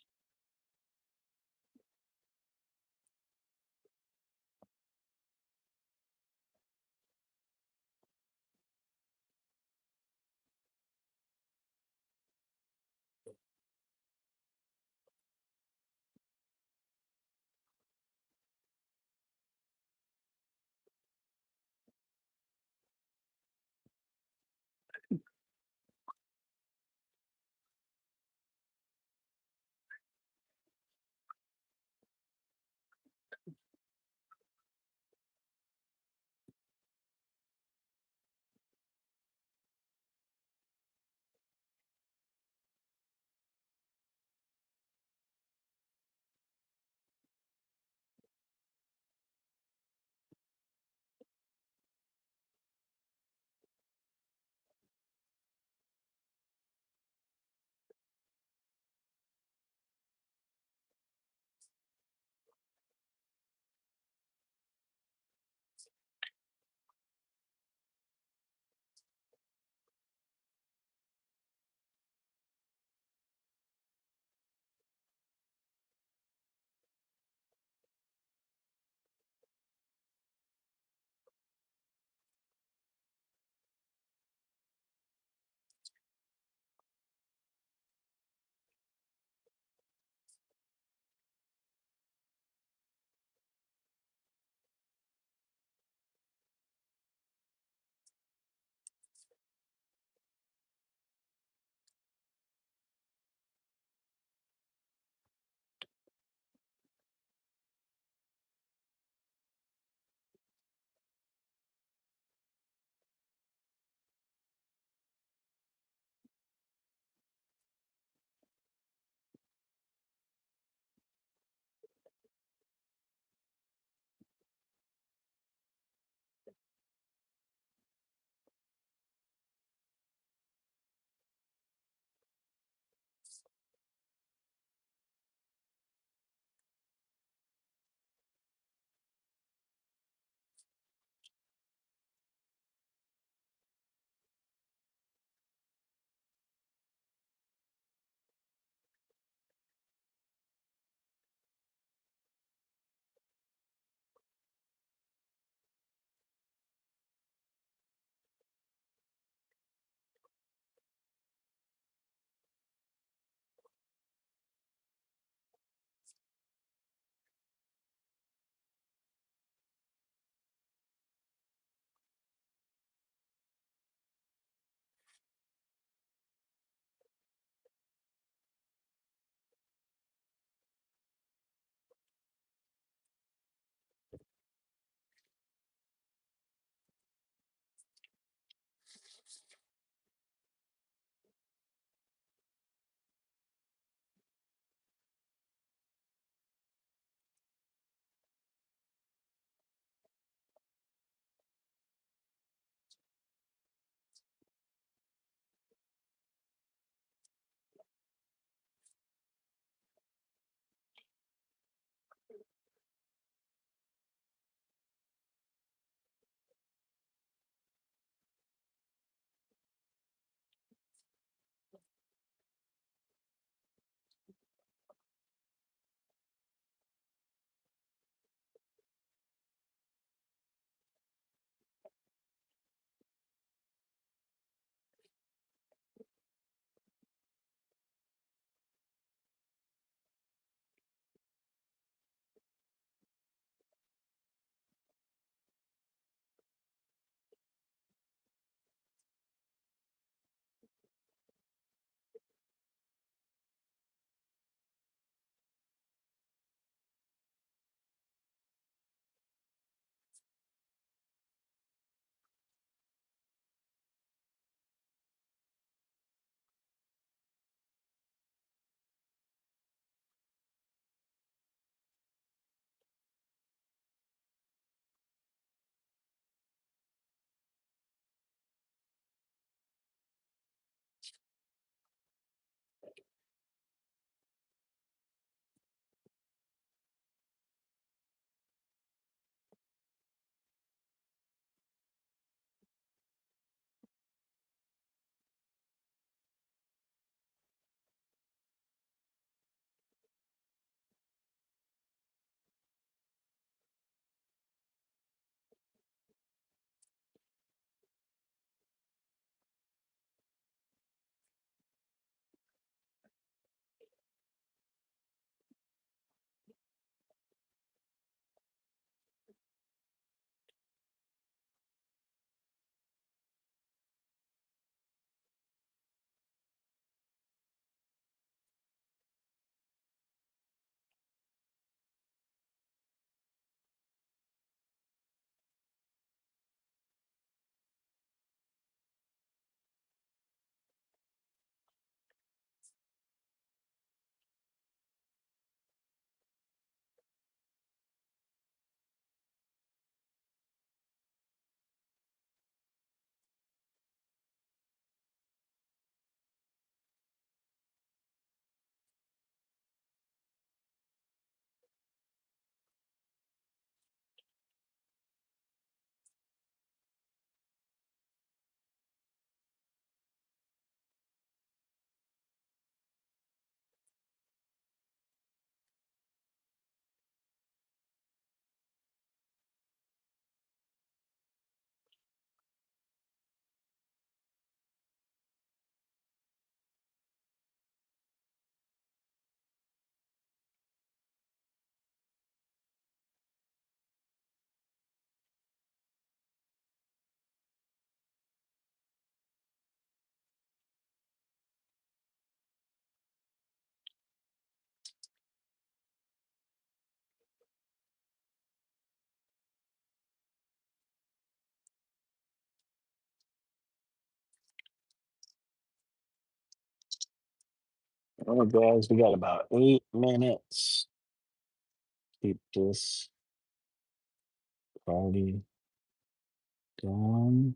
Oh, guys, we got about 8 minutes. Keep this party going.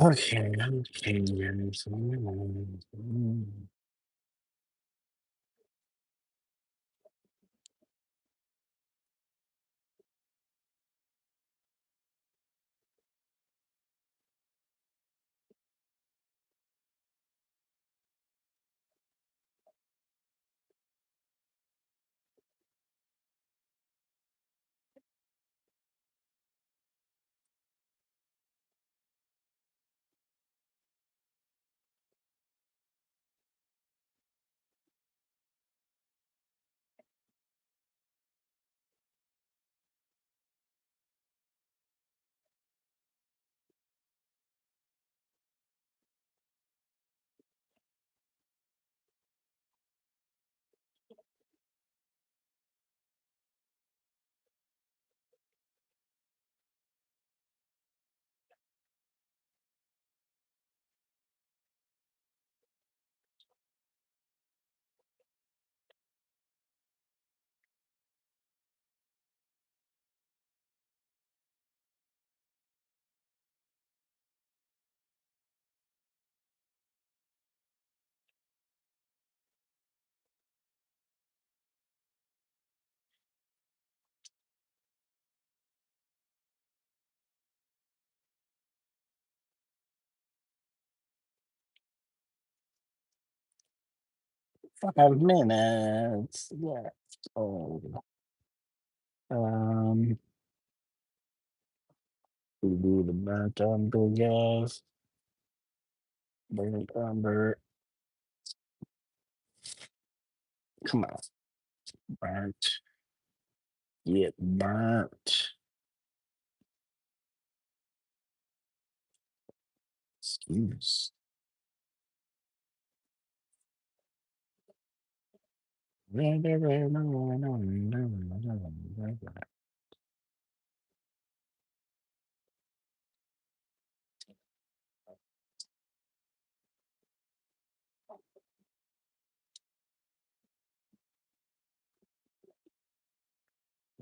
Okay, okay, guys. 5 minutes. Yeah. Oh. Um, we do the burnt umber, guys. Burnt umber. Come on. Burnt. Get burnt. Excuse.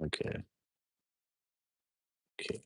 Okay. Okay.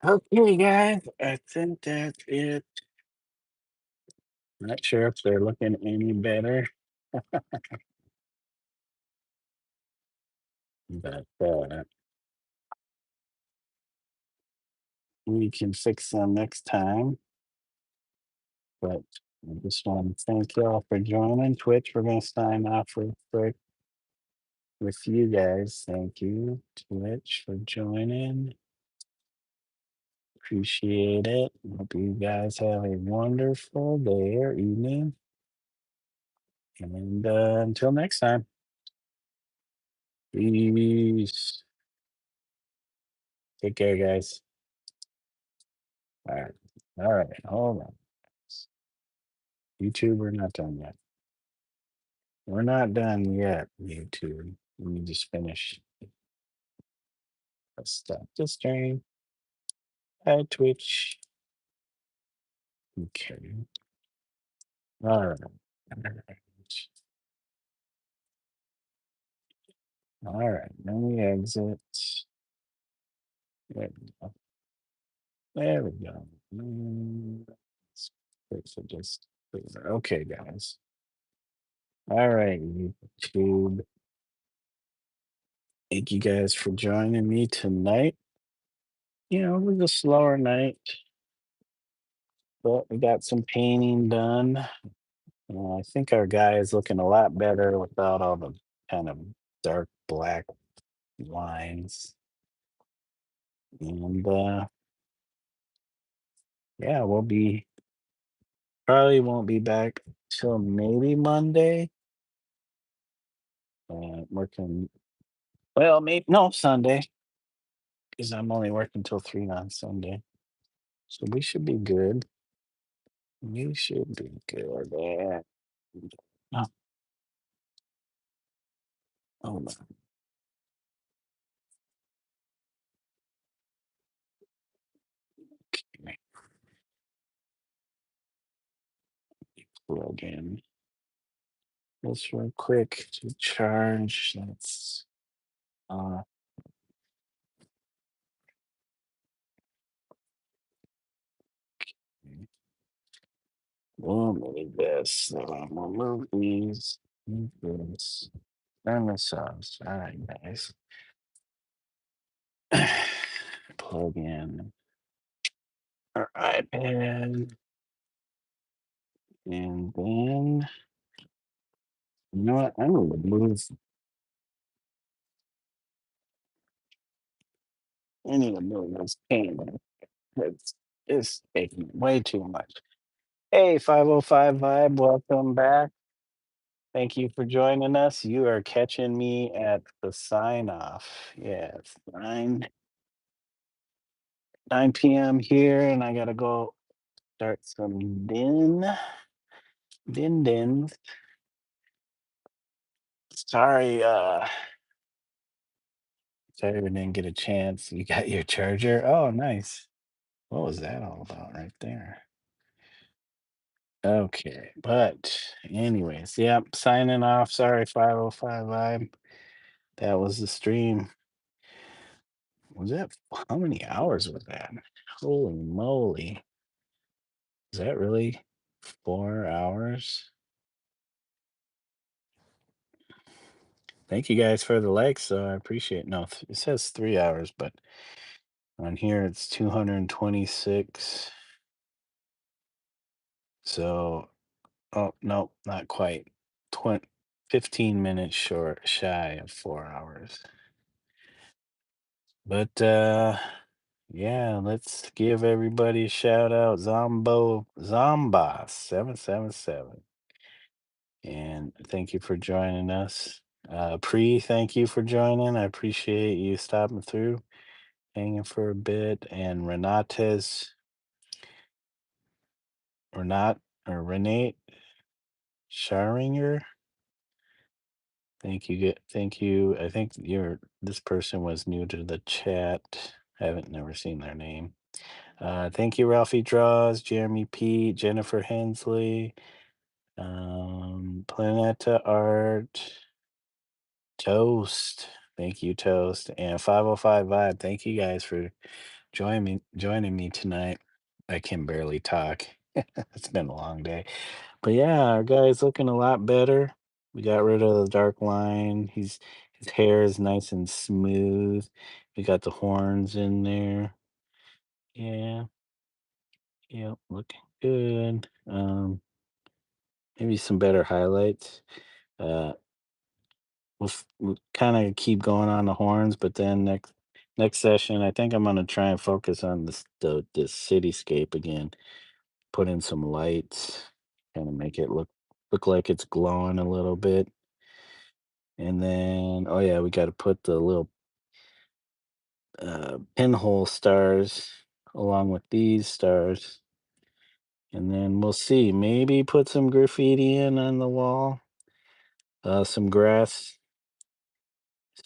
Okay, guys, I think that's it. Not sure if they're looking any better, but we can fix them next time. But I just want to thank y'all for joining. Twitch, we're going to sign off real quick with you guys. Thank you, Twitch, for joining. Appreciate it. Hope you guys have a wonderful day or evening. And until next time, peace. Take care, guys. All right. All right. Hold on. YouTube, we're not done yet. We're not done yet, YouTube. Let me just finish. Let's stop the stream. Hi, Twitch. Okay. All right. All right. All right. Then we exit. There we go. There we go. Let's fix it just okay, guys. All right, YouTube. Thank you guys for joining me tonight. You know, it was a slower night, but we got some painting done. I think our guy is looking a lot better without all the kind of dark black lines. And yeah, we'll be probably won't be back till maybe Monday. Working well, maybe no Sunday because I'm only working till 3 on Sunday. So we should be good. We should be good. Yeah. Oh, hold on. Let me plug in this real quick to charge. That's uh we'll move this. So we'll move these. Move this. Turn this off. All right, guys. Plug in our iPad. And then, you know what? I'm going to move. I need to move this camera. It's taking way too much. Hey, 505 Vibe, welcome back. Thank you for joining us. You are catching me at the sign off. Yeah, it's 9 p.m. here, and I gotta go start some dins. Sorry, sorry we didn't get a chance. You got your charger? Oh, nice. What was that all about right there? Okay, but anyways, yep, signing off. Sorry, 505 Vibe. That was the stream. Was that how many hours was that? Holy moly. Is that really 4 hours? Thank you guys for the likes, so I appreciate no, it says 3 hours, but on here it's 226. So oh no, not quite. 20, 15 minutes short, shy of 4 hours. But yeah, let's give everybody a shout out. Zombas 777. And thank you for joining us. Thank you for joining. I appreciate you stopping through, hanging for a bit. And Renate Scharinger. Thank you. Thank you. I think this person was new to the chat. I haven't never seen their name. Thank you, Ralphie Draws, Jeremy P, Jennifer Hensley, Planeta Art, Toast. Thank you, Toast, and 505 Vibe. Thank you guys for joining me tonight. I can barely talk. It's been a long day. But yeah, our guy's looking a lot better. We got rid of the dark line. His hair is nice and smooth. We got the horns in there. Yeah, yep, looking good. Maybe some better highlights. Uh, we'll kind of keep going on the horns, but then next session, I think I'm gonna try and focus on the cityscape again. Put in some lights, kind of make it look like it's glowing a little bit. And then, oh yeah, we got to put the little pinhole stars along with these stars. And then we'll see. Maybe put some graffiti in on the wall. Some grass,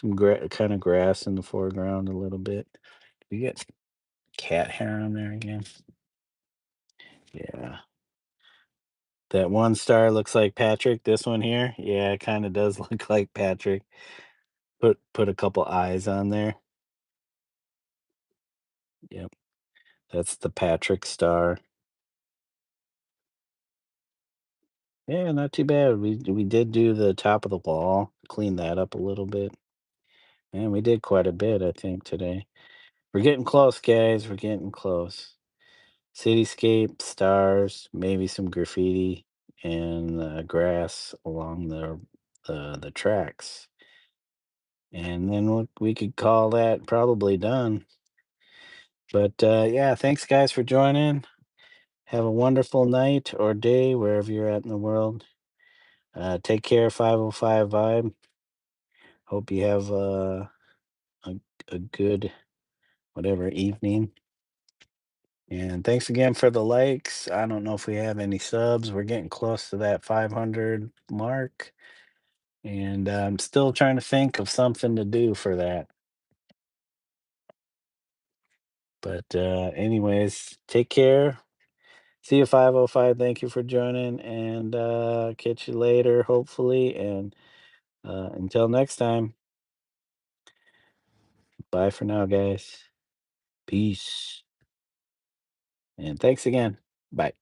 kind of grass in the foreground a little bit. We get cat hair on there again. Yeah. That one star looks like Patrick. This one here, yeah, it kind of does look like Patrick. Put a couple eyes on there. Yep, that's the Patrick star. Yeah, not too bad. We did do the top of the wall, clean that up a little bit. And we did quite a bit, I think, today. We're getting close, guys. We're getting close. Cityscape, stars, maybe some graffiti, and grass along the tracks. And then we could call that probably done. But yeah, thanks guys for joining. Have a wonderful night or day wherever you're at in the world. Take care, 505 Vibe. Hope you have a, a good whatever evening. And thanks again for the likes. I don't know if we have any subs. We're getting close to that 500 mark. And I'm still trying to think of something to do for that. But anyways, take care. See you 505. Thank you for joining and catch you later, hopefully. And until next time, bye for now, guys. Peace. And thanks again. Bye.